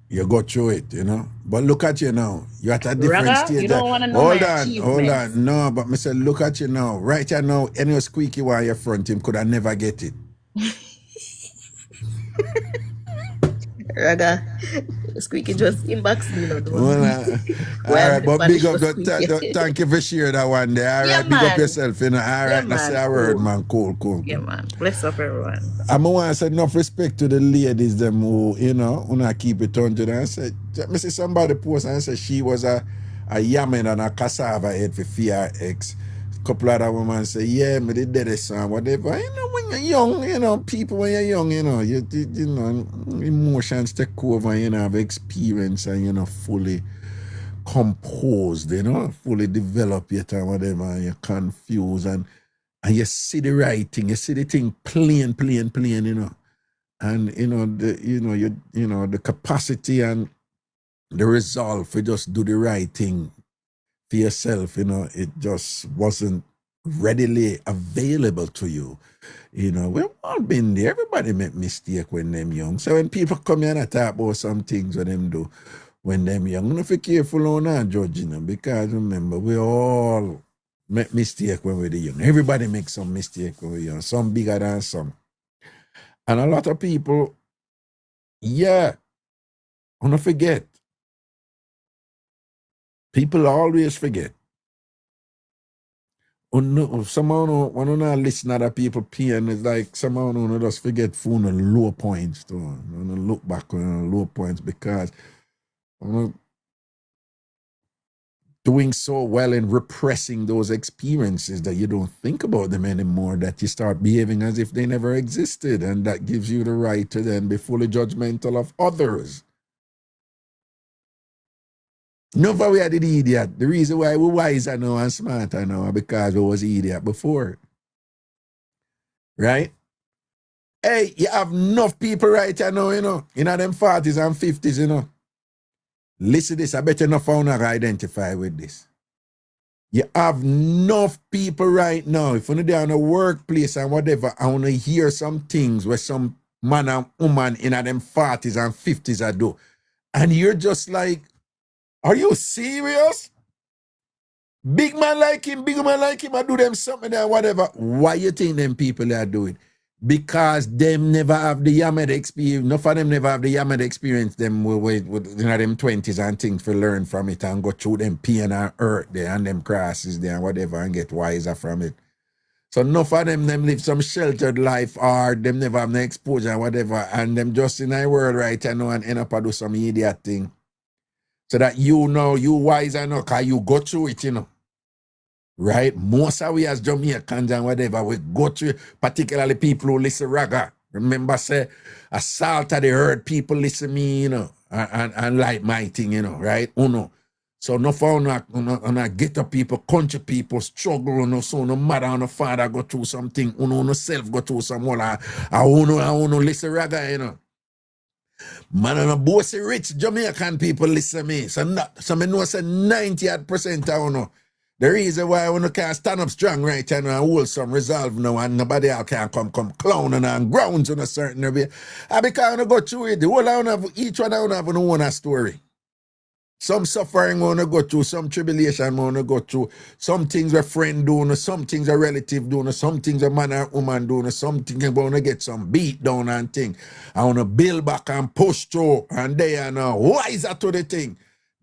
you go through it, you know. But look at you now. You're at a different stage. You don't want to know hold on. No, but me say, look at you now. Right here now, any squeaky one your front him could have never get it. Raga, squeaky just inbox me. All right, but big up. Thank you for sharing that one there. All right, big up yourself, you know. All right, let's say a word, man. Cool. Yeah, man. Bless up everyone. I'm going to say enough respect to the ladies them who, you know, when I keep it 100 and say, me see somebody post and say she was a yamming and a cassava head for FRX. Couple other women say, yeah, me did this and whatever. You know, when you're young, you know, people when you're young, you know, you know, emotions take over, you know, have experience and, you know, fully composed, you know, fully develop yet and whatever, and you're confused and you see the right thing, you see the thing plain, you know. And you know, the capacity and the resolve to just do the right thing for yourself, you know, it just wasn't readily available to you. You know, we've all been there. Everybody make mistake when them young. So when people come here and talk about some things what them do when them young, you know, be careful on not judging them because remember, we all make mistake when we're young. Everybody makes some mistake when we're young, some bigger than some. And a lot of people, don't forget. People always forget. Someone when you not listen to other people pain, it's like someone who just forget for the low points too. You look back on the low points because doing so well in repressing those experiences that you don't think about them anymore, that you start behaving as if they never existed, and that gives you the right to then be fully judgmental of others. Never we are the idiot. The reason why we're wiser now and smarter now is because we was idiot before. Right? Hey, you have enough people right now, you know, in them 40s and 50s, you know. Listen to this, I bet enough of you identify with this. You have enough people right now, if you're there in a workplace and whatever, I want to hear some things where some man and woman in them 40s and 50s I do. And you're just like, are you serious? Big man like him, I do them something and whatever. Why you think them people are doing? Because them never have the Yammed experience. Enough of them never have the Yammed experience them with them 20s and things to learn from it and go through them pain and hurt there and them crosses there and whatever and get wiser from it. So enough of them live some sheltered life or them never have no exposure and whatever and them just in a world right now and end up and do some idiot thing. So that you know, you wise enough because you go through it, you know. Right? Most of we as Jamaicans and whatever, we go through, particularly people who listen Raga. Remember, say, assault of the herd, people listen me, you know, and like my thing, you know, right? Uno. So no for on ghetto people, country people struggle, you know, so no matter how no father go through something, uno self go through some more, uno listen Raga, you know. Man, and a bossy rich Jamaican people listen me. So me know say 90% I know. The reason why I want to can't stand up strong right now and hold some resolve now and nobody else can come clowning and grounds in a certain way. I because I go through it. The whole I have each one I have an own story. Some suffering I want to go through, some tribulation I want to go through, some things a friend doing, some things a relative doing, some things a man or woman doing, some things I want to get some beat down and thing. I want to build back and push through and they are now wiser to the thing.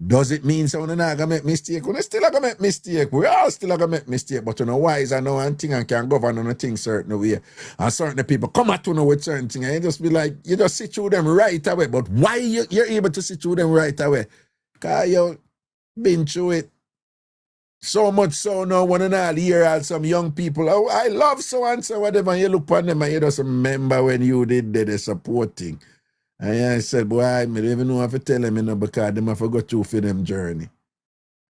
Does it mean someone not gonna make mistake? We still gonna make mistake. We all still gonna make mistake, but you know wiser now and thing and can govern on a thing certain way. And certain people come at you know with certain thing and you just be like, you just see through them right away. But why you're able to see through them right away? Because you been through it. So much so now when and all hear some young people, oh, I love so and so, whatever, and you look upon them and you just remember when you did the supporting. And I said, boy, I don't even know how to tell them, you know, because them have to go through for them journey.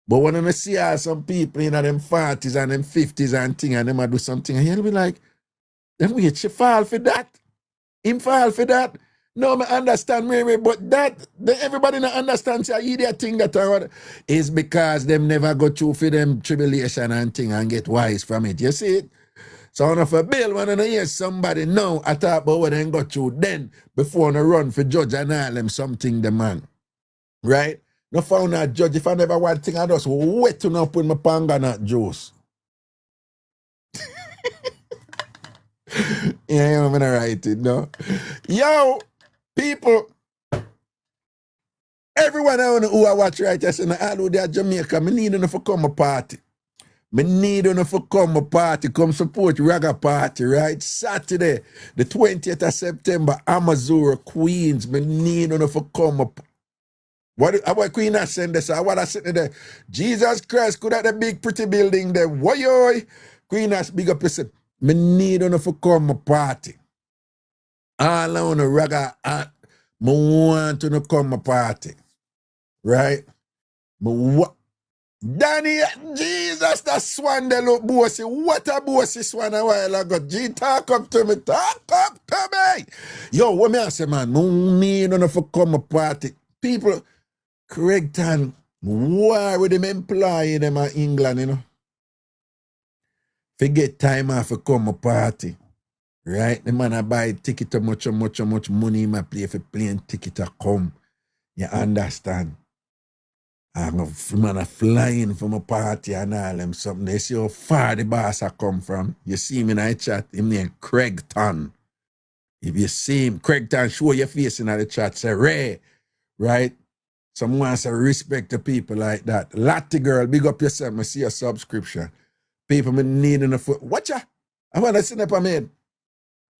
But when I see some people in them 40s and them 50s and thing, and them do something, and you'll be like, them wait, she fall for that? Him fall for that? No, I understand, Mary, but that, everybody not understands the idiot thing that is because them never go through for them tribulation and thing and get wise from it. You see it? So on a bill, when I hear somebody now, I talk about what they got through then, before I run for judge and all them something the man. Right? No found a judge, if I never want thing, I just wet up with my panga not juice. Yeah, I'm gonna write it, no? Yo, people, everyone who I watch right here, say, all who they are Jamaica, I need them to come a party. Me need you to come a party, come support Raga party, right? Saturday, the 20th of September, Amazura, Queens. Me need you to come up. What Queen has sent this? What I said there? Jesus Christ, could have the big pretty building there. Woyoy. Queen has big up said, me need you to come a party. All on the Raga, me want you to come a party. Right? Danny, Jesus, that swan they look bossy. What a bossy swan a while ago. G, talk up to me. Yo, what me I say, man? Me no for come a party. People, Craigton, why would them employ them in England, you know? Forget time off for come a party. Right? The man I buy ticket to much money in my play for plane ticket to come. You understand? I'm a man flying from a party and all them something. They see how far the boss I come from. You see him in the chat, him named Craigton. If you see him, Craigton, show your face in the chat, say Ray, right? Someone say respect the people like that. Lottie girl, big up yourself, I see your subscription. People me need enough for, watch ya. I want to see up a man,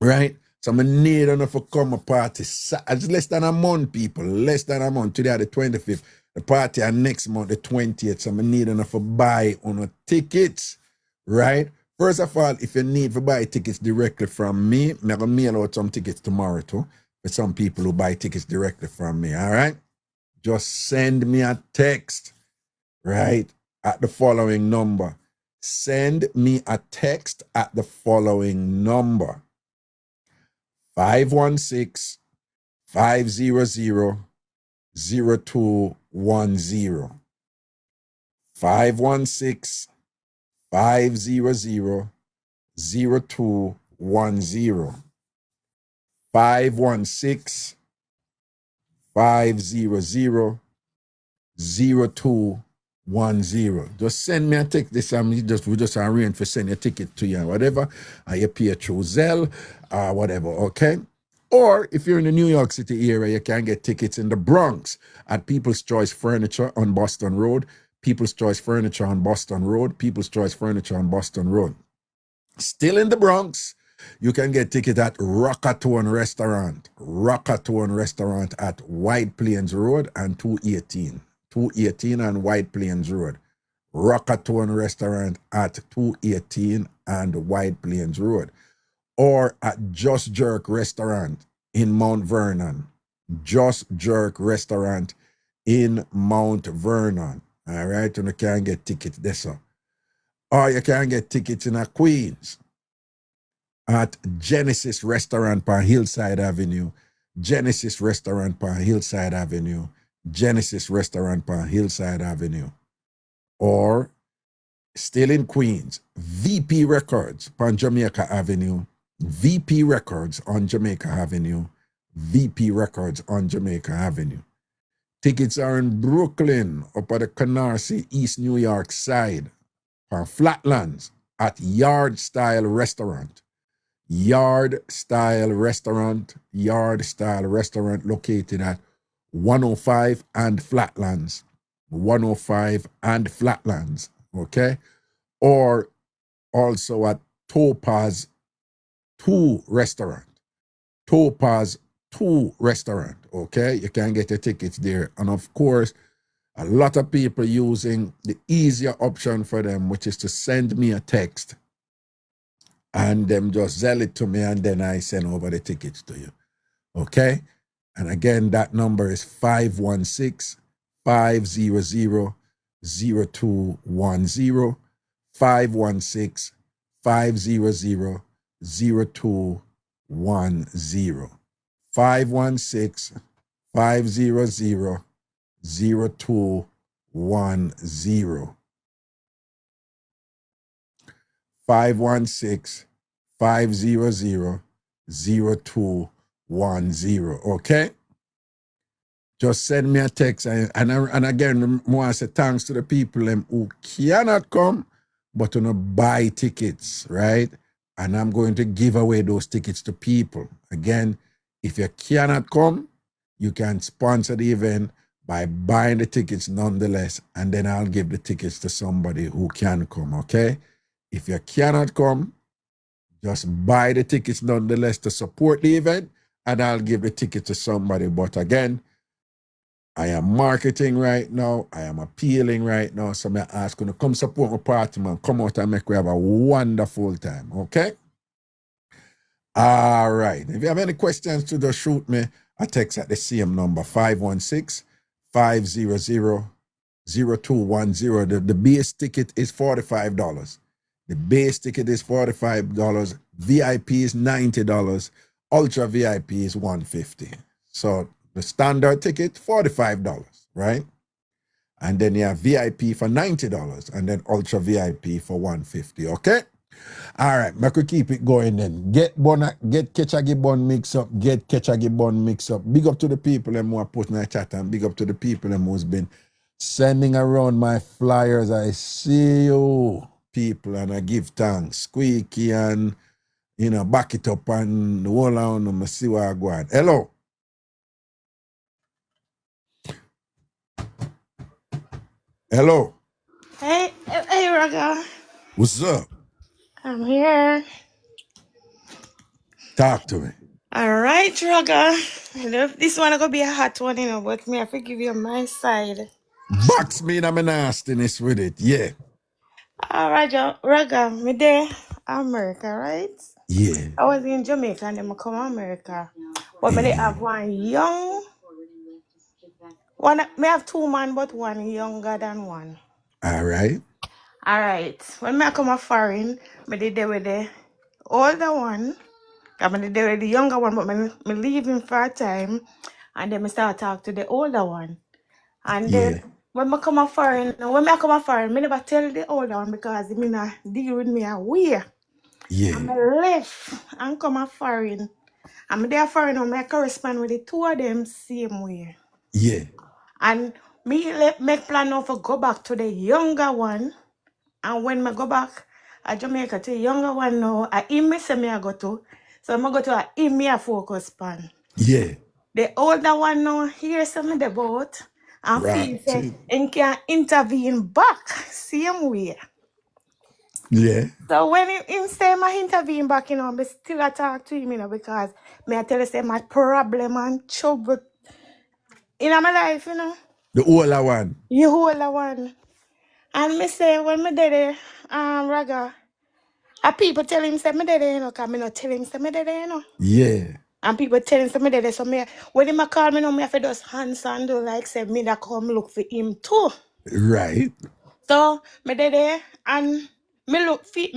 right? So I need enough for come a party. It's less than a month, people, less than a month. Today the 25th. The party are next month, the 20th. So I need enough to buy on tickets, right? First of all, if you need to buy tickets directly from me, I'm going to mail out some tickets tomorrow too, for some people who buy tickets directly from me, all right? Just send me a text, right, at the following number. Send me a text at the following number. 516 500 0210 516 500 0210 516 500 0210. Just send me a ticket. We just arrange for send a ticket to you or whatever. And you pay through Zelle or whatever, okay? Or if you're in the New York City area, you can get tickets in the Bronx at People's Choice Furniture on Boston Road. People's Choice Furniture on Boston Road. People's Choice Furniture on Boston Road. Still in the Bronx, you can get ticket at Rockatone Restaurant. Rockatone Restaurant at White Plains Road and 218. 218 and White Plains Road. Rockatone Restaurant at 218 and White Plains Road. Or at Just Jerk Restaurant in Mount Vernon. Just Jerk Restaurant in Mount Vernon. All right, and you can get tickets there, so. Or you can get tickets in Queens at Genesis Restaurant on Hillside Avenue. Genesis Restaurant on Hillside Avenue. Genesis Restaurant on Hillside Avenue. Or still in Queens, VP Records on Jamaica Avenue. VP Records on Jamaica Avenue. VP Records on Jamaica Avenue. Tickets are in Brooklyn, up at the Canarsie, East New York side. On Flatlands at Yard Style Restaurant. Yard Style Restaurant located at 105 and Flatlands. 105 and Flatlands, okay? Or also at Topaz 2 Restaurant. Topaz 2 Restaurant, okay? You can get your tickets there. And of course, a lot of people using the easier option for them, which is to send me a text and them just sell it to me and then I send over the tickets to you, okay? And again, that number is 516 500 0210. 516 500 0210. 516 500 0210. 516 500 0210. Okay? Just send me a text. And again, I want to say thanks to the people who cannot come, but to buy tickets, right? And I'm going to give away those tickets to people. Again, if you cannot come, you can sponsor the event by buying the tickets nonetheless, and then I'll give the tickets to somebody who can come, okay? If you cannot come, just buy the tickets nonetheless to support the event, and I'll give the ticket to somebody. But again, I am marketing right now. I am appealing right now. So I ask you to come support my party, man. Come out and make we have a wonderful time, okay? All right. If you have any questions, to just shoot me a text at the same number, 516 500 0210. The base ticket is $45. The base ticket is $45. VIP is $90. Ultra VIP is $150. So the standard ticket, $45, right? And then you have VIP for $90 and then Ultra VIP for $150, okay? All right, I could keep it going then. Get Ketchagi Bun Mix Up. Get Ketchagi Bun Mix Up. Big up to the people who are putting in the chat, and big up to the people who's been sending around my flyers. I see you, people, and I give thanks. Squeaky and, back it up and hold on and see what I go on. Hello. Hello. Hey, Raga. What's up? I'm here. Talk to me. All right, Raga. This one gonna be a hot one, but me I have to give you my side. Box me in my nastiness with it, yeah. All right, Raga, me there, America, right? Yeah. I was in Jamaica and then I come to America. But me they have one young, me have two man, but one younger than one. All right. All right. When me I come a foreign, me did there with the older one. I mean, they were the younger one, but me leave him for a time, and then me start talk to the older one. And then when I come a foreign, me never tell the older one because he not deal with me a way. Yeah. And I left and come a foreign. I'm there for I correspond with the two of them same way. Yeah. And me make plan now for go back to the younger one. And when I go back at Jamaica to the younger one now, I me say me I go to. So I go to me a focus pan. Yeah. The older one now hear something about and feel Right. say and can intervene back same way. Yeah. So when him say I intervene back, I still a talk to him, because me I tell you say my problem and trouble in my life, The older one. You older one. And me say when me did Raga, people tell him say me did cause me not tell him say me did Yeah. And people tell him say me did so me when him a call me me have to just hands and do like say me that come look for him too. Right. So me there and me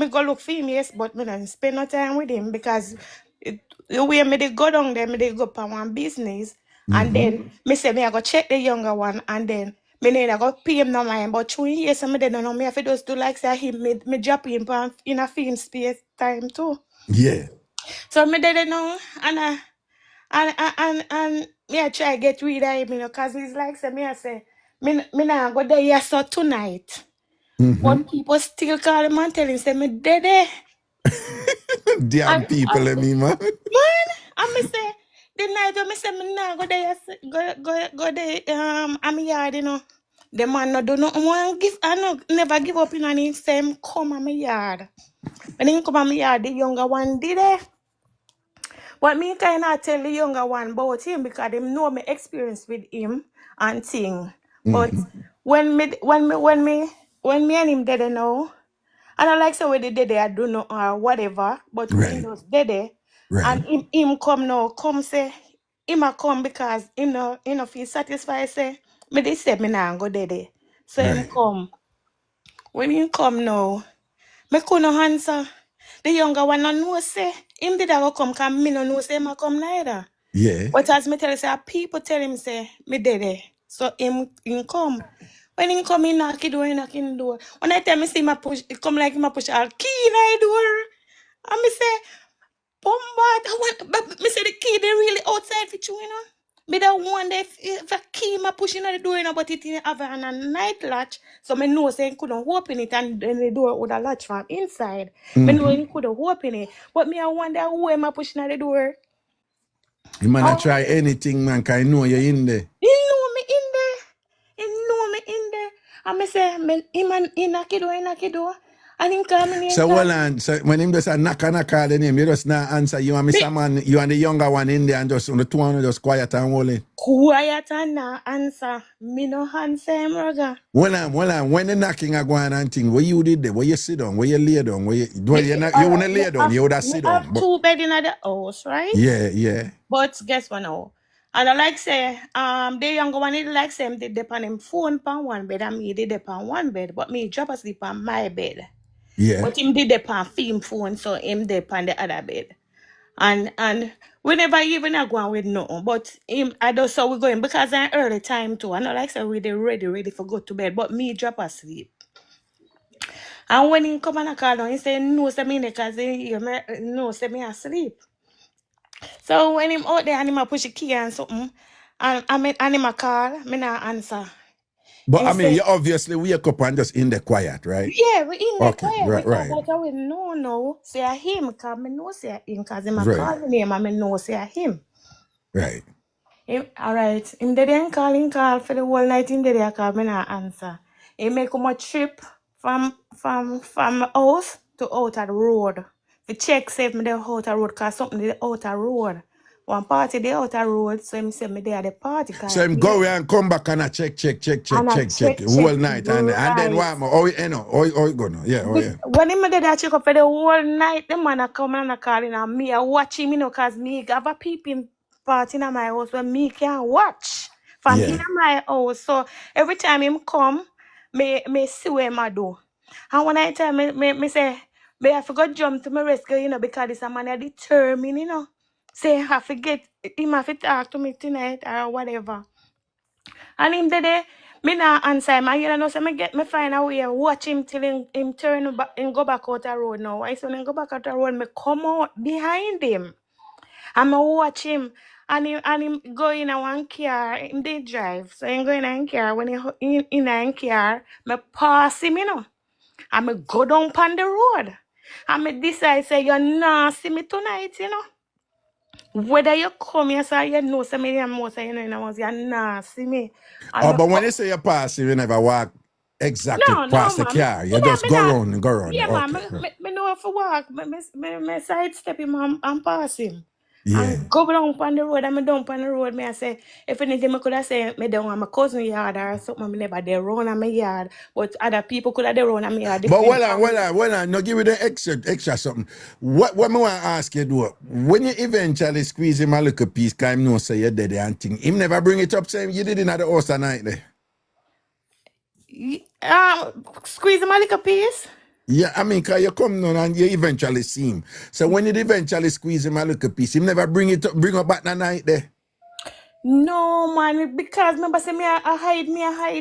go look for him, yes, but me don't spend no time with him because the way me they go down there, me they go up one business, and then me say me I go check the younger one, and then me need I go pay him no mind. But 2 years me they don't know me have to just do like say him me drop him in a film space time too. Yeah. So me they don't know and me I try get rid of him, cause he's like say me I say me nah go there yes so tonight. But people still call him and tell him, say, me dede. Damn people, man. Man, and me say, the night when me say, me nah go there, go there, I'm yard, The man no do nothing, I never give up, and he say, him come on my yard. When he come on my yard, the younger one did it. But me kind of tell the younger one about him because him know my experience with him and thing. But when me and him did it now, and I like say when they did it, I don't know or whatever, but when he Right. just did it, Right. and him come now, come say, him a come because him no feel satisfied, say, me they said me nah go did it. So him Right. come. When him come now, me couldn't answer. The younger one no know say, him did I go come, cause me no know say him a come neither. Yeah. But as me tell you, say, people tell him say, me did it. So him come. When he come, he knock the door, he knock in the door. When I tell me see him a push, it come like him a push all key in the door. And me say, Bombard, but me say the key they really outside for you, Me don't want if a key ma push in the door, but it have a night latch. So me know say he couldn't open it and then the door would have latch from inside. Me know he couldn't open it. But me I wonder who am I pushing at the door. You man try anything, man, cause I know you're in there. He know me in there. He know me in there. And me say, he knock the door. And him come in So and hold on. So when him just a knock call the name, you just not answer. You and Mr. Man, you and the younger one in there and just on the two one just quiet and hold it. quiet and not answer. Me no answer him, Raga. Hold on. When the knocking are going and thing, where you did there? Where you sit down? Where you lay down? Where you wouldn't lay down, you would have sit I down. have 2 bed in the house, right? Yeah. But guess what now? And I like say, the younger one, he like say, him did depend him phone on one bed, and me did depend one bed, but me drop asleep on my bed. Yeah. But him did depend film phone, so him depend the other bed. And we never even a go on with nothing. But him, I just saw we going because an early time too. I know like say we ready for go to bed, but me drop asleep. And when he come and I call on, he say no, say me because he no, say me asleep. So when him out there and him a push the key and something, and him a call, me not answer. But Him I mean, say, you obviously wake up and just in the quiet, right? yeah, we in there Okay, quiet because right. I will no, say a him, because me know say a him, because him a Right. call me name and me know say a him. Right. All right, him didn't call for the whole night. Him didn't call me not answer. He make a trip from house to outer road. The check save me the outer road cause something the outer road. One party the outer road, so him say me there at the party. So him go and come back and I check And I check whole night and then right. what? Oh, you know, oh, go no, yeah, oh yeah. When him did that check up for the whole night, the man a come and a calling and me I watch him, cause me have a peeping party in my house where me can watch from Yeah. in my house. So every time him come, me see where him a do. And when I tell me say, me I forgot jump to my rescue, because this a man a determined, Say I forget him have to talk to me tonight or whatever. And him did me not answer him. And so me find a way watch him till him turn back and go back out the road now. I saw him go back out the road, me come out behind him. I'm a watch him and him go in a one car, him they drive. So him go in a car, when he in a car, me pass him, you know. And me go down on the road. And me decide say you nah see me tonight, you know. Whether you come here, so you know, so me and most you know, you nah see me. And Oh, me but when you say you pass, you never walk exactly no, past the man. car. You just go around and go around. Yeah, man. Okay. Me know how to walk. Me sidestep him and pass him. Yeah. And go down on the road, and me down on the road, me I say, if anything, I could have said, me down on my cousin yard or something, me never there run on my yard. But other people could have there run on my yard. But well, no, give you the extra something. What me want to ask you do, when you eventually squeeze him a little piece, cause him know say you're dead and thing, him never bring it up saying you did it at the house tonight there. Squeeze him a little piece. Yeah, I mean, cause you come down and you eventually see him. So when you eventually squeeze him a little piece, him never bring up back the night there. No, man, because remember say I hide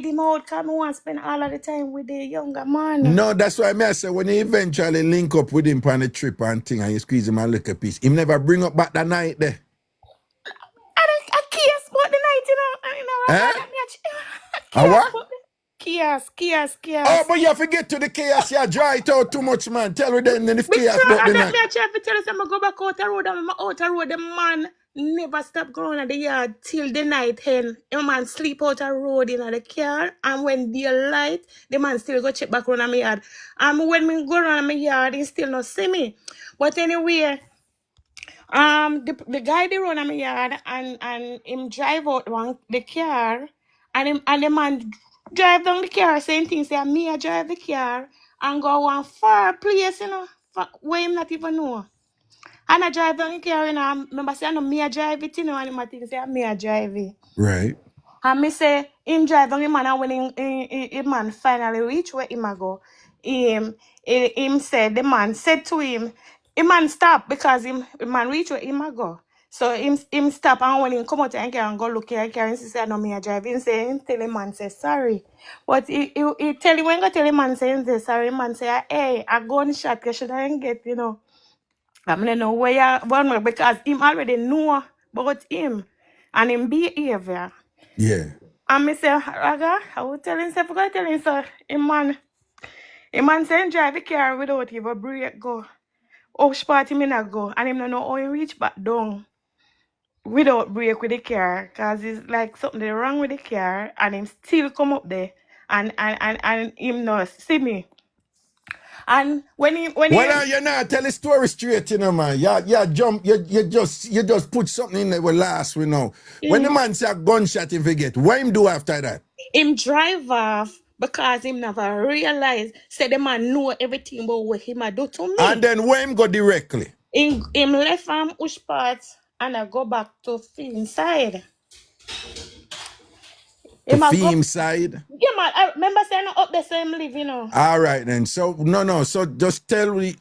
him out because I want to spend all of the time with the younger man. No, that's why I say when you eventually link up with him on the trip and thing and you squeeze him a little piece, him never bring up back the night there. I chaos about the night, you know. What? Chaos. Oh, but you forget to the chaos, you dry it out too much, man. Tell her then if chaos about the night. I try to tell you, I'm go back out the road, and I'm out the road, the man never stop going at the yard till the night end. The man sleep out the road in the car, and when daylight, the man still go check back around my yard. And when me go around my yard, he still not see me. But anyway, the guy they run on my yard and him drive out the car and the man drive down the car saying things say me I drive the car and go one far place, you know, where him not even know. And I drive down the car, you know, I remember say I know me I drive it, you know, and him think say me I drive it. Right. And me say him drive down the man, and when him man finally reach where him a go, him said the man said to him man stop because him man reach where him a go. So him stop, and when him come out and go look at car and say no me a drive. Him tell him man say sorry. But he tell him when go tell him man say sorry, man say hey, a gunshot you should have get, you know. I mean know where you born because him already know about him and him behavior. Yeah. And me say, Raga, I will tell him, I forgot tell him, so him man say drive the car without even brake go. Which part him not go, and him don't know how he reach back down without brake with the car, cause it's like something wrong with the car, and him still come up there, and him not see me. And when you not tell the story straight, you know, man. You jump, you just put something in there with last we know. When the man say a gunshot him forget, what him do after that? Him drive off because him never realize say the man know everything about what him a do to me. And then where him go directly? Him left push part and I go back to film side. To film side? Yeah, man. I remember saying up there, so him live, you know. All right then. So no. So just tell me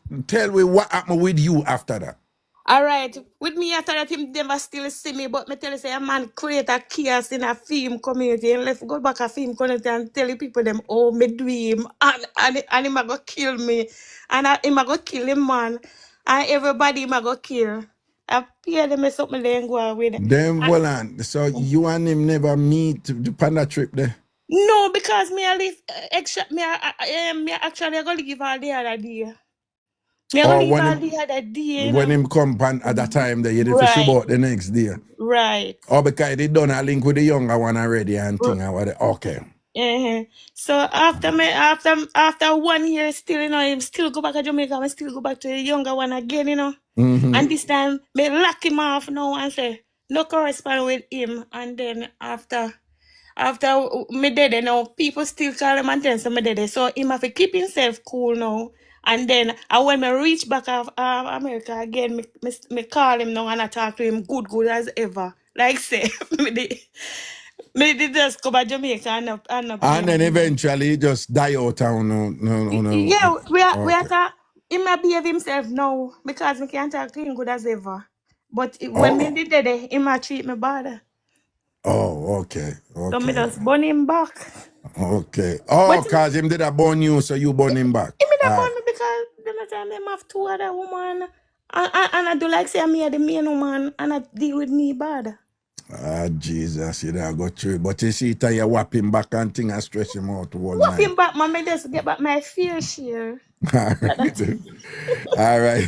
what happened with you after that. All right. With me after that, him never still see me, but me tell you say a man create a chaos in a film community and left go back a film community and tell the people them oh me do him and him a go kill me and him a go kill him man and everybody him a go kill. I pay them something they ain't go with. Then well on. So you and him never meet on that trip there? No, because me I live extra. Me actually I go leave all the other day. Me I go leave all the other day. When him come at that time that you did fish about the next day. Right. Oh, because they done a link with the younger one already and thing. Okay. So after 1 year still, you know, him still go back to Jamaica and still go back to the younger one again, you know. Mm-hmm. And this time me lock him off now and say no correspond with him. And then after me dead, you know, people still call him and tell him me dead. So him have to keep himself cool now. And then when me reach back of America again, me call him now and I talk to him good as ever. Like say me did just go back Jamaica and then eventually he just die out town. No. Yeah, we are talk. He may behave himself now because we can't talk to him good as ever. But when me did that, he might treat me bad. Oh, okay. So me just burn him back. Okay. Oh, because him did a burn you, so you burn him back. He did a burn me because the time him have two other women And I do like say me the main woman and I deal with me bad. Ah, Jesus, you don't go through it. But you see, it, you whap him back and thing and stretch him out all Whap night. him back, man. Me just get back my fair share. All right. All right.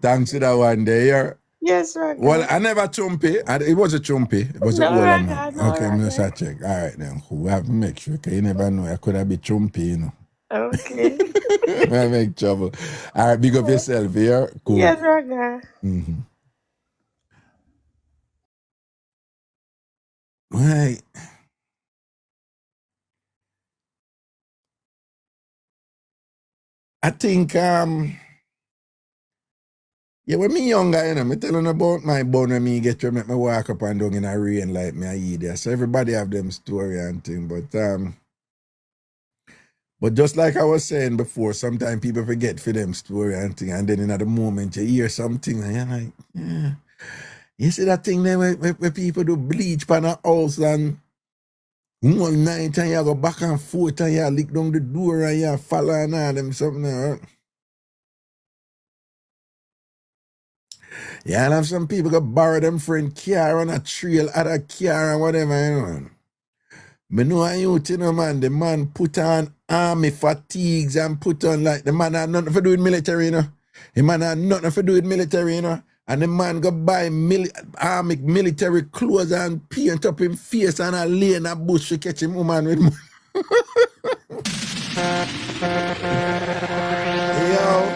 Thanks to that one there. Yes, Well, Raga. I never chumpy. It was a chumpy. It was an No older Raga, man. no Okay, I'm just Raga. a check. All right, then. We have to make sure, because you never know. I could have been chumpy, you know. Okay. I make trouble. All right, big up yourself here. Cool. Yes, Raga. Right. I think, yeah, when me younger, you know, me telling about my bone when me get to make me walk up and down in a rain like me I eat there. So everybody have them story and thing. But just like I was saying before, sometimes people forget for them story and thing, and then in the moment you hear something and you're like, yeah. You see that thing there where people do bleach on a house and one night and you go back and forth and you lick down the door and you follow and all them something. Yeah, and have some people go borrow them friend car on a trail, other car and whatever, you know. Me know a youth, you know, man, the man put on army fatigues and put on like, the man had nothing to do with military, you know. The man had nothing to do with military, you know. And the man go buy army military clothes and paint up him face and a lay in a bush to catch him woman with money. Yo.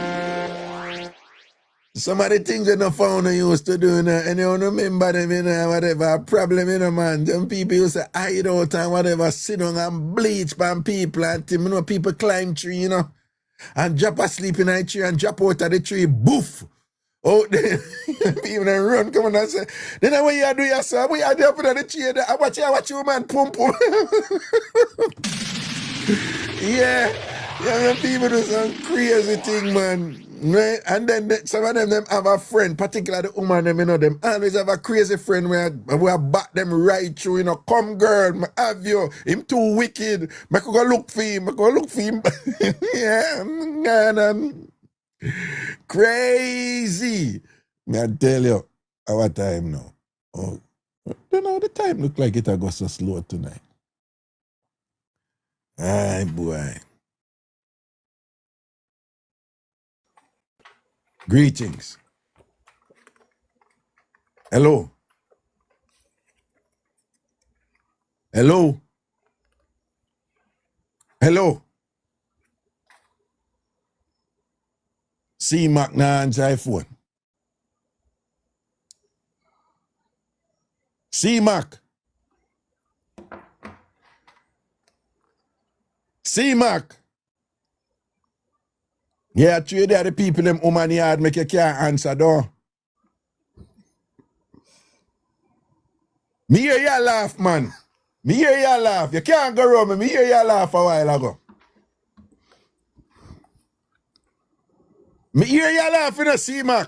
Some of the things that no found used to do, you know, and you don't remember them, you know, whatever problem, you know, man. Some people used to hide out and whatever, sit down and bleach pan people and you know, people climb tree, you know, and drop asleep in a tree and drop out of the tree, boof. Out there, people then run, come on and say, then what you do yourself, what you do up in the tree, I watch you, man, pum pum. Yeah, people do some crazy thing, man. Right? And then some of them have a friend, particularly the woman, them, you know, them always have a crazy friend where back them right through, you know, come girl, I have you, him too wicked, I could go look for him, Yeah, crazy. I tell you, our time now. Oh, you know, the time look like it'll go so slow tonight. Aye, boy. Greetings. Hello. Hello. Hello. C Mac na answer iPhone. C Mac. C Mac. Yeah, trade there the people them woman yard make you can't answer though. Me hear you laugh, man. Me hear you laugh. You can't go around me. Me hear you laugh a while ago. Me hear you laugh in a C Mac.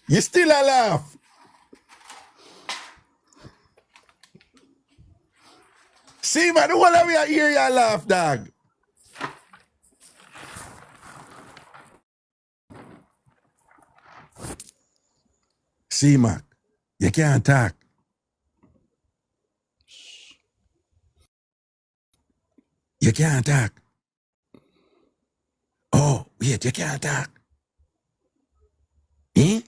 You still a laugh. See, man, the whole of me hear you laugh, dog. See, Mac, you can't talk. You can't talk. Oh, wait, you can't talk. Eh?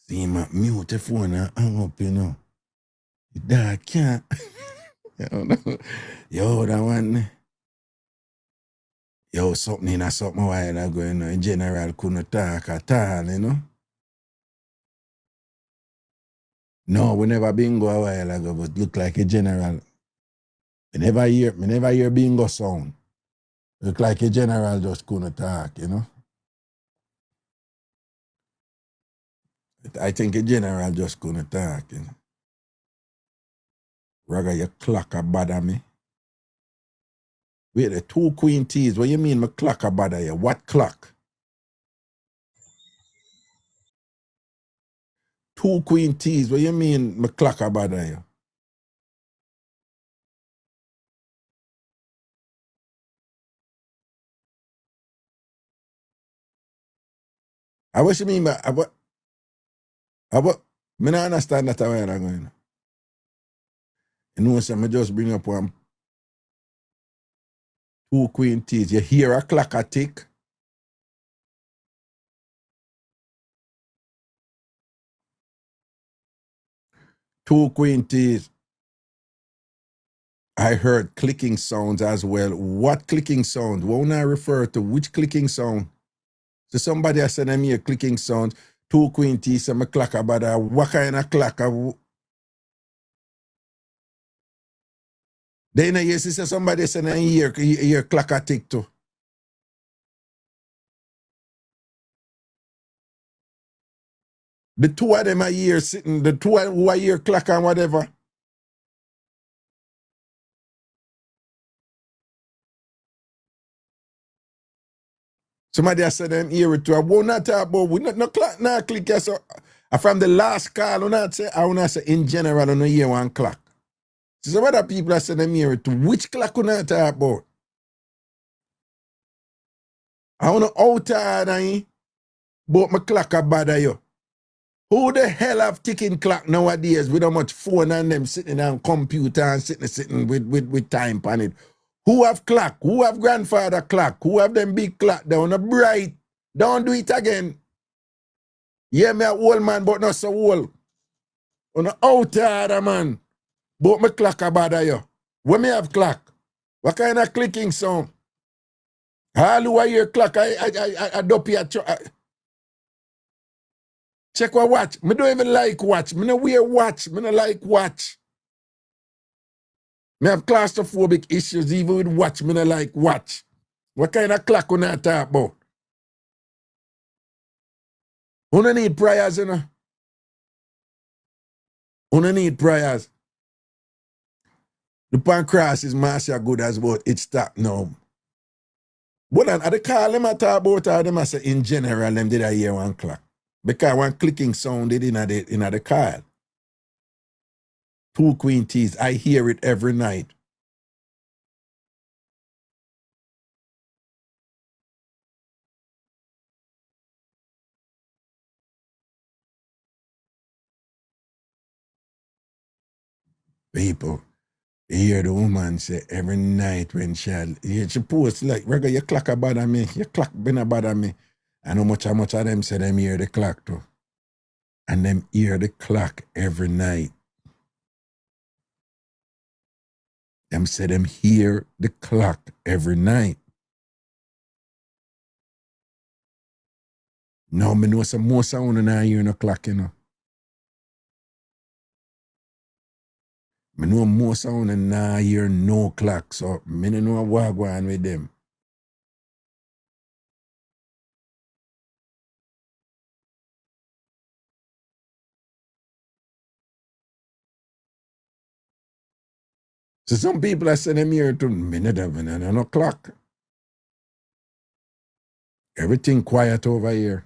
See, Mac, mute the phone and hang up, you know. Dog can't. Yo, that one. Yo, something in a something while ago, you know. In general, couldn't talk at all, you know. No, we never bingo a while ago, but look like a general. Me never hear bingo sound. Look like a general just couldn't talk, you know. I think a general just couldn't talk, you know. Raga, your clock a bother me. Wait, the two queen teas. What you mean my clock a bother you? What clock? 2 queen teas. What you mean my clock about you? What you mean by what? Me not understand that where I'm going. You know, so I just bring up one 2 queen teas. You hear a clock a tick. Two queen teas. I heard clicking sounds as well. What clicking sound? What when I refer to? Which clicking sound? So somebody has said them here clicking sounds. 2 queen teas, some clock about what kind of clock? Then you see somebody said them here clock a tick too. The two of them are here sitting, the two who are here clock and whatever. Somebody has said them here too. I will not talk about, we not clock, not click. So, from the last call, I will not say in general, I don't hear one clock. So some other people have said them here too. Which clock we not talk about? I want to out tired, but my clock are bad you. Who the hell have ticking clock nowadays with how much phone and them sitting on computer and sitting with time on it? Who have clock? Who have grandfather clock? Who have them big clock? They want to bright. Don't do it again. Yeah, me a old man, but not so old. On the outside, man. But my clock are bad you. When me have clock? What kind of clicking sound? All who are your clock, I Duppy check what watch. Me don't even like watch. Me no wear watch. Me no like watch. Me have claustrophobic issues even with watch. Me no like watch. What kind of clock we not talk about? We don't need prayers, you know. We don't need prayers. The pancreas is master good as but it stop now. But then, at the call them I talk about or them I say in general them did I hear one clock. Because one clicking sound did in the call. 2 queen teas, I hear it every night. People, you hear the woman say every night when she posts like, Reggae, your clock a bother me, your clock been a bother me. And how much of them say them hear the clock too. And them hear the clock every night. Them say them hear the clock every night. Now me know some more sound than I hear no clock, you know. Me know more sound than I hear no clock, so me don't know what go on with them. So some people are saying them here to me no clock. Everything quiet over here.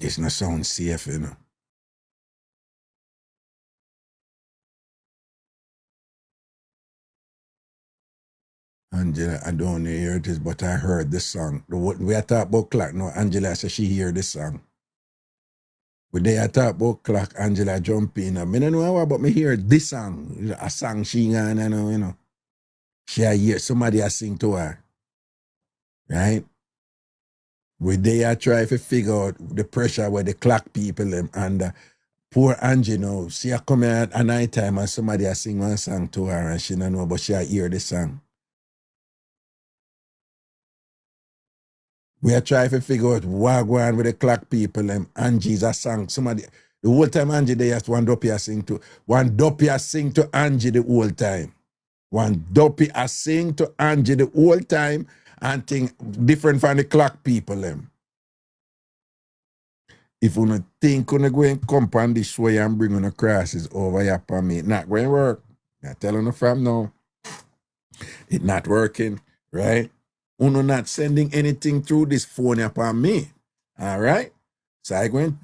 It's not sound safe, you know. Angela, I don't know hear it is, but I heard this song. We are talking about clock. No, Angela said she hear this song. When they are talking about clock, Angela jump in. I don't know about me hear this song. A song she and you know. She hear somebody a sing to her. Right? When they are trying to figure out the pressure where the clock people them under. Poor Angie now, she a come here at night time and somebody a sing one song to her and she don't know, but she a hear the song. We are trying to figure out what go on with the clock people. Angie's a song. Somebody, the whole time Angie they asked one Duppy a sing to. One Duppy a sing to Angie the whole time. One Duppy a sing to Angie the whole time and think different from the clock people. If you don't think you go and come on this way and bring on the crosses over here for me, not going to work. I'm telling you from now. It not working, right? Uno not sending anything through this phone upon me. All right? So I went.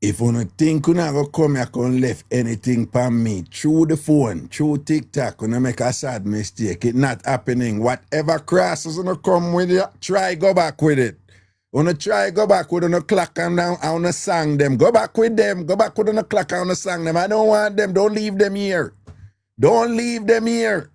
If you think you go come here and left anything from me through the phone, through TikTok, you make a sad mistake. It not happening. Whatever crosses you come with you, try go back with it. Wanna try go back with on clock and down, I wanna sing them. Go back with them. Go back with on the clock, I wanna sing them. I don't want them. Don't leave them here. Don't leave them here.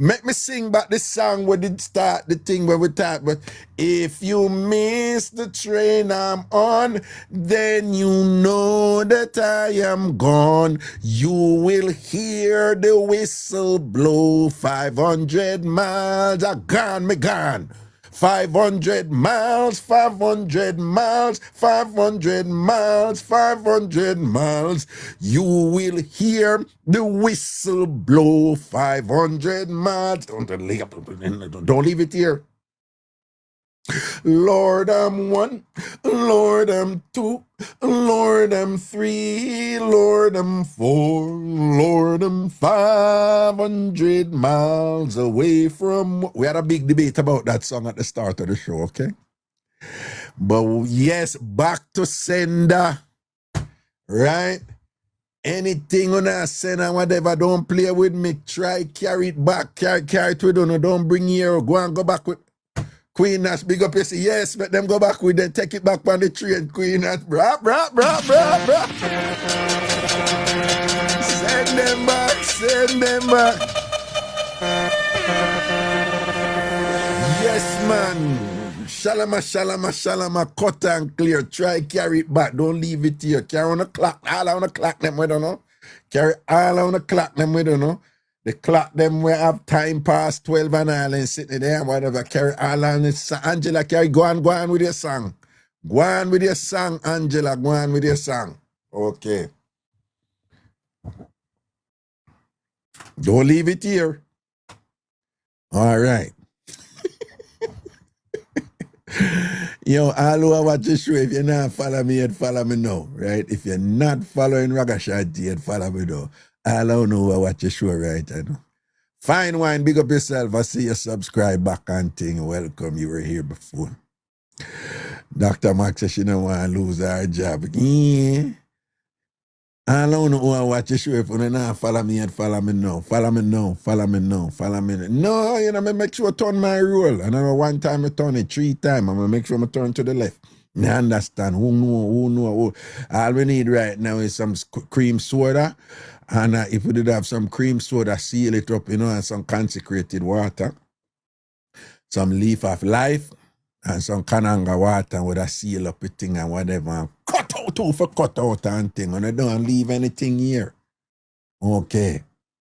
Make me sing back the song where did start the thing where we talk, but if you miss the train I'm on, then you know that I am gone. You will hear the whistle blow. 500 miles are gone, me gone. 500 miles, 500 miles, 500 miles, 500 miles. You will hear the whistle blow. 500 miles. Don't leave it here. Lord, I'm one. Lord, I'm two. Lord, I'm three. Lord, I'm four. Lord, I'm 500 miles away from. We had a big debate about that song at the start of the show, okay? But yes, back to sender. Right? Anything on a send and whatever, don't play with me. Try carry it back. Carry it with you. Don't bring here. Go and go back with. Queen Nash, big up, you say, yes, let them go back with them, take it back on the train, Queen Nash, brah. Send them back. Yes, man. Shalama, cut and clear. Try carry it back, don't leave it here. Carry on the clock, all on the clock, them we don't know. Carry all on the clock, them we don't know. The clock them we have time past 12 and all and sitting there and whatever. Carry all on it. Angela, go on with your song. Go on with your song, Angela. Go on with your song. Okay. Don't leave it here. All right. Yo, all who watch the show, if you're not follow me, you'd follow me now, right? If you're not following Ragashanti, you'd follow me now. All I know who watch the show, right? I know. Fine wine, big up yourself. I see you subscribe back and thing. Welcome, you were here before. Dr. Max says she don't want to lose her job. Yeah. I don't know who I watch the show. If you not follow me and follow me now. Follow me now. No, you know, I make sure I turn my rule. And I know one time I turn it 3 times. I'm going to make sure I turn to the left. I understand. Who know. All we need right now is some cream soda. And if we did have some cream soda, seal it up, you know, and some consecrated water. Some leaf of life. And some kananga water with a seal up a thing and whatever. And cut out and thing. And I don't leave anything here. Okay.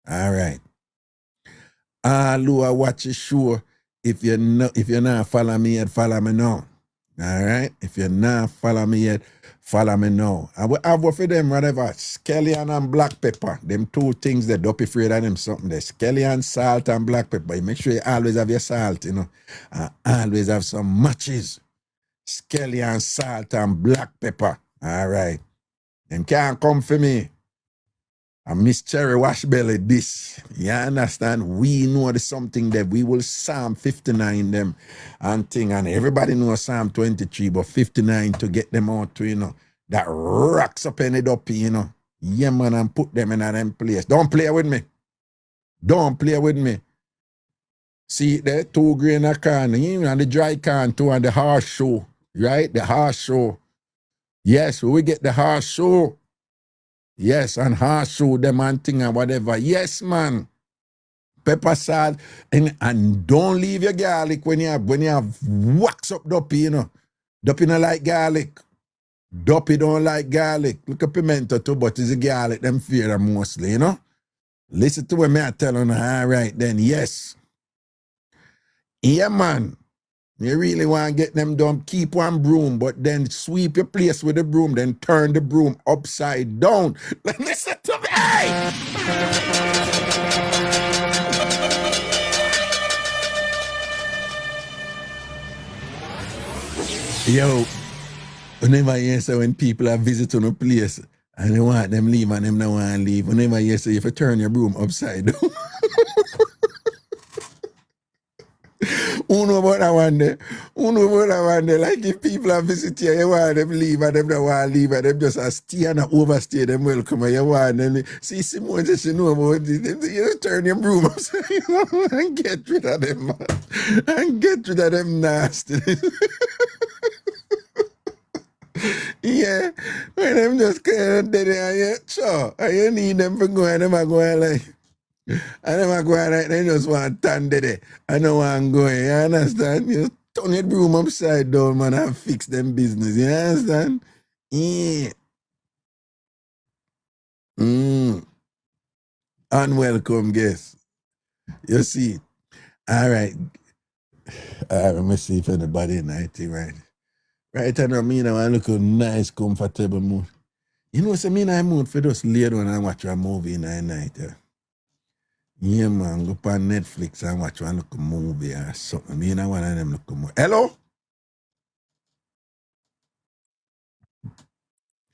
All right. All who are watch the show, if you're not follow me yet, follow me now. All right? If you're not follow me yet, follow me now. I will have for them whatever. Scallion and black pepper. Them 2 things that Duppy afraid of them something there. Scallion, salt, and black pepper. You make sure you always have your salt, you know. And always have some matches. Scallion, salt, and black pepper. All right. Them can't come for me. And Miss Cherry Wash Belly, this. You understand? We know the something that we will Psalm 59 them and thing. And everybody knows Psalm 23, but 59 to get them out to, you know, that rocks up in it up, you know. Yeah, man, and put them in them place. Don't play with me. Don't play with me. See there, 2 grain a can, you know, and the dry can too, and the horseshoe, right? The horseshoe. Yes, we get the horseshoe. Yes, and horseshoe, them and thing and whatever. Yes, man. Pepper salt. And don't leave your garlic when you have wax up Duppy, you know. Duppy don't like garlic. Duppy don't like garlic. Look at pimento too, but it's a garlic, them fear them mostly, you know. Listen to what me I tell you. All right, then, yes. Yeah, man. You really want to get them done, keep one broom, but then sweep your place with the broom, then turn the broom upside down. Listen to me. Hey! Yo, whenever you say when people are visiting a place and they want them leave and them don't want to leave, whenever you say if you turn your broom upside down. Who know about that one there? Who know about that one there? Like if people are visiting you, you want them leave and them don't want to leave and them just stay and overstay them welcome and you want them. See, Simone says she know about it. You just turn your broom upside down and get rid of them, man. And get rid of them nasty. Yeah, when them just kind of dead and you, sure, and you need them for going, them are going like, and them are going like, they just want to stand there. I don't want to go, you understand? You just turn your broom upside down, man, and fix them business, you understand? Yeah. Unwelcome guest. You see. All right. Let me see if anybody in IT, right? Right, I know me now, I look a nice, comfortable mood. You know, so me in a mood for just lay down and watch a movie in the night. Yeah, man, go on Netflix and watch one look movie or something. Me in one of them look movie. Hello?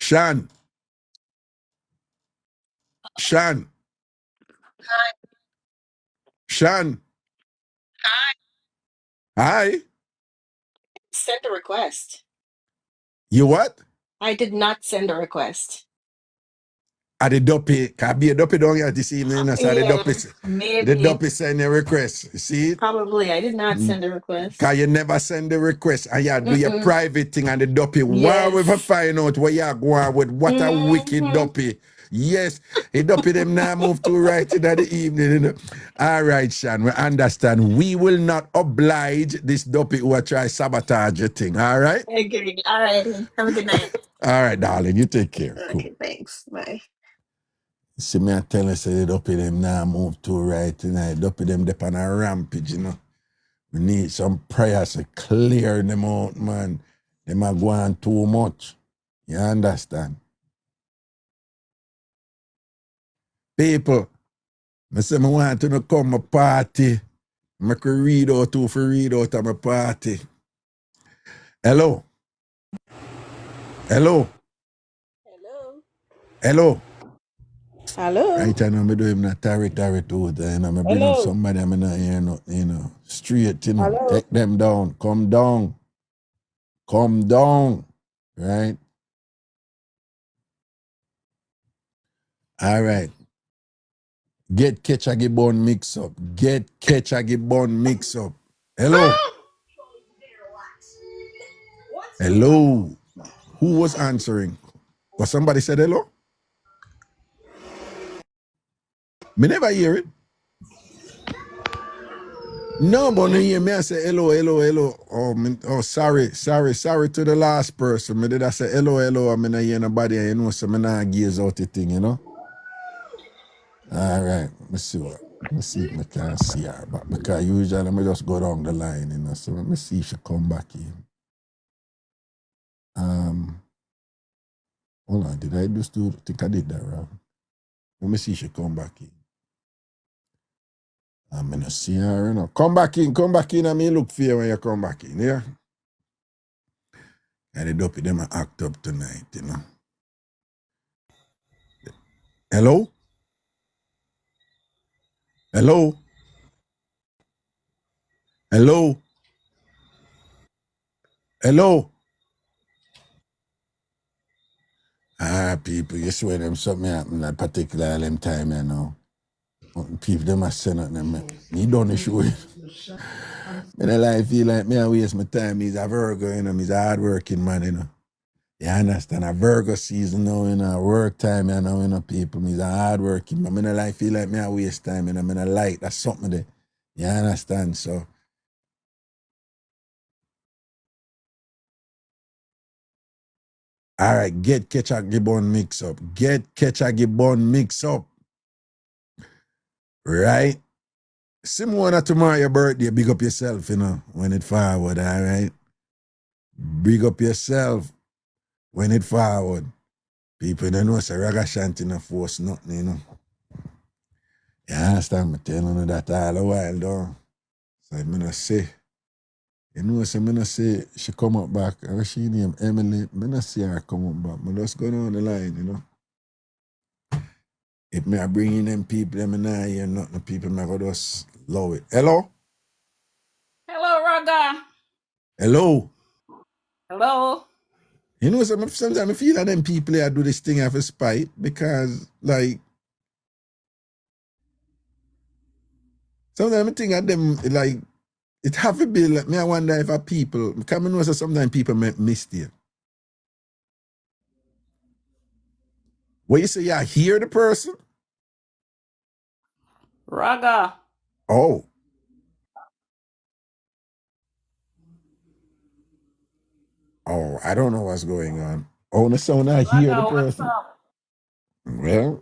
Sean? Sean? Sean? Hi? Send a request. You what? I did not send a request. At the Duppy, can be a Duppy down here this evening, so Yeah, the maybe. Duppy send a request. You see it? Probably. I did not send a request. Cause you never send the request and you do your private thing and the Duppy. Why we Yes. find out where you going with what a wicked Duppy. Yes, the Duppy them now move to right in the evening. You know. All right, Sean, we understand. We will not oblige this Duppy who will try sabotage your thing. All right? Okay. All right. Have a good night. All right, darling. You take care. Cool. Okay, thanks. Bye. See me I tell you, say the Duppy them now move to right tonight. Duppy them dep on a rampage, you know. We need some prayers to clear them out, man. Them are going too much. You understand? People, I say I want to come a party. I can read out to for read out of my party. Hello? Hello? Hello. Hello? Hello. Right now, I'm doing a tarry to it, you know. I'm bring up somebody I'm not hear nothing, you know. Straight, you know. Hello. Take them down. Come down. Come down. Right? All right. Get catch a bun mix up. Get catch a bun mix up. Hello? Hello? Who was answering? Was somebody said hello? Me never hear it. No, but no hear me I say hello, hello, hello. Oh, sorry to the last person. Me did I say hello, hello, I mean I hear nobody, you know, so me not gaze out the thing, you know? All right, let's see if I can see her back, because usually I just go down the line, you know, so let me see if she come back in. Hold on, did I just do, I think I did that wrong. Let me see if she come back in. I'm gonna see her, you know. Come back in, I mean look for you when you come back in, yeah? And the Duppy them act up tonight, you know. Hello? Hello? Hello? Hello? People, you swear them something happen like particular them time, you know. People them are saying nothing. Me done the show. Me don't like feel like me I waste my time. He's a Virgo, you know, he's a hard working man, you know. You understand? A Virgo season now, you know, work time, you know, people. He's a hard working man. Me don't like feel like me I waste time, you know. Me don't like that's something there. You understand? So all right, get catch a gibbon mix up. Get catch a gibbon mix up. Right? Simona, tomorrow your birthday, big up yourself, you know, when it forward, all right? Big up yourself when it forward. People don't know, say Ragashanti no force nothing, you know. You understand me telling you that all the while, though. So I'm gonna say, you know, so I'm gonna say she come up back, and she name Emily, I'm gonna see her come up back. I'm just going on the line, you know. If me I bring in them people, them and I hear nothing, people may go just love it. Hello? Hello, Raga. Hello? Hello. You know, sometimes I feel like them people here do this thing out of spite because, like, sometimes I think of them, like, it have to be, like, me I wonder if a people, because I know sometimes people make mistake. What you say, you hear the person? Raga. Oh. Oh, I don't know what's going on. Oh, the sound I hear the Raga, what's person. up? Well,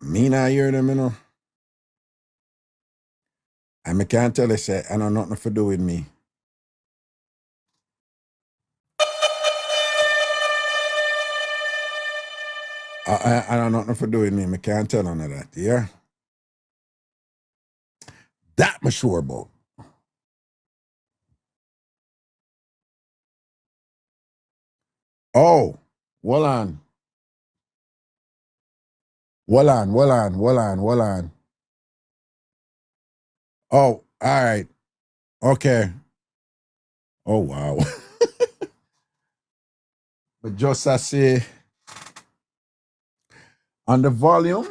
me not hear them, you know. And I can't tell you, say, I know nothing to do with me. I know nothing to do with me. I can't tell none of that, yeah? That I'm sure about. Oh, hold on. Hold on. Oh, all right. Okay. Oh, wow. But just I say, on the volume,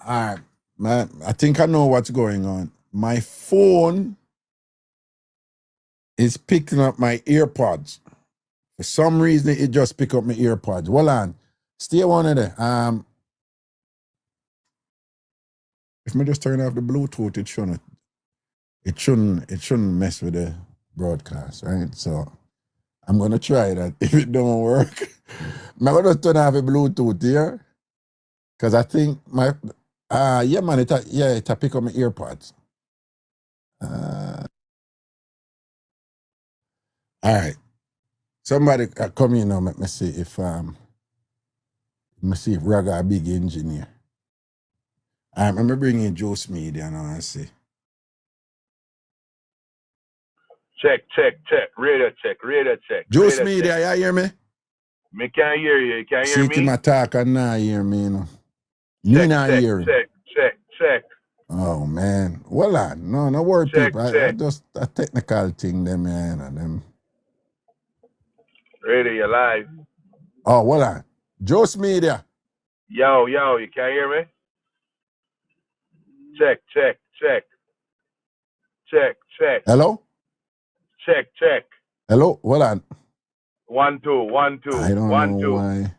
all right, man, I think I know what's going on. My phone is picking up my earpods. For some reason, it just pick up my earpods. Hold on. Stay one there. If me just turn off the Bluetooth, it shouldn't mess with the broadcast, right? So I'm gonna try that. If it don't work, I'm gonna turn off the Bluetooth here. Cause I think my yeah man, it pick up my earpods. All right. Somebody come in now, let me see if Raga a big engineer. I'm gonna bring in Joe Media now and see. Check. Radio check. Joe Media, you hear me? Me can't hear you. You can't hear See it in me? my talk and now hear me, you know. Me not hear him. Check. Oh man. Well on. No worry, Check. people. I just a technical thing them, man, and them. Radio, you live. Oh, well on. Joe Media. Yo, you can't hear me? Check. Hello? Check. Hello? Well on. 1 2 1 2 I don't 1 know 2 why.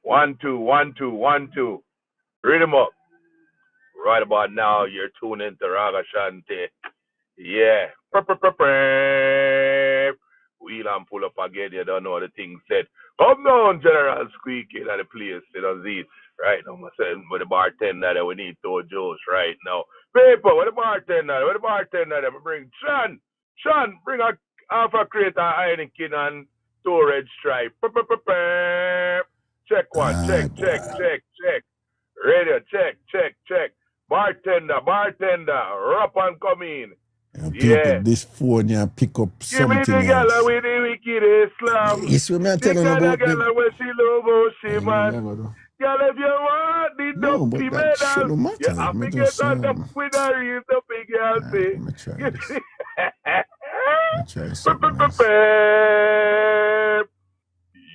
1 2 1 2 1 2. Read them up. Right about now, you're tuned into Ragashanti. Yeah. Wheel and pull up again, you don't know what the thing said. Come down, General Squeaky, at the place, you know, see. Right now, I'm saying with the bartender that we need to Joe's right now. Paper, with the bartender, I'm bring Sean, bring a half a crate of Heineken and 2 red stripe. Check one, check. Radio, check. Bartender, rap and come in. People, this phone here pick up Give me something the girl else. with the wicked Islam. Yes, what me The telling kind of about girl them. where she love how she Yeah, man. yeah, go. Girl, if you want the No, but Duppy that medal, shouldn't you matter. have Me to just get on the with a real Duppy girl, see. let me try You this. see? Let me try something else.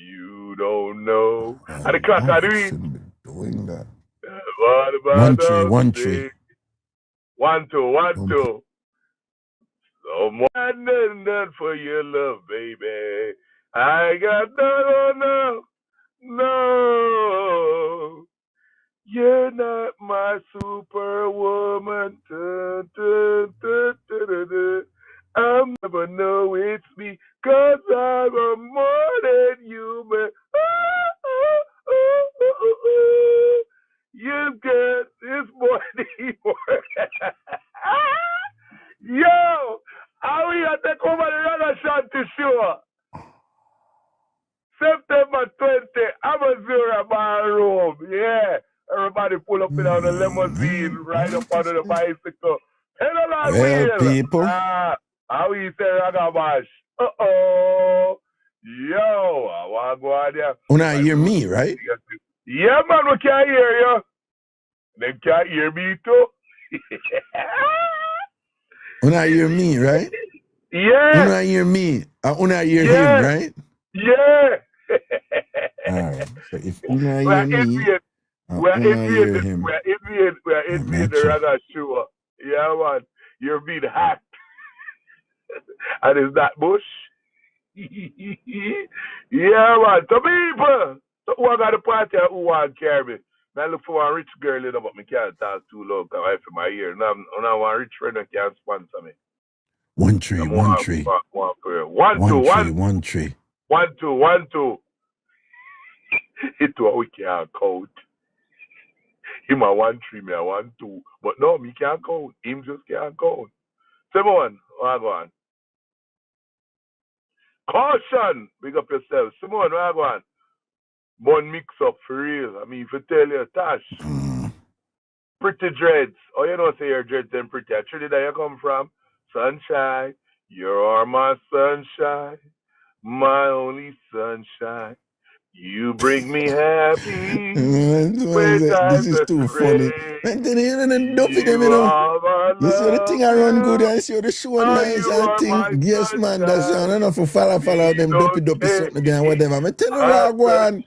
You don't know. Oh, And the clock no, are I doing. shouldn't be doing that. What about 1 3 1 2. Someone done for your love, baby. I got no. You're not my superwoman. I'll never know it's me, 'cause I'm a more than human. You get this morning. Yo, how we gonna take over the Ragashanti show? September 20, Amazura Ballroom. Yeah. Everybody pull up in on the limousine, ride up under the bicycle. Hello, Well, wheel. people. How we say Ragabash? Uh-oh. Yo, I want to go out there. Una hear me, right? Yeah, man, we can't hear you. They can't hear me too. Una hear me, right? Yeah. Una hear me. Una hear Yeah. him, right? Yeah. Alright. So if Una We're hear me, envying. Una hear him. We're envying the Raga show. Yeah, man. You're being hacked. And is that bush? Yeah, man. So people, so who I got a party who want to carry me? I look for a rich girl, you know, but me can't talk too low because I feel my ear. Now I want a rich friend that can sponsor me. 1 3 1 3 1 2 1 3. 1 2. It was we can't count. Him a 1 3, me a 1 2. But no, me can't count. Him just can't count. 7 1. What go on? Caution! Big up yourself. Simone, what go on? One mix up for real. I mean, if you tell you, Tash. Pretty dreads. Oh, you don't say your dreads them pretty. Actually, that you come from? Sunshine. You are my sunshine. My only sunshine. You bring me happy. This is too funny. Man, then you Duppy them, you know. You see the thing I run good and see the show nice and thing. Yes, man, that's I don't know for follow them Duppy something there and whatever. I tell you what, go on.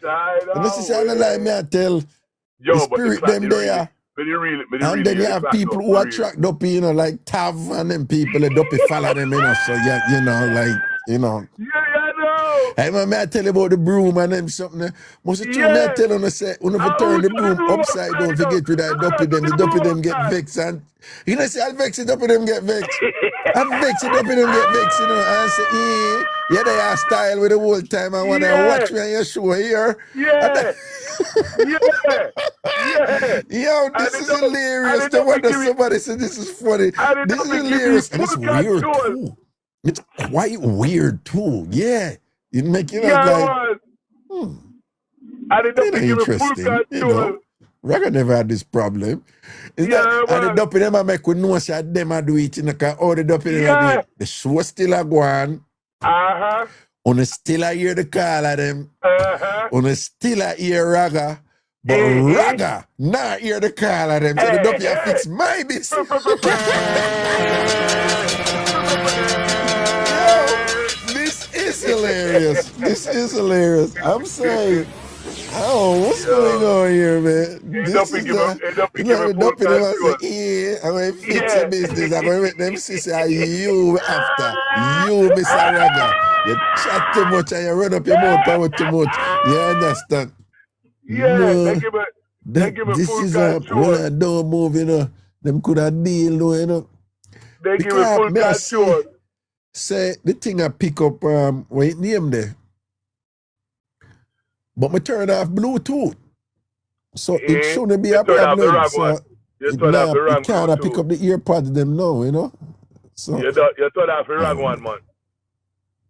And this is all like me, I tell the spirit them there. And then you have people who attract Duppy, you know, like Tav and them people, the Duppy follow them, you know. So, yeah, you know, like, you know. Hey, man, I tell you about the broom and them something. Most of the time, I tell you, say, when you turn the broom upside down, forget with that Duppy them, the Duppy them get vexed. And, you know, say, I'll vex the Duppy them get vexed. I'll vex the Duppy them get vexed, you know. And I say, yeah, they are style with the whole time. I want to watch me on your show here. Yeah. Yo, this is hilarious. No wonder somebody said this is funny. This is hilarious. And it's weird, too. It's quite weird, too. Yeah. You make it like, kind of interesting, you know. Raga never had this problem. It's that, and the Duppy them I make with no shot them I do it, you know, because all the Duppy them I do it. The show still a go on. On still a hear the call of them. On still a hear Raga. But Raga not hear the call of them. So the Duppy I fix my bits. This is hilarious. This is hilarious. I'm saying, oh, what's going on here, man? This is the Duppy them I say, yeah, I'm going to fix your business. I'm going to make them say, you after. You, Mr. Raga. You chat too much and you run up your mouth power too much. You understand? Yeah, no, they give a this full is control. when I don't move, you know. Them could have deal, though, you know. They give a full control. Say the thing I pick up when it name there. But me turn off Bluetooth. So it shouldn't be a problem. So you can't pick up the earpods them now, you know. So you turn off the wrong one, man.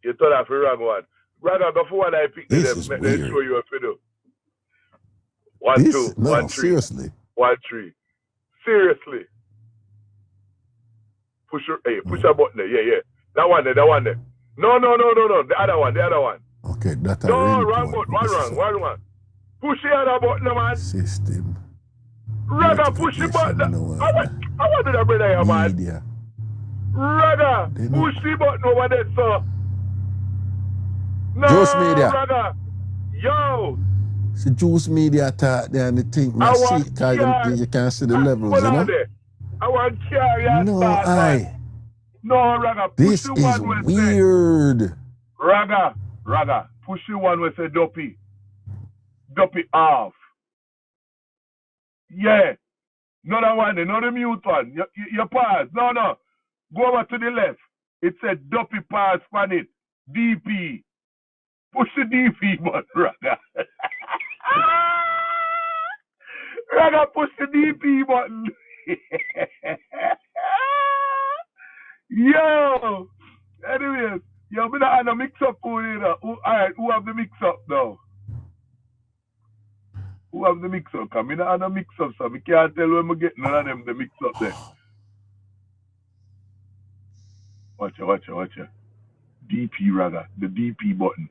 You turn off the wrong one. Brother, before I pick This them, is make them weird. show you a fiddle. 1, 2, 1, 3, seriously. 1, 3. Seriously. Push a button there. Yeah. That one there. No. The other one. Okay, that I No, really wrong point. button. One wrong. Push the other button, man. System. Raga, push the button. I want to do that, brother, here, man. Media. Raga, They know. push the button over there, sir. No, Juice Media. Raga. Yo. See, Juice Media talk there and the thing. I I see want it because you can see the levels, hold you know? on there. I want carry No, start, man. No, Raga, push This the is one we say. weird. Raga, push the one we say Duppy. Duppy off. Yeah. No, that one, no, the mute one. You pause. No. Go over to the left. It said Duppy pass on it. DP. Push the DP button, Raga. Raga, push the DP button. Yo. Anyways, you're going to have a mix-up for you. Alright, who have the mix-up now? Who have the mix-up? Because I don't have a mix-up, so I can't tell when I get none of them the mix-up there. Watch ya. DP, Raga. The DP button.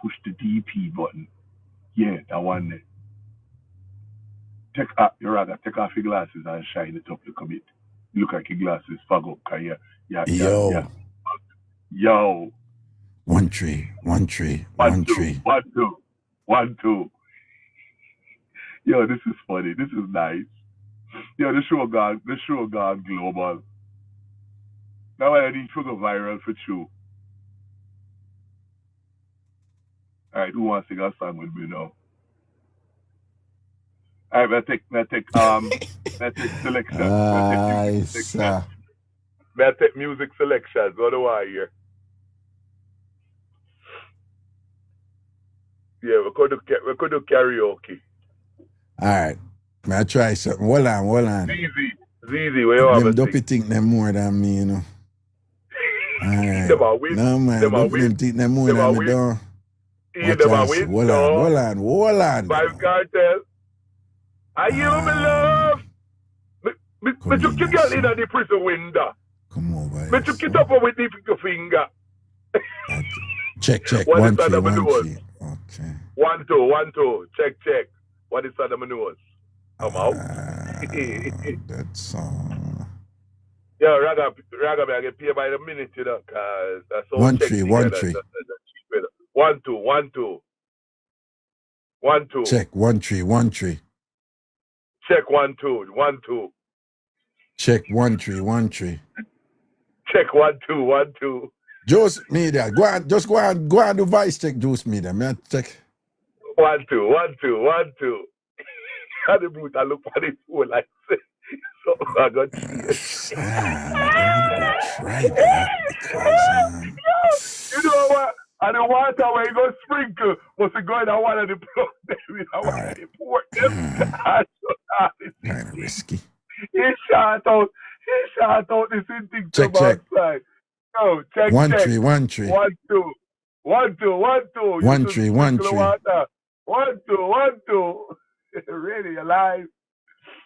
Push the DP button. Yeah, that one there. Take off your glasses and shine it up a little bit. Look at your glasses, fog up, cause yeah. Yo. 1 3, 1 3, 1 3. 1 2. Yo, this is funny. This is nice. Yo, the show gone global. Now I need to go viral for you. Alright, who wants to sing a song with me now? Alright, I take selection. I take music selections. What do I hear? Yeah, we could do karaoke. Alright. I try something. Hold on. Easy. Where you have Them a Duppy thing? think them more than me, you know. Alright. Them a win. No, man. Them a Duppy win. them think them more Them a than me, win. though. Yeah, them a win. Hold on. Five cartel. I hear me love. Me took your girl in the prison window. Come over. Me took it up with the finger. Check. What 1 is that 3, on my 1 nose? 3. Okay. 1 2. Check. What is that on my nose? I'm out. That song. Yeah, Raga, I get paid by the minute, you know, cause that's all. 1 3, 1 3. 1 2. Check 1 3, 1 3. Check 1 2. Check 1 3, 1 3. Check 1 2. Juice Media, go on do voice check, Juice Media. Man, check. 1 2. How the brute I look at it for like so I got serious. Try that because you know what? And the water where you go sprinkle was going to one of the plug there. I want to pour them. kind of risky. He shot out this thing Check. outside. No, check. 1 3, 1 3. 1 2. 1 2. 1 3, 1 3. 1 2. Really alive?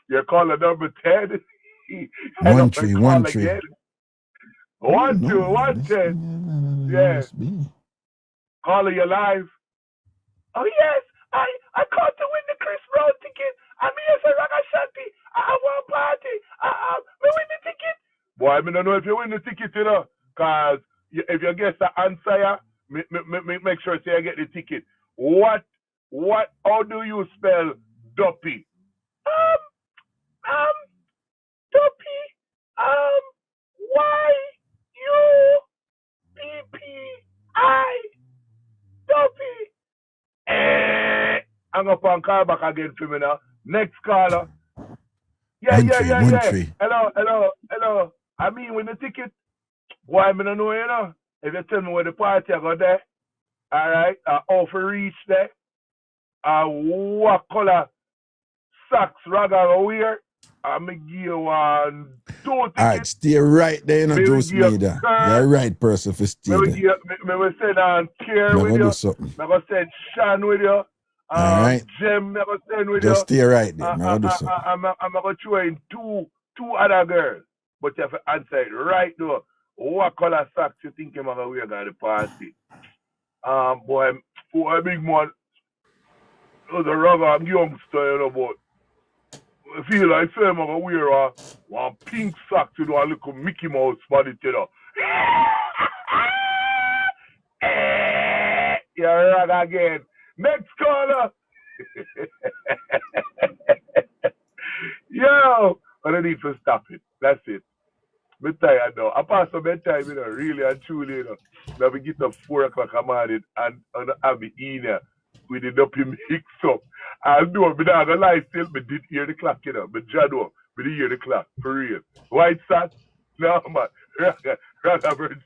You're calling number 10. 1 3, 1 3. 1 2, 1 10. Yeah. Calling you live. Oh yes, I called to win the Chris Brown ticket. I'm here for Ragashanti. I want party. We win the ticket. Boy, I don't know if you win the ticket, you know, cause if you guess the answer, make sure you get the ticket. What? How do you spell Duppy? Duppy. Y-U-P-P-I. Duppy. I'm up on call back again for me now. Next caller. Yeah. 1 3. Hello. I mean, when the ticket, why I don't know, you know. If you tell me where the party I got there, all right, how to reach there, what color socks Raga wear, I'm going to give you $1 2 All tickets. right, stay right there, you know, Maybe Juice give Media. Kurt. You're right person for stay Maybe there. give, maybe send Care I'm with gonna you. do something. Maybe send Shan with you. All right. Jem, maybe send with Just you. stay right there. I'm gonna do something. I'm gonna throw in two other girls, but you have to answer it right though. What color socks you think you're gonna wear at the party? Boy, for a big man, was a ragga youngster, you know, but I feel like I'm gonna wear one pink sock to do a little Mickey Mouse body, you know. You're wrong again. Next caller. Yo, I don't need to stop it. That's it. I'm tired now. I pass some bedtime, you know, really and truly, you know. Now we get up 4 o'clock in the morning and have me in here with the Duppy mix up. I know, but I'm going to lie still, but did hear the clock, you know. But Jado, but did hear the clock, for real. White Sat? No, man. Ragabird,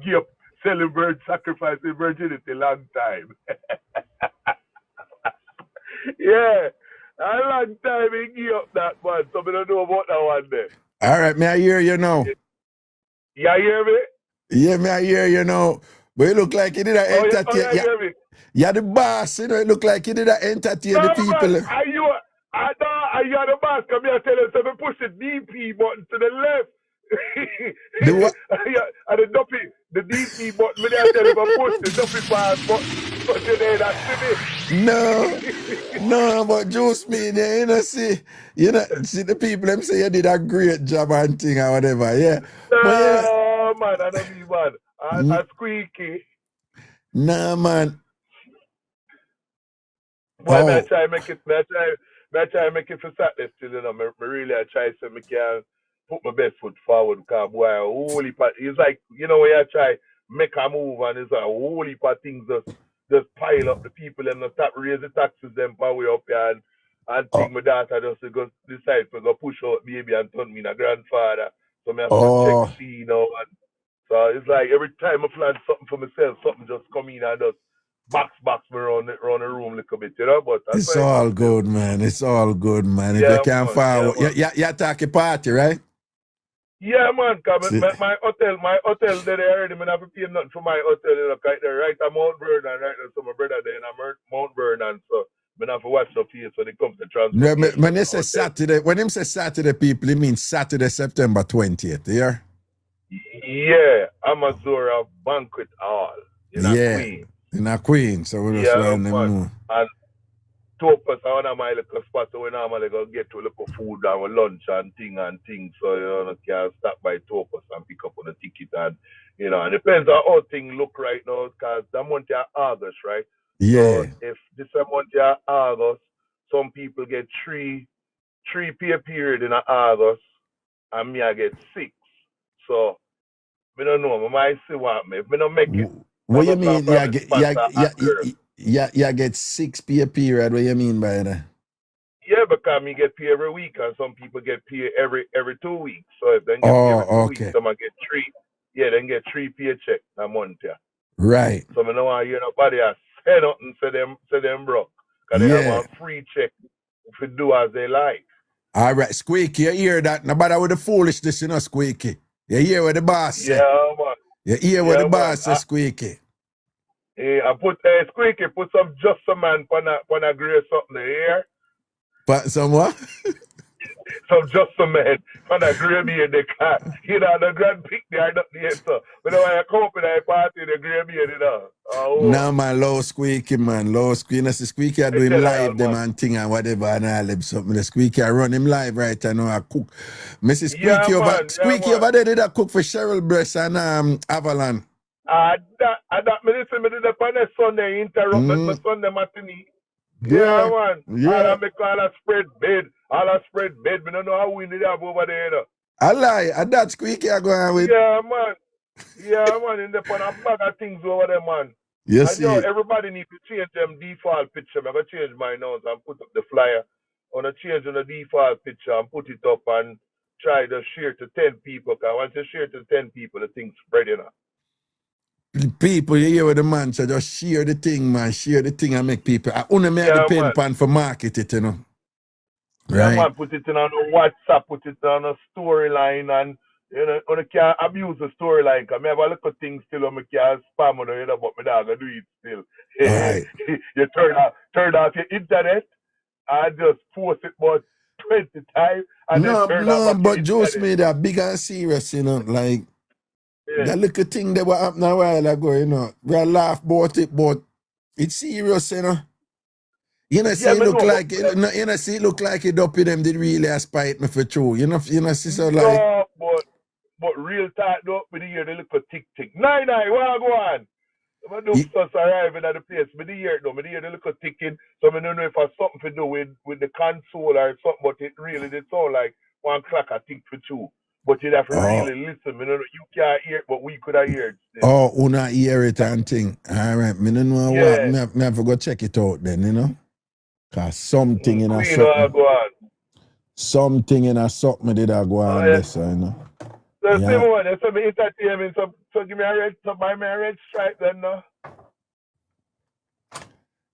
give up, selling bird, sacrificing virginity long time. Yeah, a long time he give up that man, so we don't know about that one there. All right, may I hear you now? You hear me? Yeah, may I hear you now? But it look like you did a entertain. You hear me? You're the boss, you know. It look like you did a entertain No, the people. man, are you the boss? Come here, tell us, so we push the DP button to the left. The what? And the Duppy, the DP button, when I tell you, I push the Duppy pass button. No, but Juice Media, you know, see the people them say you did a great job and thing or whatever, yeah. No, man, I don't mean man. I squeaky. Nah, man. Boy, I try to make it, I try to make it for Saturday still, you know. I really try so I can put my best foot forward because boy, holy part, it's like, you know, when you try make a move and it's a whole heap of things just pile up the people and start raise the taxes them for way up here and think my daughter just go decide to go push out baby and turn me in a grandfather. So I have to check see, you know, and so it's like every time I plan something for myself, something just come in and just box me around the room a little bit, you know. But that's it's all good, man. It's all good, man. If you can forward, you talk a party, right? Yeah, man, because my hotel there already, I have to pay nothing for my hotel, you know, they're right at Mount Vernon, right now, so my brother there in Mount Vernon, so I have to watch the face when it comes to transportation. When they say Saturday, when them say Saturday, people, it means Saturday, September 20th, yeah? Yeah, Amazora Banquet Hall in Queen. In a Queen, so we just want them know. And Topaz, I want to my little spot so we normally go get to look food and lunch and things. So you can stop by Topaz and pick up on the ticket and you know, and it depends on how things look right now because the month of August, right? Yeah. So if this month of August, some people get three pay period in August and me I get 6. So I don't know, I might see what me. If I don't make it. What you mean? You get 6 pay period. What you mean by that? Yeah, because me get paid every week, and some people get paid every 2 weeks. So if they get paid every 2 weeks, some get 3. Yeah, then get 3 paycheck a month. Yeah. Right. So I don't want to hear nobody say nothing say them broke, because they have a free check to do as they like. All right, Squeaky, you hear that? Nobody with the foolishness, you know, Squeaky. You hear what the boss say? Yeah, man. You hear what the boss say, Squeaky? Yeah, I put Squeaky, put some just a man on a gray something there. But some what? Some just a man on a gray beard the cat. You know, the grand pick there, not the answer. But when I come up in a party, the gray beard, you know. No, man, low Squeaky, man. Low Squeaky. You know, Squeaky, I do him live, them and thing and whatever, and all them something. The Squeaky, I run him live right now. I cook. Mrs. Squeaky over there did I cook for Cheryl Breast and Avalon. That me listen, me did up on a Sunday, interrupt my Sunday matinee. Yeah, man. Yeah. I make all a spread bed. Me don't know how we need have over there, you know. I lie. And that Squeaky I go on with. Yeah, man. In the pan a bag of things over there, man. Yes, and everybody need to change them default picture. I'm going to change my nose and put up the flyer. I'm going to change on the default picture and put it up and try to share to 10 people. Because once you share to 10 people, the thing spread, you know. People, you hear what the man say, just share the thing, man. Share the thing and make people. I only make the pen pan for market it, you know. Yeah, right? man, put it in on a WhatsApp, put it on a storyline, and you know, you can't abuse the storyline. Cause me have a little thing still on me can't spam on the head, but me dog I do it still. All right. You turn off your internet and just post it about 20 times and then No, turn off no, back your but Juice internet. made that big and serious, you know, like Yeah. that little thing that was happening a while ago, you know. We all laugh about it, but it's serious, you know. You know, see, Yeah, it me look know, like it, you know, see, it look like it up with them did really aspite me for true. You know, see, so like, no, but real talk though, me hear the little tick tick. Nine, what I go on? When the it- just arriving at the place, me dey hear it though, me dey hear the little ticking, so I don't know if it's something to do with the console or something, but it really did sound like 1 clock I think for 2. But you'd have to oh, really listen. Me know you can't hear it, but we could have heard it still. oh, una hear it and thing. All right, me no know what, Yeah. me have to go check it out then, you know. Cause something in a Queen go something, on. something in a something did I go Oh on yeah. this, you know. So see Yeah. me one, so me entertainment, so give me a red, so buy me a red stripe then no.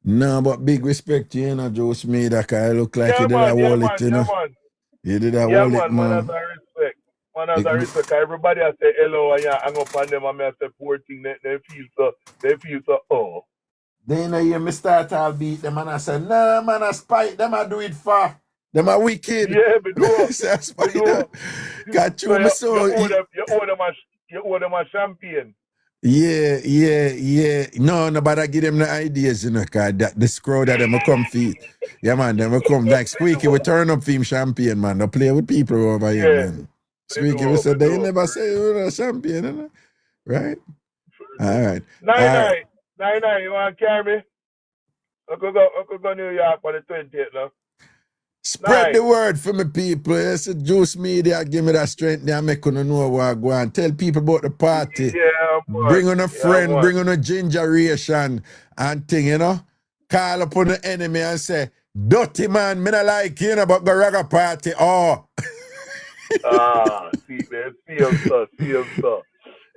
No, but big respect to you, you know, Joe Smith, that I look like you Yeah did a man, yeah wall it, man, you yeah know. man. You did a Yeah wall it, man, has man. a respect. Man has It, a respect. Everybody has say hello and yeah, hang up on them and me say poor thing, they feel so oh. then you hear me start all beat them and I say, nah, man, I spite them, I do it for. Them are wicked. Yeah, me do. Say, I Me spite them. do. Got So you, me so. you owe them a champagne. Yeah. No, nobody give them the ideas, you know, cause that, the scroll that them will come feed. Yeah, man, them will come like Me Squeaky, we do. turn up theme champion, man. They play with people over here, Yeah, man. Squeaky, we me said, they do. never say you're a champion, you know? Right? All right. Nine All right. nine, you want to carry me? I could go New York for the 20th now. Spread the Nine. word for me, people. It's a Juice Media. Give me that strength there. Make you know what I go on. Tell people about the party. Yeah, Bring man. on a Yeah, friend. man. Bring on a gingeration and thing, you know. Call upon the enemy and say, dirty man, me not like you, know, but go Raga party. Oh. See, man. See him, sir.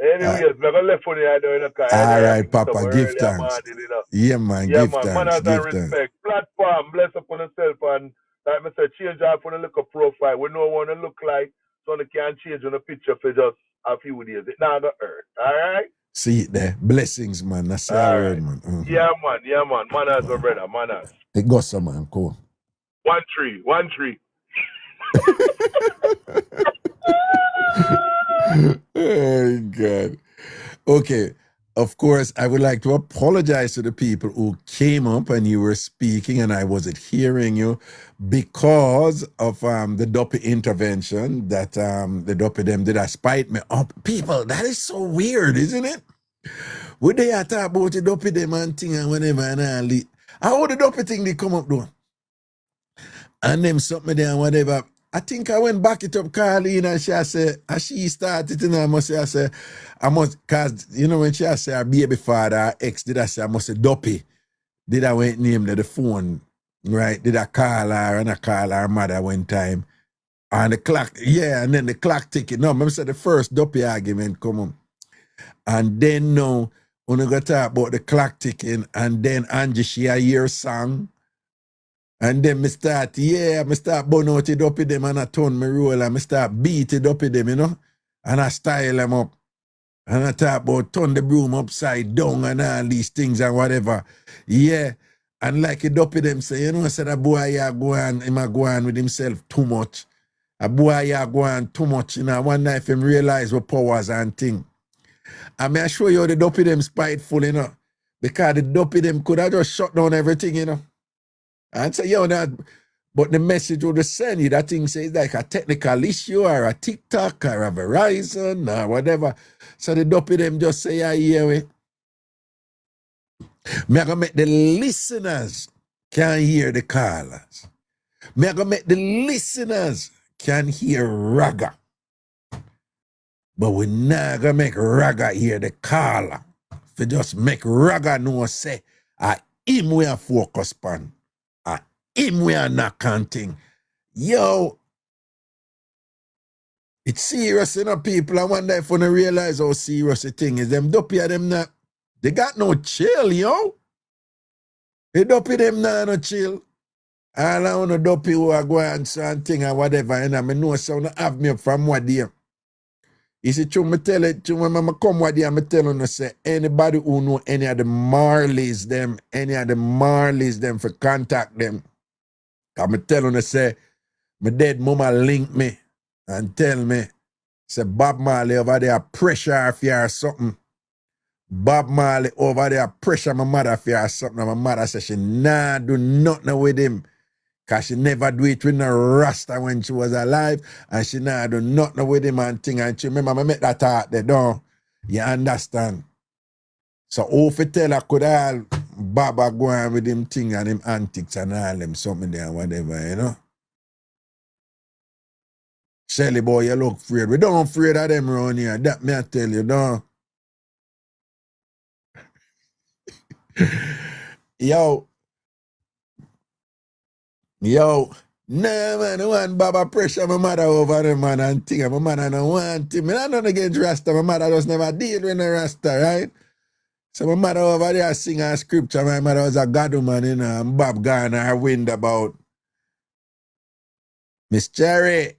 Anyways, I'm going to left for you, I know, you know, because I All know right, I picked up Papa. Give earlier thanks. morning, you know. Yeah, man. Yeah, Give man. thanks. Manners and Give thanks. respect. Platform, bless upon yourself. And like I said, change out for the look of profile. We know what to look like, so they can change on the picture for just a few days. It not the earth. All right? See it there. Blessings, man. That's our All word, right. man. Mm-hmm. Yeah, man. Manners, my brother. Manners. It goes, man. Cool. 1 3. 1 3. Oh, God. Okay. Of course, I would like to apologize to the people who came up and you were speaking and I wasn't hearing you because of the Duppy intervention that the Duppy them did. I spite me up. People, that is so weird, isn't it? Would they talk about the Duppy them and thing and whatever and all the... How the Duppy thing they come up though? And them something there and whatever. I think I went back it up Carlene and she said, and she started and I must say, cause you know when she said her baby father, her ex, did I say I must say Duppy. Did I went name the phone, right? Did I call her and I call her mother one time. And the clock, yeah, and then the clock ticking. No, remember the first Duppy argument come on. And then now, when we got to talk about the clock ticking, and then Angie, she a hear song. And then me start burn out it up with them and I turn my roll and I start beat it up with them, you know. And I style them up. And I talk about turn the broom upside down and all these things and whatever. Yeah. And like it up with them say, you know, I said a boy ya go on, him a go on with himself too much. A boy ya go on too much. You know, one night him realize what powers and thing. I may show you the Duppy them spiteful, you know. Because the Duppy them could have just shut down everything, you know. And say, yo, that, but the message would send you, that thing says like a technical issue or a TikTok or a Verizon or whatever. So the Duppy them just say, yeah, yeah, me gonna make the listeners can hear the callers. Me gonna make the listeners can hear Raga. But we not gonna make Raga hear the caller. We just make Raga know say, him we are focus on. Him we are not counting. Yo, it's serious, you know, people. I wonder if we realize how serious the thing is. Them Duppy of them not, they got no chill, yo. The Duppy them not no chill. All I want to Duppy who are going and thing and whatever, and I know so no have me up from what day. You see, true, me tell it, true, when I come what day, I tell you, say, anybody who know any of the Marleys, them for contact them. Because me tell you, say, my dead mama link me and tell me, say, Bob Marley over there pressure if you or something. Bob Marley over there pressure my mother if you or something. And my mother said she nah do nothing with him. Because she never do it with no rasta when she was alive. And she nah do nothing with him and thing. And she remember I make that thought there, don't you understand? So who fi tell her could all Baba go on with him thing and him antics and all them something there and whatever, you know? Shelly boy, you look afraid. We don't afraid of them around here. That me I tell you, don't. Yo, nah man, I want Baba pressure my mother over them man and thing. My mother don't want him. I don't against Rasta. My mother just never deal with a Rasta, right? So my mother over there sing a scripture. My mother was a God woman, you know, and Bob Garner wind about Miss Cherry,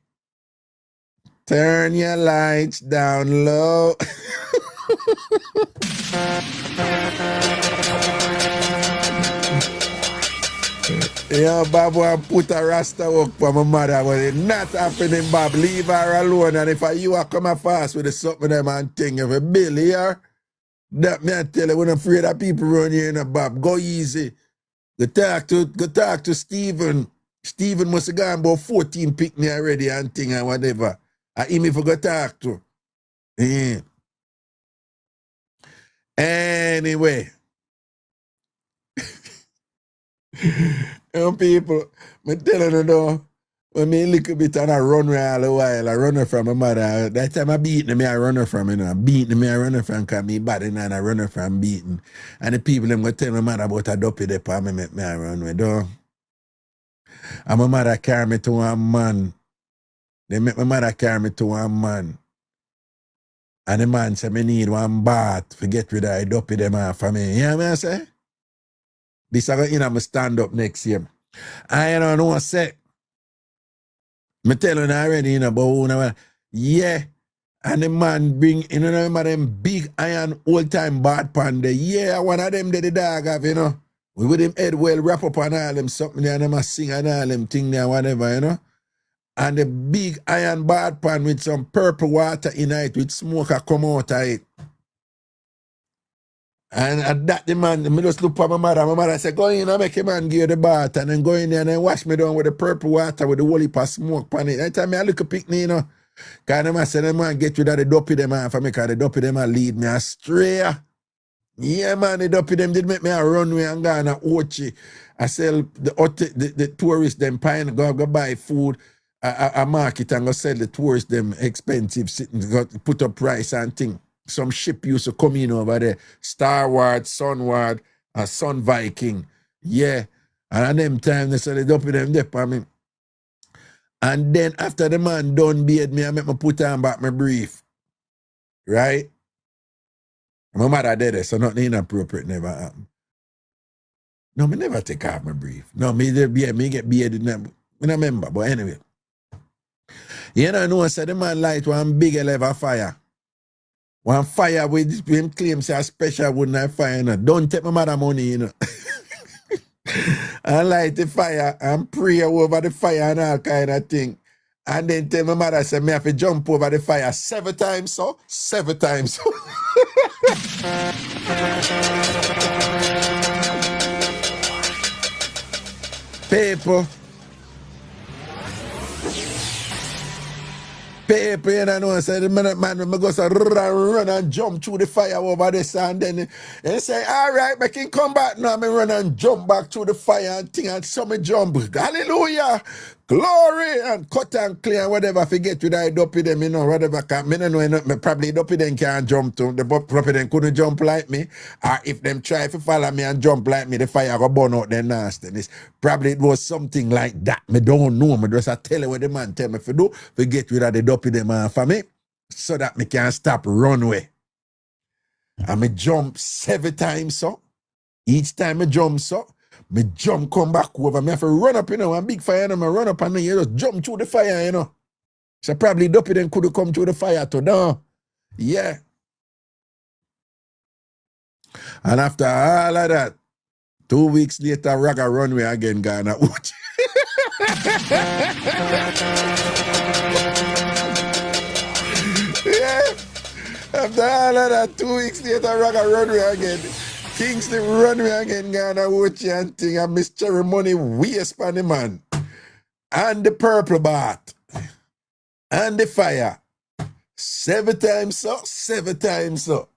turn your lights down low. Yeah, Bob want put a rasta work for my mother, but it's not happening, Bob. Leave her alone. And if you are coming fast with the something them and thing, if a bill here, that me I tell you, when I'm afraid of people around here, you know, Bob, go easy. Go talk to Stephen. Stephen must have gone about 14 pick me already and thing and whatever. I him if I go talk to. Yeah. Anyway. Young people, me telling you though, when me a little bit on a run all a while, I run her from my mother. That time I beating me, I run her from, you know. Beating me, I run her from, because me bad and I run her from beating. And the people them go tell my mother about a Duppy there, and me make me I run with, though. And my mother carry me to one man. They make my mother carry me to one man. And the man say, me need one bath to get rid of the Duppy them off of me. You know what I say? This I go in and stand up next year. I don't know what I say. Me tell you already, you know, but yeah. And the man bring, you know, them big iron old time bad pan there. Yeah, one of them the dog have, you know. We with him head well wrap up on all them something there and them a sing and all them thing there, whatever, you know. And the big iron bad pan with some purple water in it with smoke a come out of it. And at that the man, me just look for my mother said, go in and make a man give you the bath and then go in there and then wash me down with the purple water with the whole heap of smoke pan it. That time I look a picnic, you know. Because them I say, them man get rid of the Duppy them man for me, because the Duppy them lead me astray. Yeah, man, the Duppy them did make me a runway and go on a Ochi. I sell the tourists them pine, go buy food, a market and go sell the tourists them expensive, go put up price and thing. Some ship used to come in over there. Starward, Sunward, Sun Viking. Yeah. And at them time, they said the Duppy them there for me. And then after the man done beard me, I make me put on back my brief. Right? My mother did it, so nothing inappropriate never happened. No, me never take off my brief. No, me get bearded. I don't remember, but anyway. You know, I said the man light one big level fire. One fire with him claims say a special wouldn't have fire, you know. Don't take my mother money, you know. I light the fire and pray over the fire and all kind of thing. And then tell my mother, say, me have to jump over the fire 7 times, so 7 times. People, you know, say the man go so run and jump through the fire over this and then and say, all right, I can come back now. Me run and jump back through the fire and thing and so me jump. Hallelujah. Glory and cut and clear and whatever. Forget with I Duppy them, you know, whatever. Me no know, me probably Duppy them can't jump to. The Duppy them couldn't jump like me. Or if them try to follow me and jump like me, the fire go burn out their nastiness. Probably it was something like that. Me don't know. Me just I tell you what the man tell me to do. Forget with the Duppy them for me. So that me can stop runway. And me jump 7 times so. Each time I jump so. Me jump come back over. Me have to run up, you know, one big fire, and I run up and then you just jump through the fire, you know. So probably Duppy then could have come through the fire too. No. Yeah. And after all of that, 2 weeks later, Raga runway again, Ghana. Yeah. After all of that, 2 weeks later, Raga runway again. Kingston runway again, Ghana, watch and thing. And Miss Cherry Money waste on the man. And the purple bat. And the fire. 7 times so, 7 times so.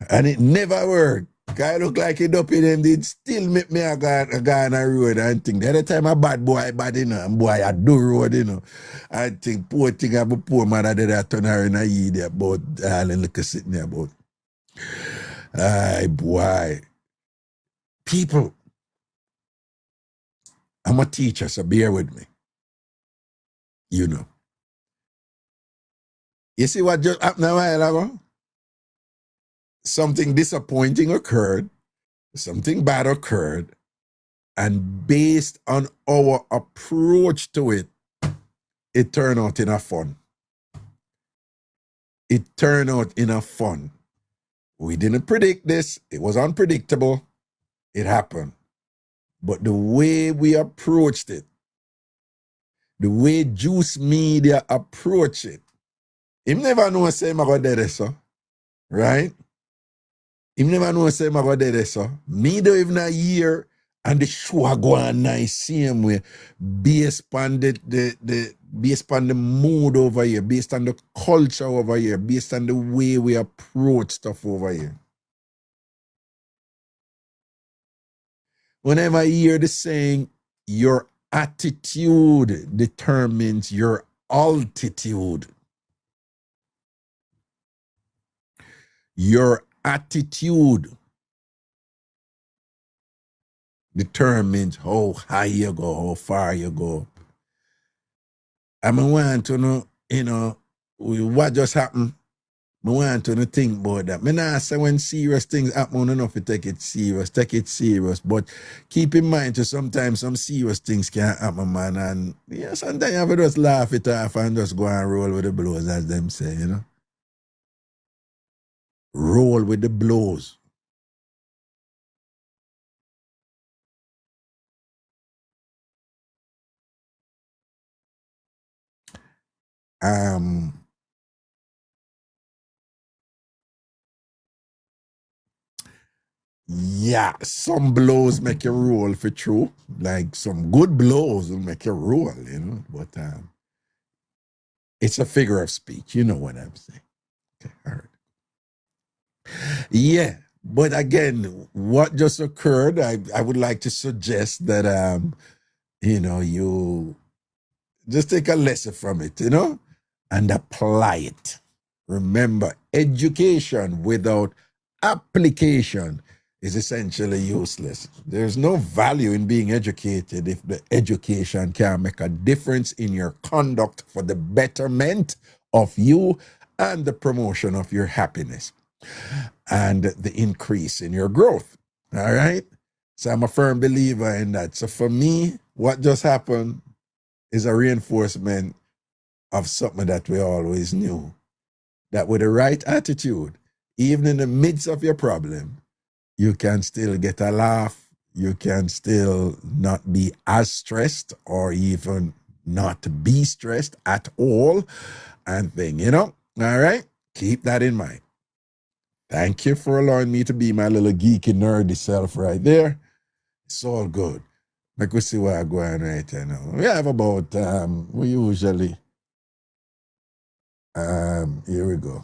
And it never worked. I look like a Duppy them did still make me a guy on a road and think. The other time a bad, you know, and boy I do road, you know. I think poor thing have a poor man that I turn her in a year there about all and look sitting there about. Aye boy. People, I'm a teacher, so bear with me. You know. You see what just happened a while ago? Something disappointing occurred, something bad occurred, and based on our approach to it, it turned out in a fun. It turned out in a fun. We didn't predict this. It was unpredictable. It happened. But the way we approached it, the way Juice Media approached it, him never know say I'm going to do this, so. Right? Him never know say I'm going to do this, so. Me don't even a year, and the show go on nice same way, based on based on the mood over here, based on the culture over here, based on the way we approach stuff over here. Whenever you hear the saying, your attitude determines your altitude. Your attitude determines how high you go, how far you go. I want to know, you know, what just happened. I want to think about that. I not say when serious things happen, enough to take it serious. But keep in mind, too, sometimes some serious things can happen, man. And yeah, sometimes you have to just laugh it off and just go and roll with the blows, as them say, you know. Roll with the blows. Yeah, some blows make you roll for true. Like some good blows will make you roll, you know. But it's a figure of speech. You know what I'm saying. Okay, all right. Yeah, but again, what just occurred, I would like to suggest that, you know, you just take a lesson from it, you know, and apply it. Remember, education without application is essentially useless. There's no value in being educated if the education can make a difference in your conduct for the betterment of you and the promotion of your happiness and the increase in your growth. All right? So I'm a firm believer in that. So for me, what just happened is a reinforcement of something that we always knew. That with the right attitude, even in the midst of your problem, you can still get a laugh. You can still not be as stressed or even not be stressed at all. And thing, you know? All right? Keep that in mind. Thank you for allowing me to be my little geeky, nerdy self right there. It's all good. Make we see where I'm going right now. We have about, we usually, here we go.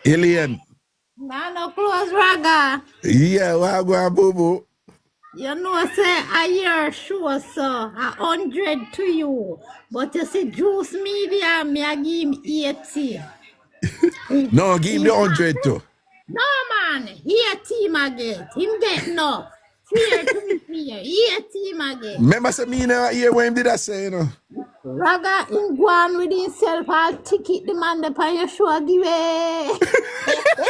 Alien. Nah, no close, Raga. Yeah, what go boo boo? You know, say I hear sure, so 100 to you. But you see, Juice Media, me I give him 80. No, give him the 100 too. No, man. Here team again. Him get enough. Fear to be fear. Here team again. Remember say me never hear what him did I say, you know. Raga in Guam with himself. I'll ticket the man the pan your show give away.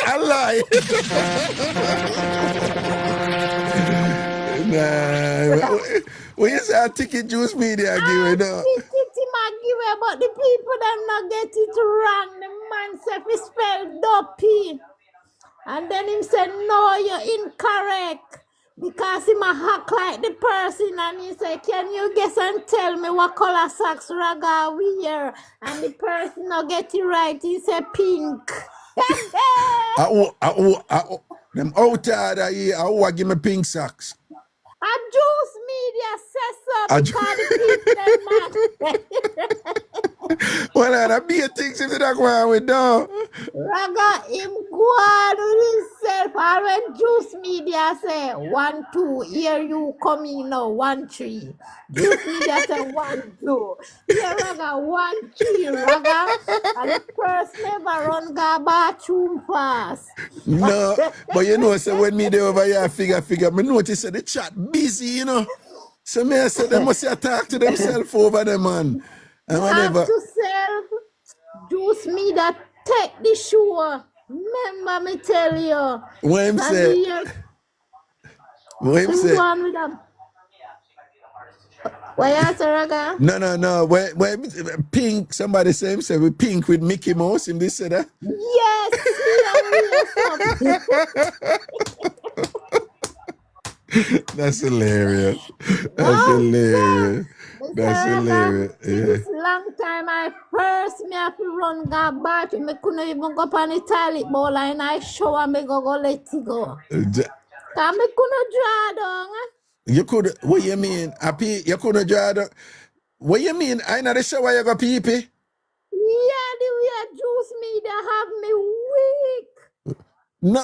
I lie. Nah. When you say a ticket juice media give it up. Ticket him a give away, but the people them not get it wrong. The man said he spelled Duppy. And then him said, no, you're incorrect. Because him a hack like the person. And he said, can you guess and tell me what color socks Raga wear? And the person not get it right. He said pink. Them out there, I give me pink socks. A juice media says so because the people man. Well, I be a things if they don't go on with dog. Raga him go on with himself. And when juice media say 1, 2, here you coming now 1, 3. Juice media say 1, 2. Here Raga 1, 3 Raga. And the person never run go bathroom fast. No, but you know, so when me there over here figure, me notice that the chat busy, you know. So me I said they must talk to themselves over there, man. And whatever. Have to self juice me that take the show. Remember me tell you. What him say? What him say? What you say, Raga? No. When pink, somebody say him say we pink with Mickey Mouse, him this say that? Yes, That's hilarious. That's hilarious. That's hilarious. This long time I first me have to run go bathroom. Me couldn't even go on the toilet bowl and I shower me go let it go. Cause me couldn't draw down. You could, what you mean? You couldn't draw down? What you mean? I know the shower you go pee pee? Yeah, the way juice me they have me weak. No,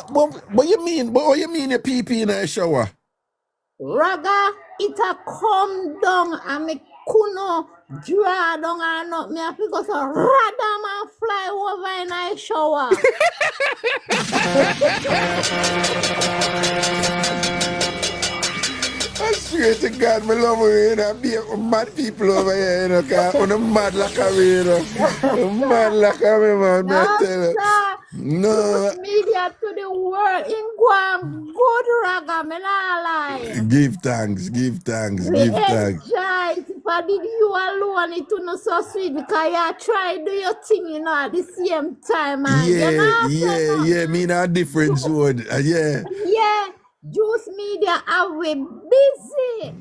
what you mean? What you mean you pee pee in a shower? Raga, it a come down and me couldn't draw down and not me have to go so radam and fly over in a shower. I swear to God, me love you, you know, be mad people over here, you know, because I'm mad like a me, you know. I'm mad like a me, man, No, I tell you. sir. No. Media to the world in Guam, good Raga, me not lie. Give thanks, give thanks, We give thanks. enjoy it. If I did you alone, it would not so sweet because you try to do your thing, you know, at the same time. And you know, Yeah, me in a different zone, yeah. Yeah, juice media are we busy.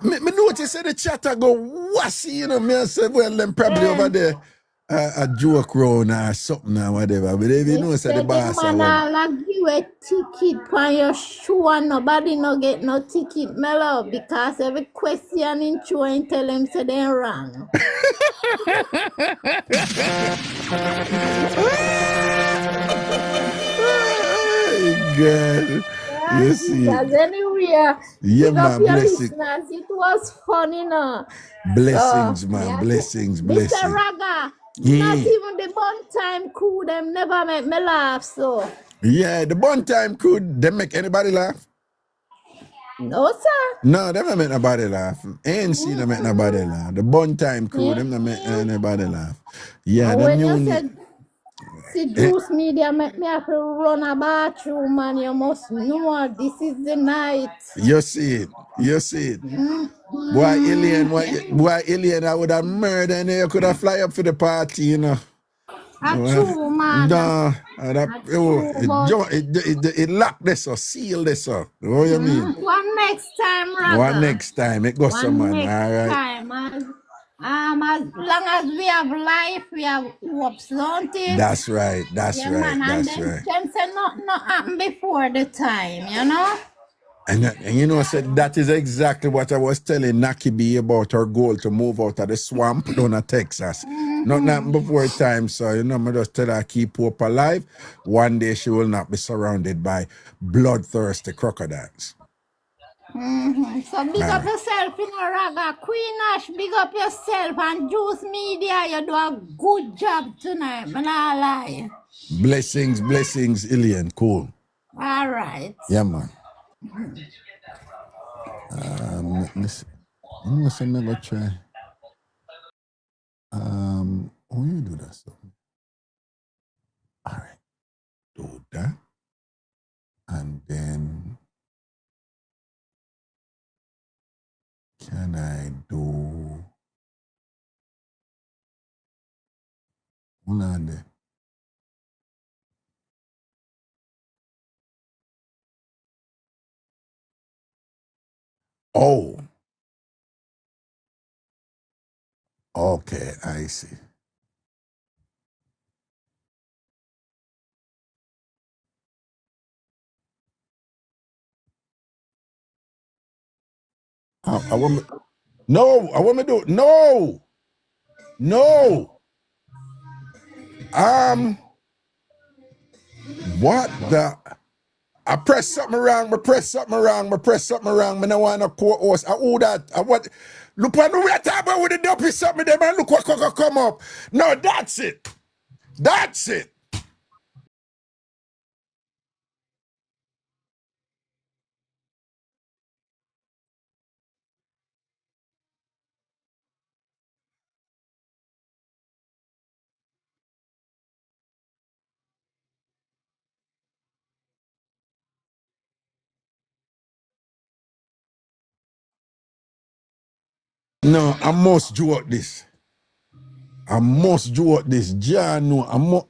Me notice that the chatter go wassy, you know, me I say, well, them probably over there a joke round or something or whatever, but if you know, say the boss man I'll give you a ticket for your show and nobody no get no ticket, my love, because every question in show and tell them say they wrong. God. You see. Because anyway, Yeah, man, blessings. listeners, it was funny, no? Blessings, man, blessings. Mr. Raga, not even the bun time crew, them never make me laugh, so. Yeah, the one time could they make anybody laugh? No, sir. No, they don't make nobody laugh. ANC don't make nobody laugh. The one time crew, them don't make anybody laugh. Yeah, And the when new you said, see, juice media make me have to run a bathroom, man, you must know this is the night. You see it. Boy, alien, I would have murdered and you could have fly up for the party, you know. True, man. No, it locked this or seal this up. What you mean? One next time, Raga. One next time, it goes some man. All right. Time, as long as we have life, we have hopes, don't it? That's right. That's right. And then say nothing happen before the time, you know? And you know, said that is exactly what I was telling Naki B about her goal to move out of the swamp down to Texas. Not happened before time, so you know, I just tell her keep hope alive. One day she will not be surrounded by bloodthirsty crocodiles. So big up yourself, you know, Raga. Queen Ash, big up yourself. And Juice Media, you do a good job tonight, but not lie. Blessings, blessings, Ilian. Cool. All right. Yeah, man. Listen, you know what I'm gonna try? How you do that stuff? All right, do that. And then can I do hold on there? Oh, okay, I see. I want me, no, I want me to do no. What the? I press something wrong, I press something wrong, I press something wrong. I don't want no co-host. I all that. I what? Look what we are talking about with the Duppy something there, man. Look what come up. No, that's it. That's it. No, I must do up this. I must do up this. Ja, no, I must.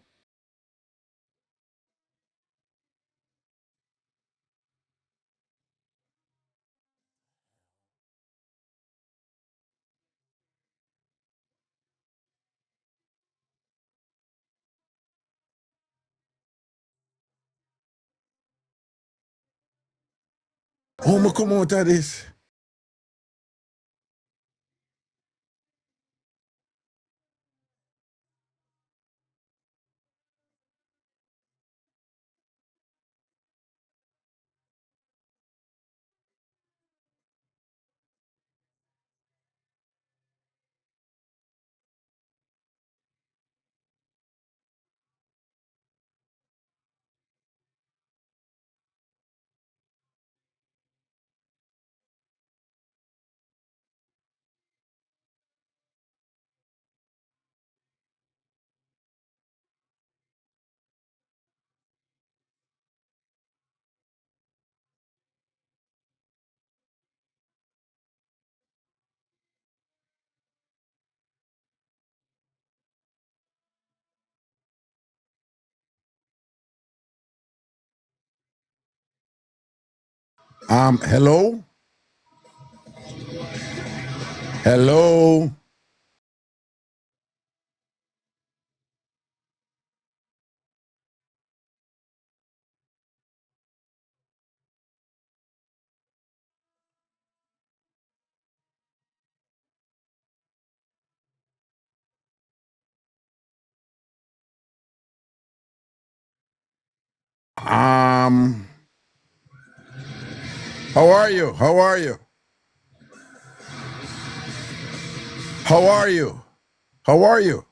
How me come out of this? Hello? Hello? How are you? How are you? How are you? How are you?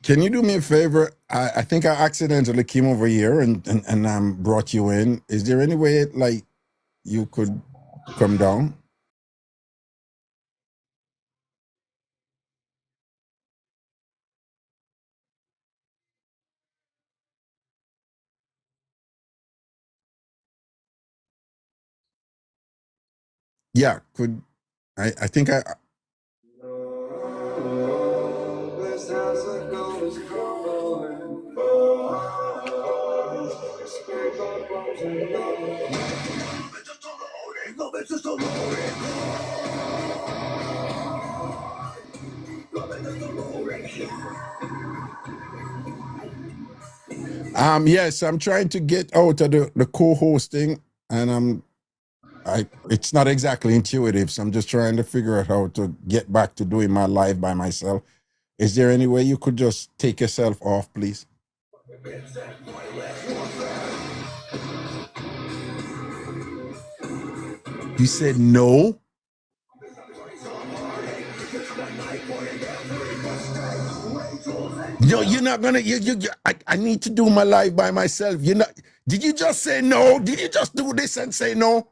Can you do me a favor? I think I accidentally came over here and brought you in. Is there any way like you could come down? Yeah, could I think I yes, I'm trying to get out of the co-hosting and I'm It's not exactly intuitive, so I'm just trying to figure out how to get back to doing my live by myself. Is there any way you could just take yourself off, please? You said no? No, you're not gonna. I need to do my live by myself. You're not. Did you just say no? Did you just do this and say no?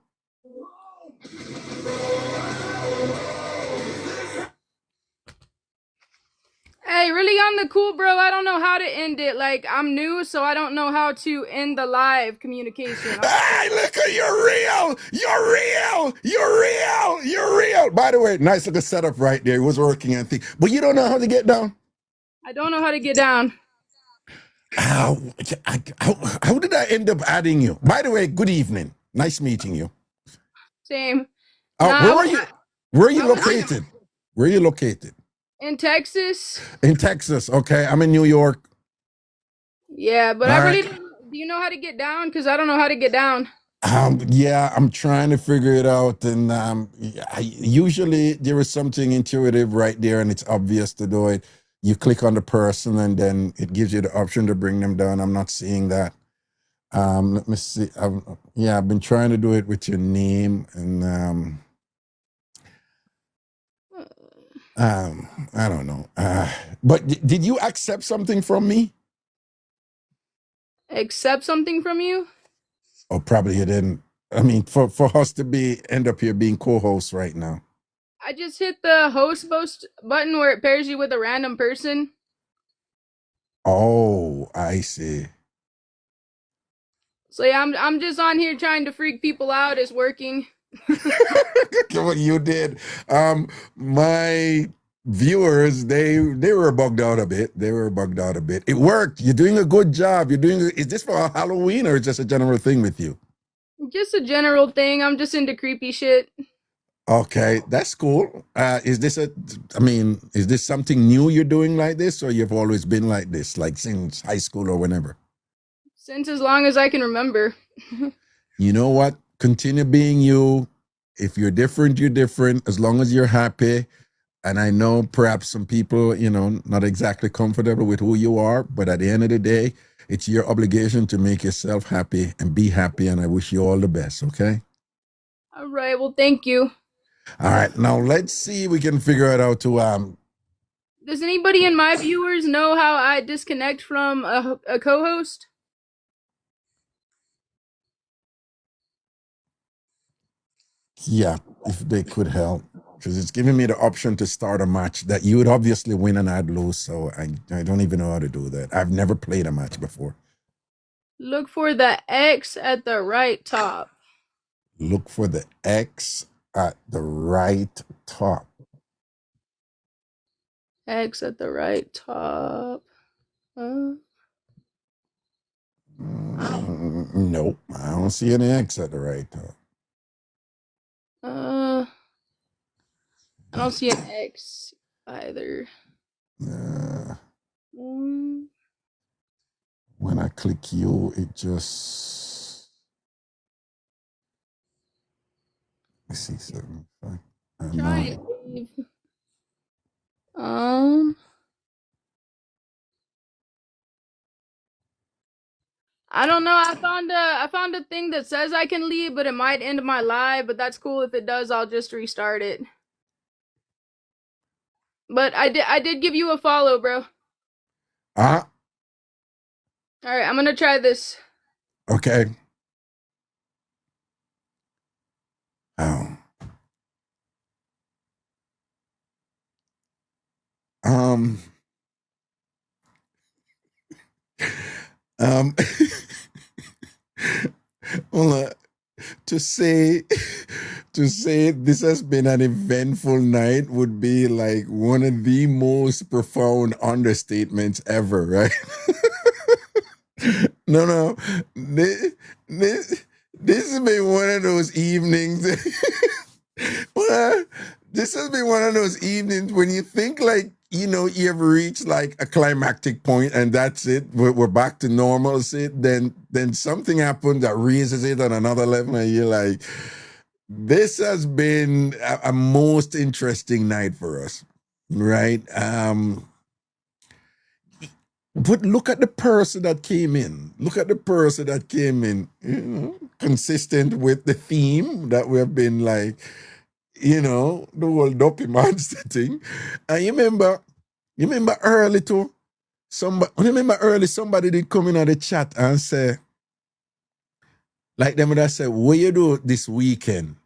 Hey, really on the cool, bro. I don't know how to end it. Like, I'm new, so I don't know how to end the live communication. Hey, look at you're real. You're real. You're real. You're real. By the way, nice little setup right there. It was working and thing. But you don't know how to get down. I don't know how to get down. How did I end up adding you? By the way, good evening. Nice meeting you. Same. Where are you? Where are you located? Where are you located? In Texas. In Texas. Okay, I'm in New York. Yeah, but I really don't. Do you know how to get down? Because I don't know how to get down. Yeah, I'm trying to figure it out, and usually there is something intuitive right there, and it's obvious to do it. You click on the person, and then it gives you the option to bring them down. I'm not seeing that. Let me see. I've been trying to do it with your name, and I don't know. But did you accept something from me? Accept something from you? Oh, probably you didn't. I mean, for us to end up here being co-hosts right now. I just hit the host button where it pairs you with a random person. Oh, I see. So yeah, I'm just on here trying to freak people out. It's working. What you did. My viewers, they were bugged out a bit. It worked. You're doing a good job. Is this for Halloween or is this a general thing with you? Just a general thing. I'm just into creepy shit. Okay, that's cool. Is this something new you're doing like this, or you've always been like this, like since high school or whenever? Since as long as I can remember. You know what? Continue being you. If you're different, you're different. As long as you're happy. And I know perhaps some people, not exactly comfortable with who you are, but at the end of the day, it's your obligation to make yourself happy and be happy. And I wish you all the best. Okay. All right. Well, thank you. All right. Now let's see if we can figure out how to Does anybody in my viewers know how I disconnect from a co-host? Yeah, if they could help. Because it's giving me the option to start a match that you would obviously win and I'd lose. So I don't even know how to do that. I've never played a match before. Look for the X at the right top. Look for the X at the right top. X at the right top. Nope, I don't see any X at the right top. I don't see an X either. When I click you, it just... Let's see, 75. Try it, Dave. I don't know. I found a thing that says I can leave, but it might end my live. But that's cool. If it does, I'll just restart it. But I did give you a follow, bro. All right, I'm gonna try this. Okay. Well, to say this has been an eventful night would be like one of the most profound understatements ever, right? No. This has been one of those evenings. This has been one of those evenings when you think like, you've reached like a climactic point and that's it. We're back to normalcy. Then something happens that raises it on another level and you're like, This has been a most interesting night for us, right? But look at the person that came in. Look at the person that came in, consistent with the theme that we have been like, the whole Duppy monster thing. And you remember early too, somebody did come in on the chat and say, like them would have said, what you do this weekend?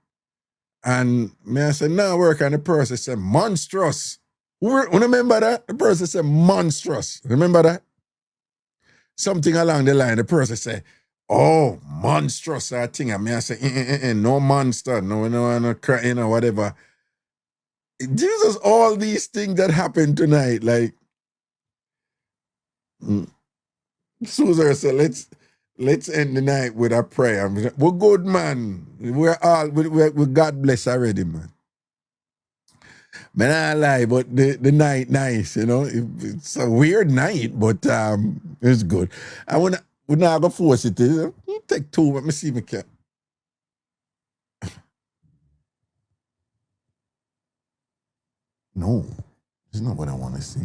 And me I said, no, work, and the person said, monstrous. Remember that? The person said, monstrous. Remember that? Something along the line, the person said, oh, monstrous, I think. And me I said, no monster, no, whatever. Jesus, all these things that happened tonight, like, Susan said, let's end the night with a prayer. We're good, man. We God bless already, man. Man, I lie, but the night nice, It's a weird night, but it's good. I we're not gonna force it. Take two, let me see if I can. No, it's not what I want to see.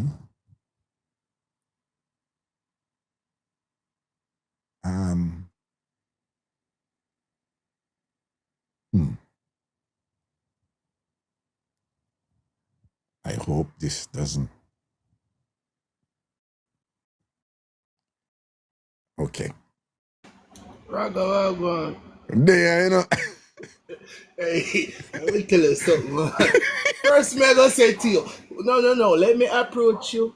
I hope this doesn't. Okay. Raga. There, Hey, let me tell you something, man. First, me I gonna say to you, no. Let me approach you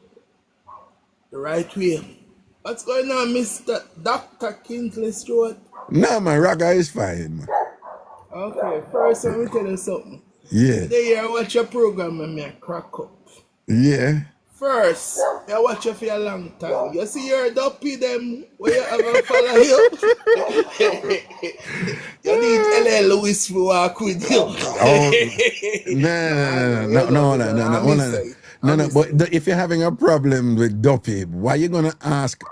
the right way. What's going on, Mr. Dr. Kingsley Stewart? No, man, Raga is fine, man. Okay, first let me tell you something. Yeah. Today I watch your program and me I crack up. Yeah. First, I watch you for a long time. You see your Duppy them where you have a follow you. You need LL Lewis to walk with you. Oh, no. But if you're having a problem with Duppy, why are you gonna ask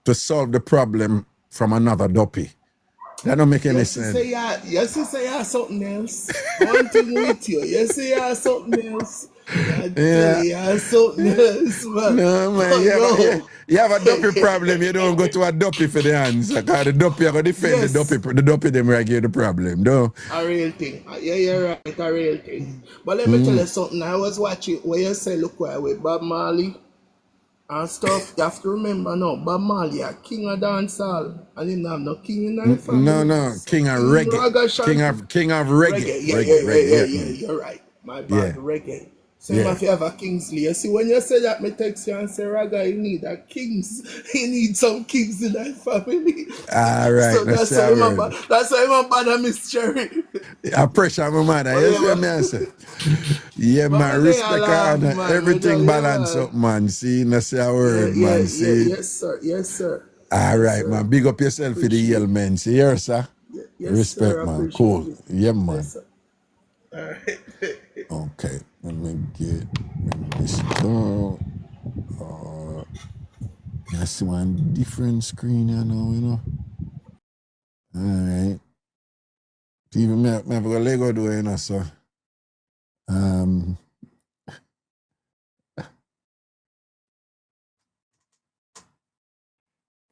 to solve the problem from another Duppy? That don't make any sense. Yes, you say you have something else. One thing with you. You say you have something else. I tell you have something else, man. No, man. You have a Duppy problem, you don't go to a Duppy for the answer. Because the Duppy are going to defend Yes. the Duppy them right give the problem, no? A real thing. Yeah, you're right, a real thing. But let me tell you something. I was watching where you say, look where with Bob Marley and stuff. You have to remember now, Bob Marley a king of dancehall. And he don't have no king in the family. No. King of reggae. Ragashanti. King of reggae. Yeah, Reggae. you're right. My bad, Yeah. reggae. So you have to have a Kingsley. You see, when you say that, me text you and say, Raga, you need a kings. You need some kings in that family. All right. So that's why I'm bad Miss Cherry. I pressure my mother. You see what I say? Yeah, man. Respect and honor. Everything balance up, man. See, that's a word, man. See? Yes, sir. All right, man. Big up yourself for the yell, man. See here, sir? Yes, Respect, sir. man. Cool. It. Yeah, man. Yes, sir. All right. Okay. Let me get this down. I see one different screen, you know. All right. Even me have a Lego do it, so.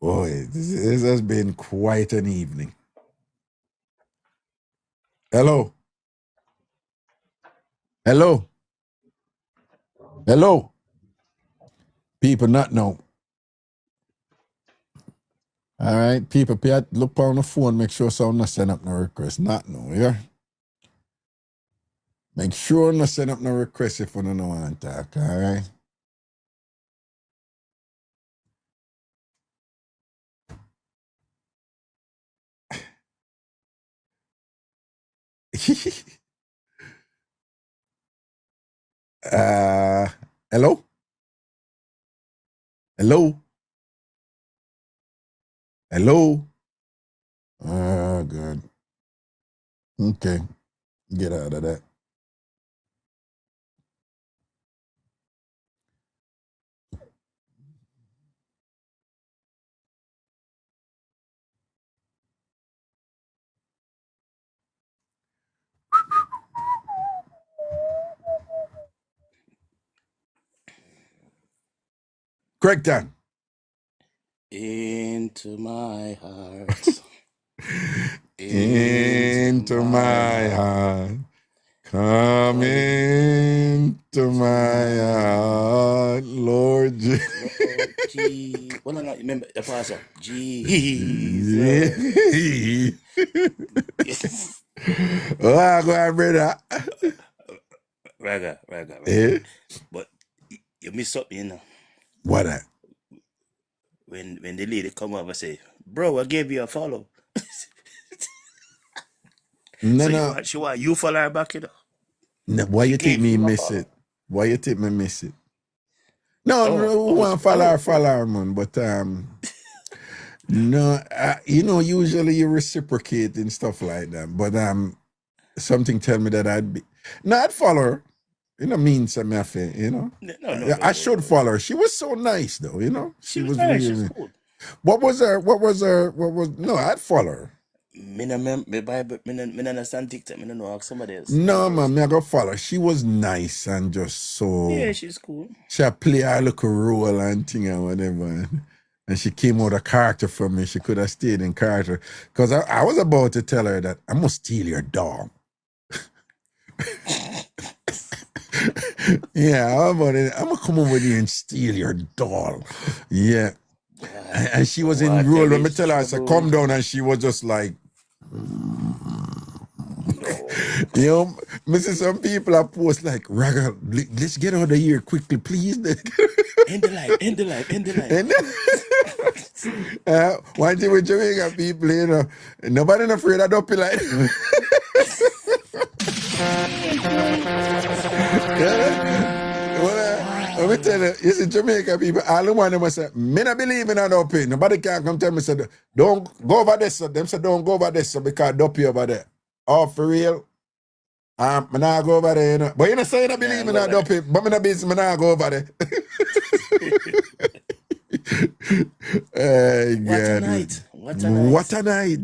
Boy, this has been quite an evening. Hello. People not know. All right, people, look on the phone, make sure someone not send up no request. Not know, yeah? Make sure not send up no request if you don't know want to talk, all right? Hello? Good. Okay, get out of that. Craigton. Into my heart. Into my heart. Come into my heart, Lord. Lord Jesus. Well, no, remember the pastor. Jesus. Oh, go on, brother. Raga. Eh? But you miss something, you know. What that? When the lady come over and say, bro, I gave you a follow. No, So no. she want you follow her back, you know. No, why She you think gave me you a miss follow. it? Why you think me miss it? No, Oh, one follow her, man. But no, usually you reciprocate and stuff like that. But something tell me that I'd follow her. You know, mean some nothing, you know. No. I should follow her. She was so nice, though, you know. She was nice, she was really. cool. No, I'd follow her. Me no understand TikTok. Me no know how somebody else. No, man, I go follow her. She was nice and just so. Yeah, she's cool. She play her little role and thing and whatever. And she came out a character for me. She could have stayed in character. Because I was about to tell her that I'm going to steal your dog. Yeah, I'm going to come over there and steal your doll. Yeah. And she was in role. Let me tell her, I said, come down. And she was just like, you know, me see some people are post like, Raga, let's get out of here quickly, please. End the light. One thing with Jamaican people, you know, nobody not afraid of Duppy like. Let me tell you see Jamaican people, all the one them say, me not believe in a Duppy. Nobody can come tell me, say, don't go over this. Them say, don't go over this because Duppy over there. Oh, for real? I not go over there, you know. But you know, say you don't believe in a Duppy, but me not busy, me not go over there. Hey, What a night. What a night. What a night.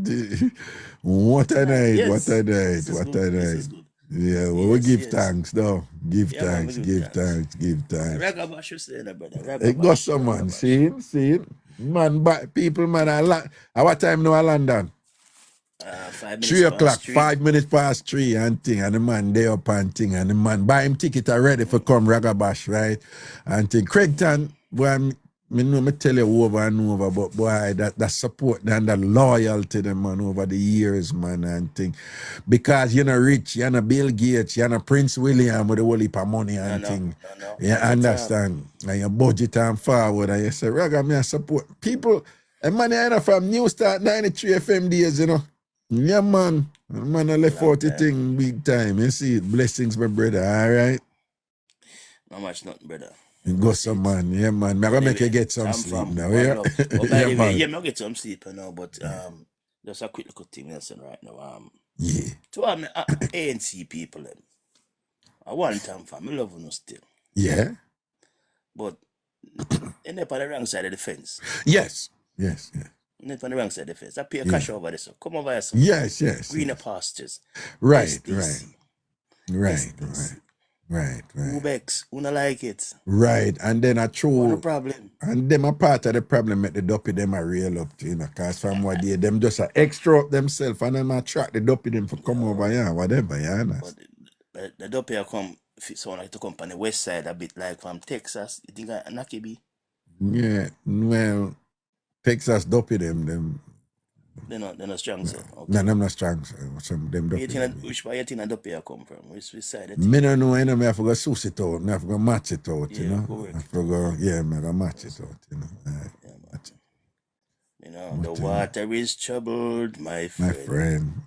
What a night. Yes. What a night. What a night. Yeah, well, we give thanks, though. Give Yeah, man, thanks, we give thanks, give thanks. Ragabash was saying, brother. It got some man, see it? Man, people, man, at what time now London? 5 minutes 3 o'clock, past 3. 5 minutes past 3 and thing, and the man there up and thing, and the man buy him ticket already for come Ragabash, right? And thing. Craigton, boy, me tell you over and over, but boy, that support and that loyalty them man over the years, man, and thing. Because you're not rich, you're not Bill Gates, you're not Prince William with a whole heap of money and thing. No. You understand? And you budget and forward, and you say, Raga, me I support people. And man, I know from New Start 93 FM days, you know. Yeah, man. Man, I left out the thing big time. You see it. Blessings, my brother, all right? Not much nothing, brother. Go some man, yeah, man. I'm gonna make you get some sleep now, yeah? I'll get some sleep now, but just a quick little thing, Nelson, right now. Yeah. To ANC people, I want TamFam, I love you still. Yeah. But end up on the wrong side of the fence. Yes. End up on the wrong side of the fence. I pay a cash over there, so come over here, so Yes. greener pastures. Right. SDC. Ubex, una like it. Right, and then I What throw the problem? and them a part of the problem make the Duppy them a real up to, you know, cause from what they them just a extra up themselves and them attract the Duppy them for come over here, whatever, you understand? But the Duppy come sound like to come on the west side a bit like from Texas. You think I Nakibi? Yeah, well, Texas Duppy them. They're not strong, so. Okay. No, them not strong, so some them Duppy. Which part you think Duppy come from? Which side? Me no know, you know, me have to go suss it out, me have to go match it out, you know. Correct. I have to go, me have to match it out, you know. Match it. You know, the water is troubled, my friend.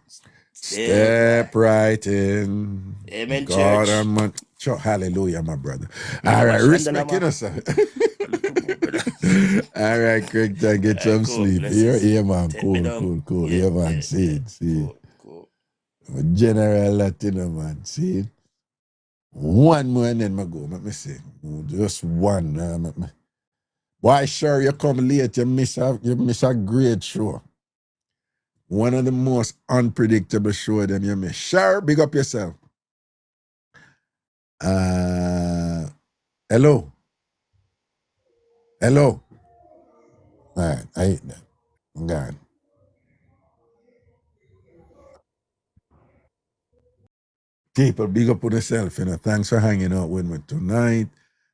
Step right in. Amen, God, church. Hallelujah, my brother. All right, respect, you know, sir. All right, Craig, get some sleep. Yeah, man. Cool. Yeah, man. See it. Cool. General Latino, man. See it. One more and then I go. Let me see. Just one. Why, sure, you come late, you miss a great show. One of the most unpredictable show them you miss. Sure, big up yourself. Hello. Hello. All right, I hate that. God. People, big up on yourself, you know. Thanks for hanging out with me tonight.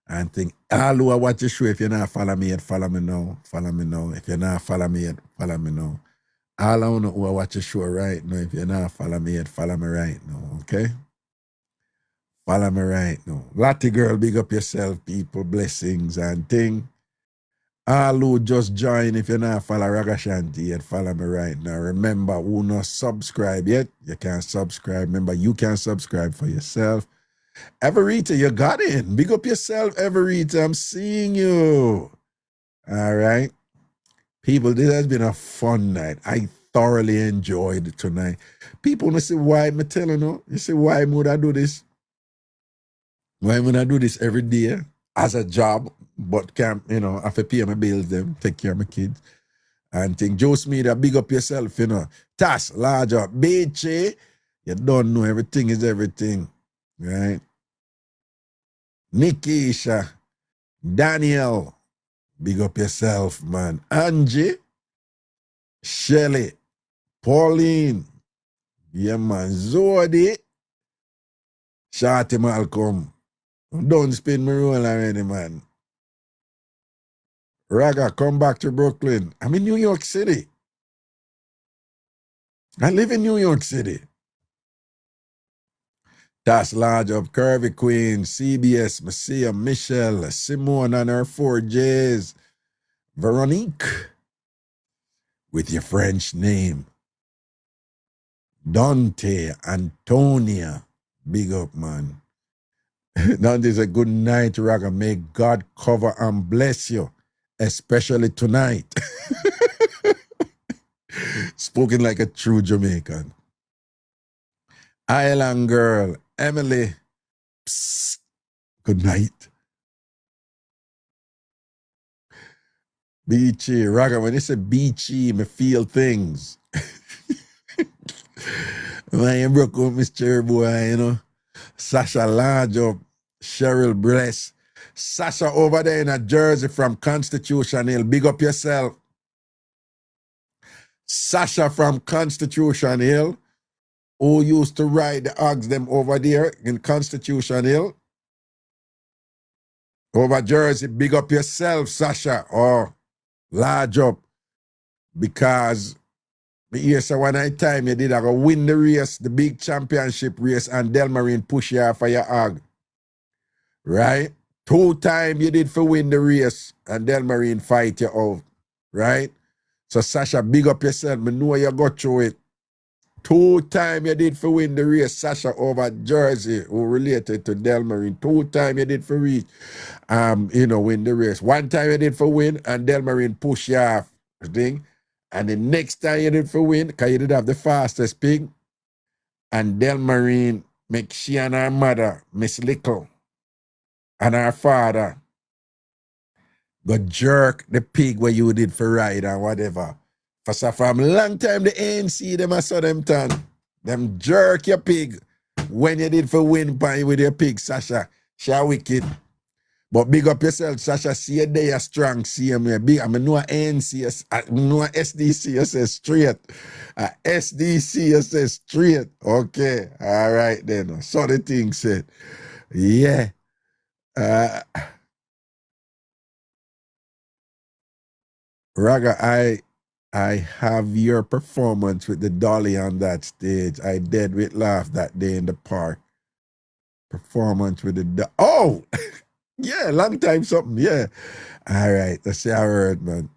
And think all who are watch the show, if you're not follow me yet, follow me now. Follow me now. If you're not follow me yet, follow me now. All I know who are watch the show right now, if you're not follow me yet, follow me right now, okay? Follow me right now. Lottie girl, big up yourself, people, blessings and thing. All who just join, if you're not follow Ragashanti yet, follow me right now. Remember, who not subscribe yet, you can subscribe. Remember, you can subscribe for yourself. Everita, you got in. Big up yourself, Everita. I'm seeing you. All right. People, this has been a fun night. I thoroughly enjoyed it tonight. People, you see why I'm telling you? You see why would I do this? Why would I do this every day as a job, but can't, you know, I have to pay my bills, them, take care of my kids. And think, Joe Media, big up yourself, you know. Tas, large up. Beachy, you don't know everything is everything. Right? Nikisha, Daniel, big up yourself, man. Angie, Shelly, Pauline, yeah, man. Zodi, Shorty Malcolm. Don't spin me roll already, man. Raga, come back to Brooklyn. I'm in New York City. I live in New York City. That's large up. Curvy Queen, CBS, Messia, Michelle, Simone and her 4Js. Veronique, with your French name. Dante, Antonia. Big up, man. Dante's a good night, Raga. May God cover and bless you, especially tonight. Spoken like a true Jamaican. Island girl, Emily. Psst. Good night. Beachy, Raga, when you say beachy, me feel things. When you broke up Mr. Boy, you know. Sasha Large up, Cheryl Bless. Sasha over there in a Jersey from Constitution Hill. Big up yourself. Sasha from Constitution Hill, who used to ride the Hogs them over there in Constitution Hill. Over Jersey, big up yourself, Sasha. Oh, large up. Because me hear so one night time you did go win the race, the big championship race, and Delmarine push you off for your hog. Right? 2 times you did for win the race, and Delmarine fight you out. Right? So Sasha, big up yourself. Me know you got through it. 2 times you did for win the race, Sasha over Jersey, who related to Delmarine. 2 times you did for reach, win the race. 1 time you did for win, and Delmarine push you off. Thing. And the next time you did for win, because you did have the fastest pig, and Delmarine make she and her mother, Miss Little, and her father go jerk the pig where you did for ride and whatever. For so from long time the ANC, them I saw them turn. Them jerk your pig when you did for win by with your pig, Sasha. She wicked. But big up yourself, Sasha. See you there strong. See you big. I know ANC, I know SDC straight. SDC straight. Okay. All right then. So the thing said. Yeah. Raga, I have your performance with the dolly on that stage. I dead with laugh that day in the park. Performance with the oh, yeah, long time something. Yeah. All right, that's the word, man.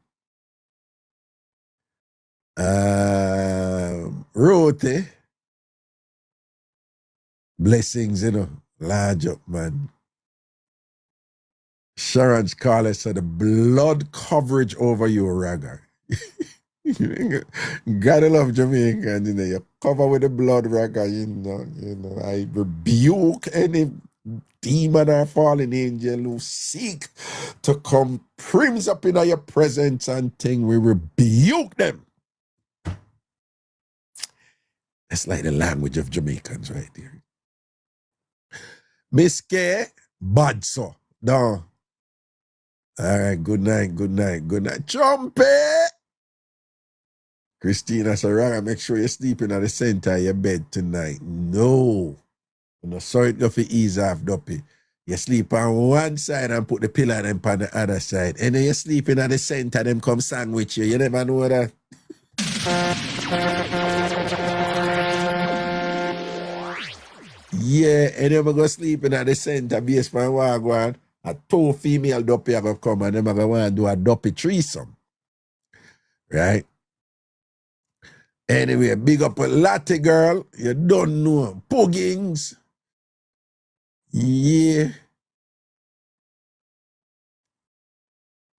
Rote, blessings, large up, man. Sharon Scarlett said the blood coverage over you, Raga. Gotta love Jamaican, you cover with the blood, Raga, I rebuke any demon or fallen angel who seek to come prims up in your presence and thing. We rebuke them. That's like the language of Jamaicans right there. Miss K, bad so. No. All right, good night, good night, good night. Trumpet! Christina Saranga, make sure you're sleeping at the center of your bed tonight. No. No, sorry, it go for ease off, Duppy. You sleep on one side and put the pillow them on the other side. And then you're sleeping at the center, them come sandwich you. You never know that. Yeah, and then we go sleeping at the center base for Wagwan. A two female Duppy are going to come and them are going to want to do a Duppy threesome. Right? Anyway, big up a Latte girl. You don't know. Puggings. Yeah.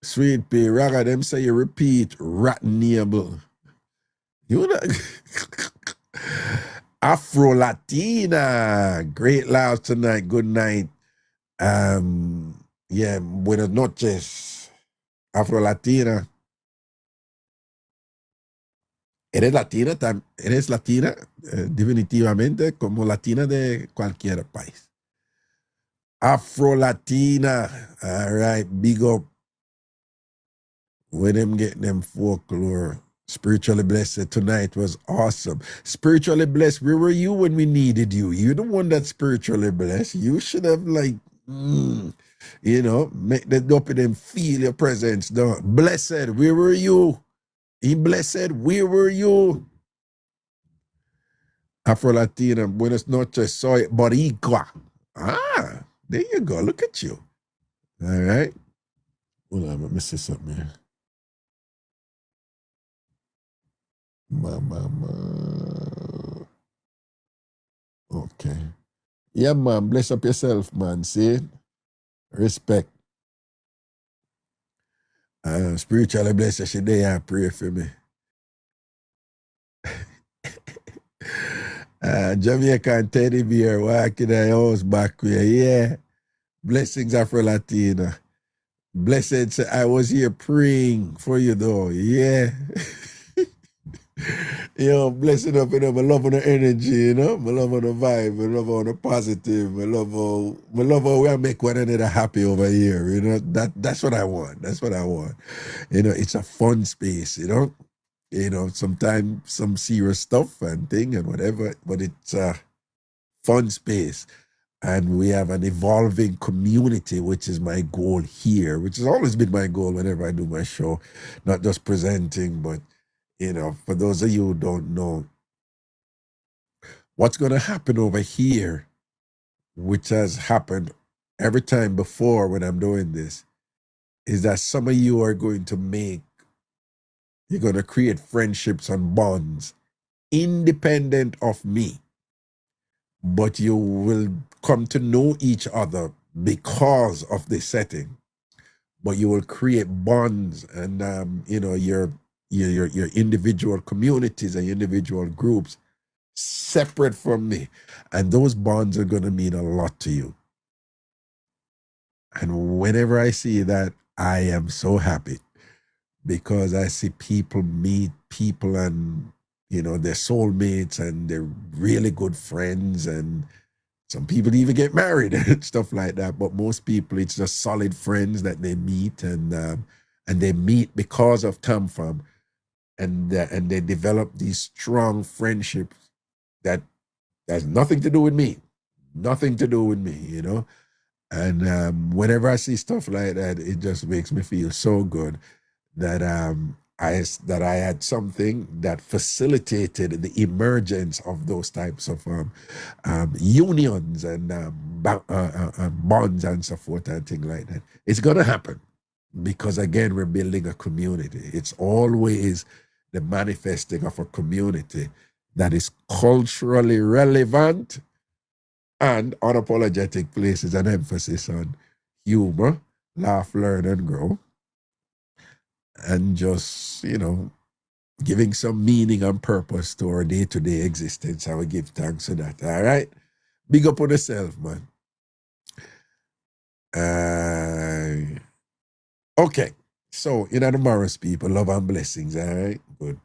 Sweet pea. Raga, them say you repeat rattenable. You know. Afro Latina. Great loud tonight. Good night. Yeah, buenas noches. Afro Latina. Eres latina, eres latina, definitivamente como latina de cualquier país. Afro Latina. All right, big up. When them get them folklore. Spiritually blessed tonight was awesome. Spiritually blessed, where were you when we needed you? You're the one that's spiritually blessed. You should have make the dope of them feel your presence. Blessed, where were you? In blessed, where were you? Afro Latina, buenas noches, soy Boricua. Ah, there you go. Look at you. All right. Hold on, let me see something here. Mama. Okay. Yeah, man. Bless up yourself, man. See? Respect. Spiritually blessed. She there and pray for me. Jamaican teddy bear walking the house back here. Yeah. Blessings, Afro Latina. Blessed, I was here praying for you though. Yeah. Blessing up, I love on the energy, I love on the vibe, I love on the positive, I love how we make one another happy over here, that's what I want. That's what I want. It's a fun space, sometimes some serious stuff and thing and whatever, but it's a fun space. And we have an evolving community, which is my goal here, which has always been my goal whenever I do my show, not just presenting, but for those of you who don't know, what's going to happen over here, which has happened every time before when I'm doing this, is that some of you are going to you're going to create friendships and bonds independent of me, but you will come to know each other because of the setting, but you will create bonds and, your individual communities and individual groups separate from me. And those bonds are going to mean a lot to you. And whenever I see that, I am so happy because I see people meet people and, they're soulmates and they're really good friends. And some people even get married and stuff like that. But most people, it's just solid friends that they meet and they meet because of TamFam. And they develop these strong friendships that has nothing to do with me. Nothing to do with me, And whenever I see stuff like that, it just makes me feel so good that I had something that facilitated the emergence of those types of unions and bonds and so forth and things like that. It's going to happen because, again, we're building a community. It's always the manifesting of a community that is culturally relevant and unapologetic places an emphasis on humor, laugh, learn, and grow. And just, giving some meaning and purpose to our day-to-day existence. I will give thanks for that. All right? Big up on yourself, man. Okay. So, the Morris people, love and blessings. All right? Good.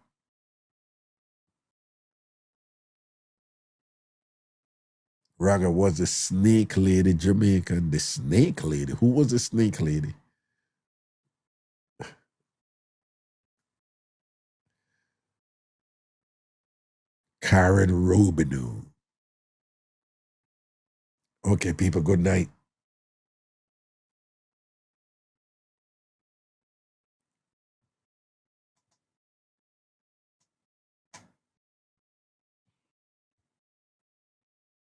Raga was the snake lady Jamaican. The snake lady? Who was the snake lady? Karen Robidoux. Okay, people, good night.